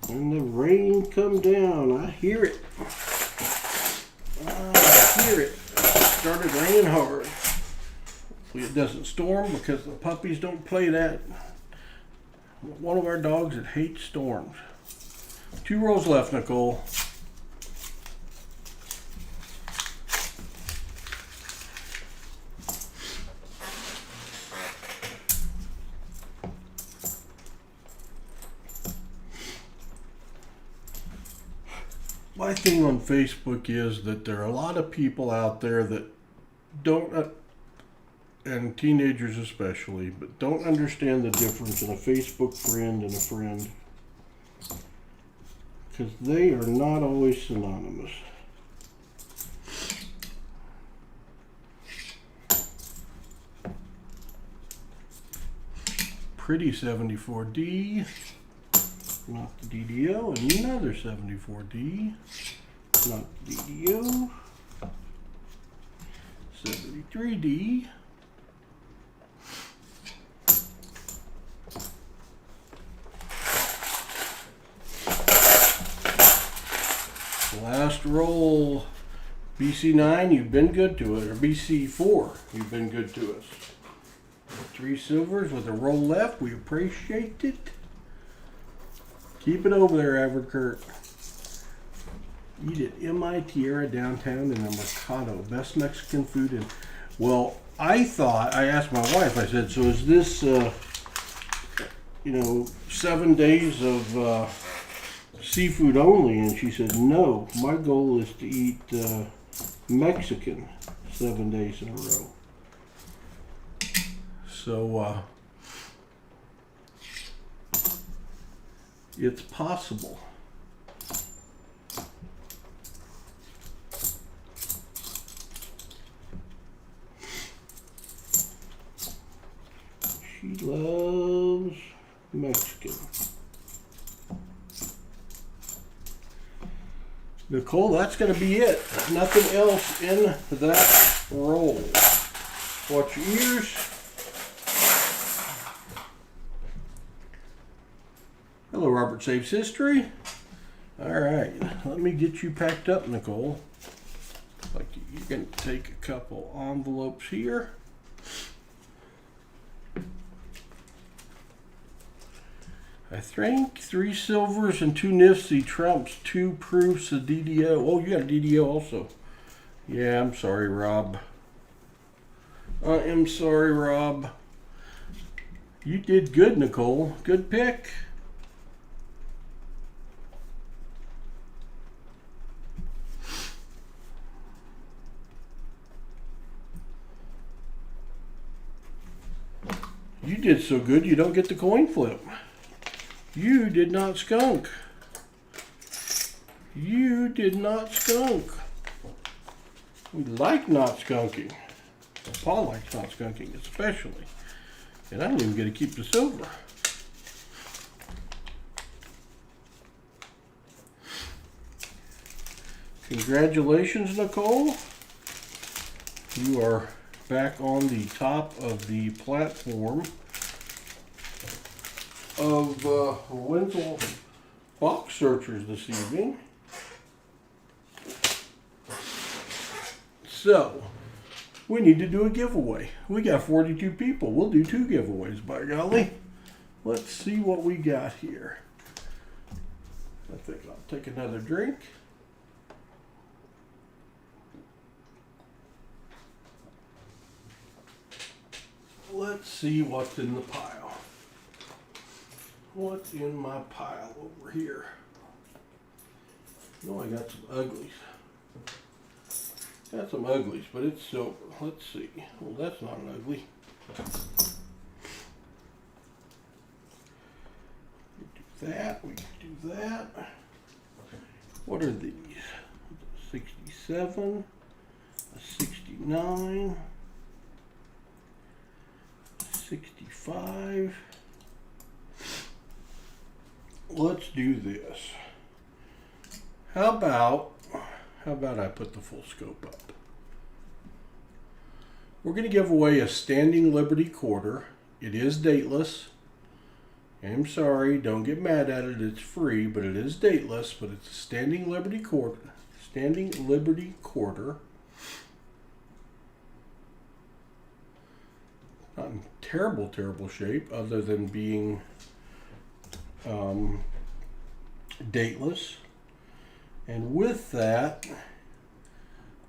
And the rain come down. I hear it. I hear it. It started raining hard. Hopefully it doesn't storm because the puppies don't play that. One of our dogs that hates storms. 2 rows left, Nicole. My thing on Facebook is that there are a lot of people out there that don't, and teenagers especially, but don't understand the difference in a Facebook friend and a friend. Because they are not always synonymous. Pretty 74D. Not the DDO, another 74D. Not the DDO. 73D. Last roll. BC9, you've been good to us. Or BC4, you've been good to us. 3 silvers with a roll left. We appreciate it. Keep it over there, Everkirk. Eat at M.I. Tierra downtown in the Mercado. Best Mexican food. And well, I asked my wife, I said, so is this, 7 days of seafood only? And she said, no, my goal is to eat Mexican 7 days in a row. So, it's possible. She loves Mexican. Nicole, that's going to be it. Nothing else in that roll. Watch your ears. Hello, Robert Saves History. All right, let me get you packed up, Nicole. Like you're going to take a couple envelopes here. I think 3 silvers and 2 nifty trumps 2 proofs of DDO. Oh, you got a DDO also. Yeah, I'm sorry, Rob. I am sorry, Rob. You did good, Nicole. Good pick. You did so good you don't get the coin flip. You did not skunk. You did not skunk. We like not skunking. Paul likes not skunking especially. And I don't even get to keep the silver. Congratulations, Nicole. You are back on the top of the platform of Wenzel box searchers this evening. So, we need to do a giveaway. We got 42 people. We'll do 2 giveaways, by golly. Let's see what we got here. I think I'll take another drink. Let's see what's in the pile. What's in my pile over here? No, I got some uglies. Got some uglies, but it's silver. Let's see. Well, that's not an ugly. We do that. We do that. What are these? 67, a 69, 65. Let's do this. How about I put the full scope up? We're going to give away a Standing Liberty quarter. It is dateless. I'm sorry, don't get mad at it. It's free, but it is dateless. But it's a Standing Liberty quarter. Standing Liberty quarter. Not in terrible, terrible shape, other than being dateless. And with that,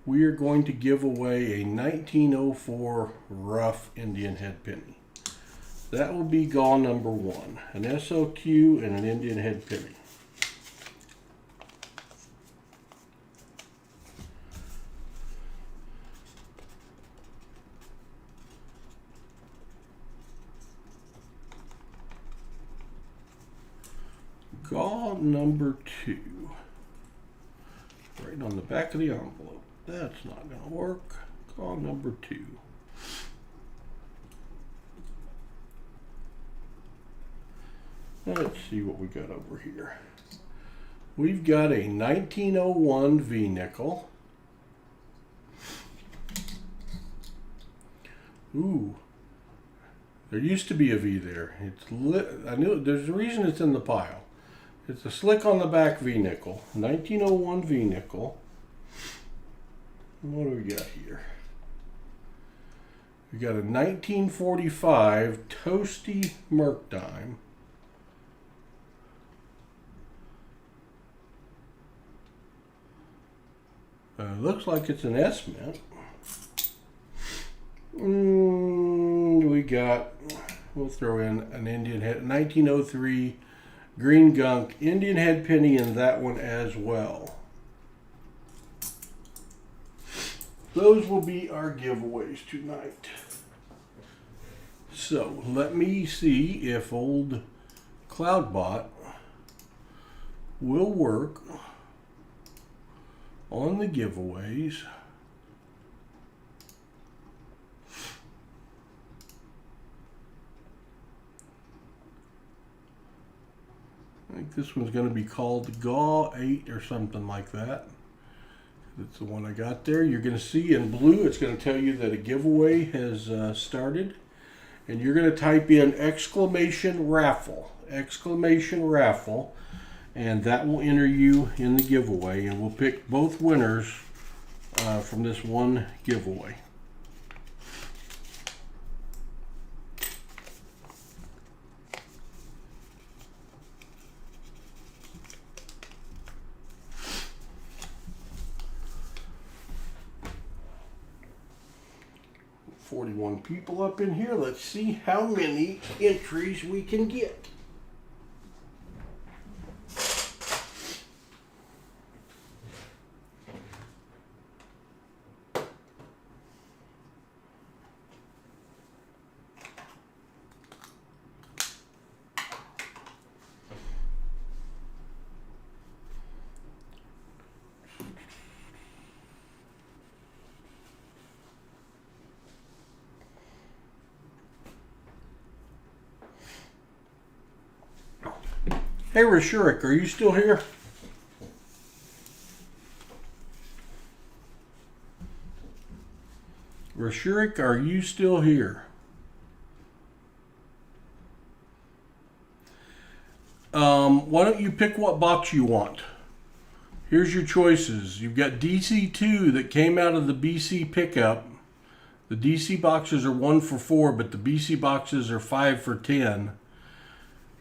we are going to give away a 1904 rough Indian head penny. That will be gaw number 1, an SOQ and an Indian head penny. Gaw number 2. Right on the back of the envelope. That's not going to work. Gaw number 2. Let's see what we got over here. We've got a 1901 V-nickel. Ooh. There used to be a V there. It's lit. I knew there's a reason it's in the pile. It's a slick on the back V-nickel. 1901 V-nickel. What do we got here? We got a 1945 Toasty Merc dime. Looks like it's an S-mint. We'll throw in an Indian head, 1903 green gunk Indian head penny in that one as well. Those will be our giveaways tonight. So let me see if old CloudBot will work on the giveaways. I think this one's going to be called Gaw 8 or something like that. That's the one I got there. You're going to see in blue, it's going to tell you that a giveaway has started. And you're going to type in exclamation raffle, and that will enter you in the giveaway. And we'll pick both winners from this one giveaway. $41 people up in here. Let's see how many entries we can get. Hey, Rashurik, are you still here? Rashurik, are you still here? Why don't you pick what box you want? Here's your choices. You've got DC2 that came out of the BC pickup. The DC boxes are 1 for 4, but the BC boxes are 5 for 10.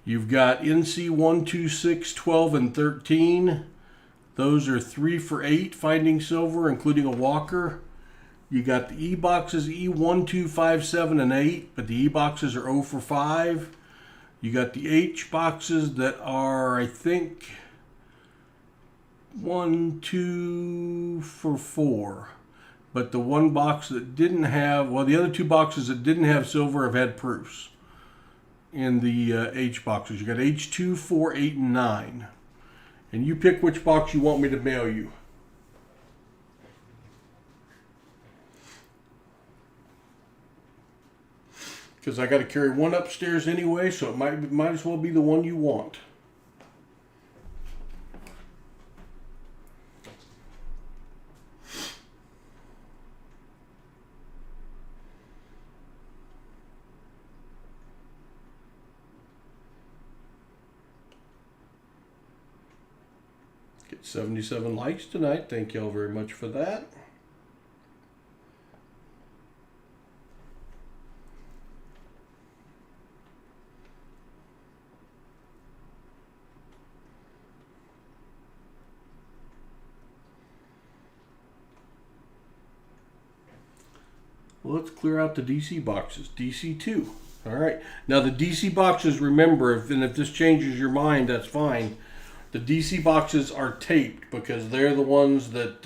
You've got NC 1, 2, 6, 12, and 13. Those are 3 for 8, finding silver, including a walker. You got the E boxes, E1, 2, 5, 7, and 8, but the E boxes are 0 for 5. You got the H boxes that are, I think, 1, 2 for 4. But the one box that didn't have, well, the other two boxes that didn't have silver have had proofs. In the H boxes. You got H2, 4, 8, and 9. And you pick which box you want me to mail you. Because I got to carry one upstairs anyway, so it might as well be the one you want. Get 77 likes tonight. Thank y'all very much for that. Well, let's clear out the DC boxes. DC2. All right. Now the DC boxes, remember, if this changes your mind, that's fine. The DC boxes are taped because they're the ones that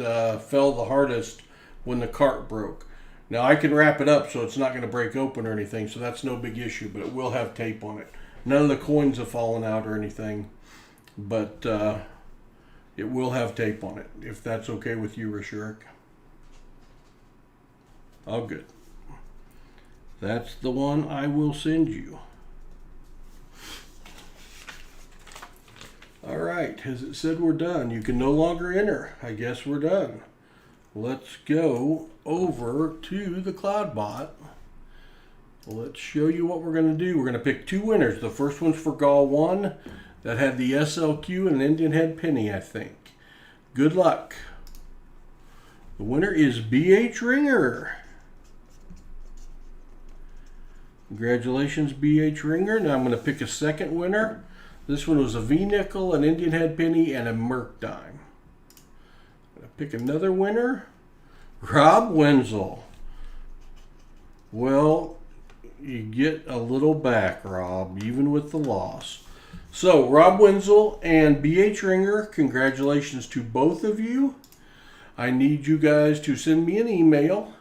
fell the hardest when the cart broke. Now I can wrap it up so it's not going to break open or anything, so that's no big issue, but it will have tape on it. None of the coins have fallen out or anything, but it will have tape on it, if that's okay with you, Rashurik. Oh, good. That's the one I will send you. All right, as it said, we're done. You can no longer enter. I guess we're done. Let's go over to the CloudBot. Let's show you what we're going to do. We're going to pick two winners. The first one's for Gaul 1 that had the SLQ and an Indian head penny, I think. Good luck. The winner is BH Ringer. Congratulations, BH Ringer. Now I'm going to pick a second winner. This one was a V-nickel, an Indian head penny, and a Merc dime. I'm going to pick another winner. Rob Wenzel. Well, you get a little back, Rob, even with the loss. So, Rob Wenzel and BH Ringer, congratulations to both of you. I need you guys to send me an email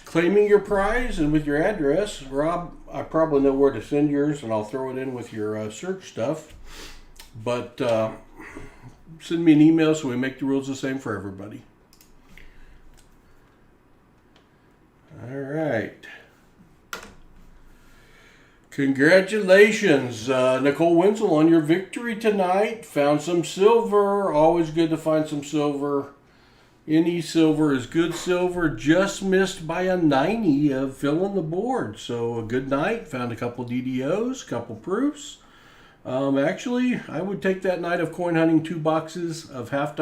claiming your prize and with your address. Rob, I probably know where to send yours, and I'll throw it in with your search stuff. But send me an email so we make the rules the same for everybody. All right. Congratulations, Nicole Wenzel, on your victory tonight. Found some silver. Always good to find some silver. Any silver is good silver. Just missed by a 90 of filling the board. So a good night. Found a couple DDOs, couple proofs. Actually, I would take that night of coin hunting 2 boxes of $half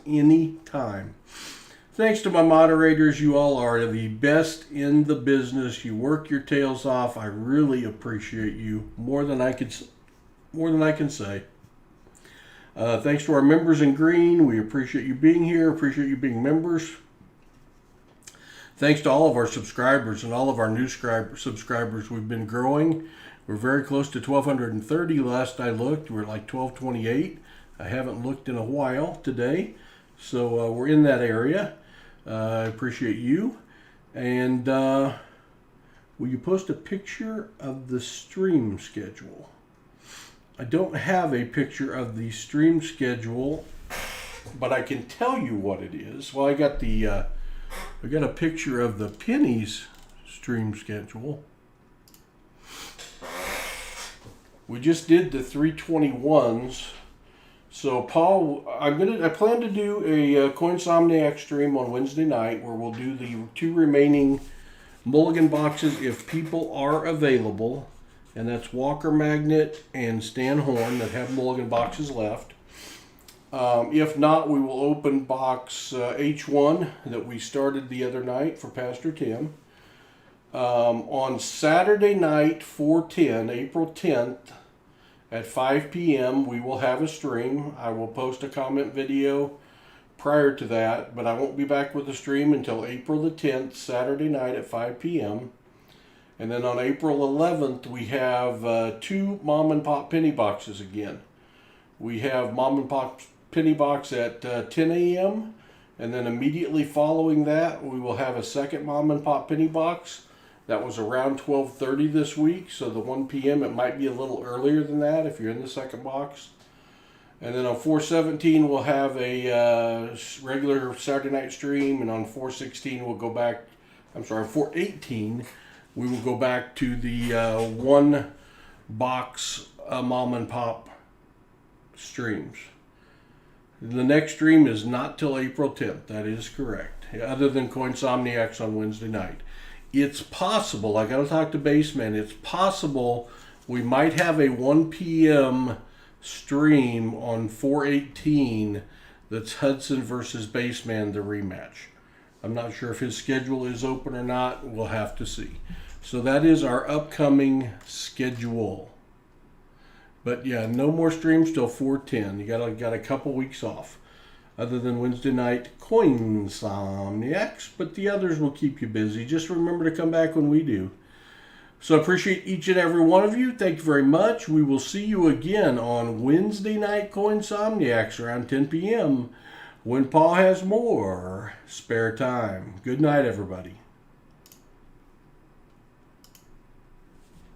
any time. Thanks to my moderators. You all are the best in the business. You work your tails off. I really appreciate you more than I can say. Thanks to our members in green. We appreciate you being here. Appreciate you being members. Thanks to all of our subscribers and all of our new subscribers. We've been growing. We're very close to 1,230. Last I looked, we're like 1,228. I haven't looked in a while today. So we're in that area. I appreciate you. And will you post a picture of the stream schedule? I don't have a picture of the stream schedule, but I can tell you what it is. Well, I got a picture of the pennies stream schedule. We just did the 321s. So Paul, I plan to do a Coinsomniacs stream on Wednesday night where we'll do the 2 remaining Mulligan boxes if people are available, and that's Walker Magnet and Stan Horn that have Mulligan boxes left. If not, we will open box H1 that we started the other night for Pastor Tim. On Saturday night, 4/10, April 10th, at 5 p.m. we will have a stream. I will post a comment video prior to that, but I won't be back with the stream until April the 10th, Saturday night at 5 p.m. And then on April 11th, we have 2 Mom and Pop penny boxes again. We have Mom and Pop penny box at 10 a.m. And then immediately following that, we will have a second Mom and Pop penny box. That was around 12:30 this week, so the 1 p.m. it might be a little earlier than that if you're in the second box. And then on 4/17 we'll have a regular Saturday night stream, and on 4/16 we'll go back. 4/18 we will go back to the 1 box Mom and Pop streams. The next stream is not till April 10th. That is correct. Other than Coinsomniacs on Wednesday night. It's possible, I got to talk to Baseman, it's possible we might have a 1 p.m. stream on 4/18 that's Hudson versus Baseman, the rematch. I'm not sure if his schedule is open or not. We'll have to see. So that is our upcoming schedule. But yeah, no more streams till 4/10. You got a couple weeks off. Other than Wednesday night Coinsomniacs, but the others will keep you busy. Just remember to come back when we do. So I appreciate each and every one of you. Thank you very much. We will see you again on Wednesday night Coinsomniacs around 10 p.m. when Paul has more spare time. Good night, everybody.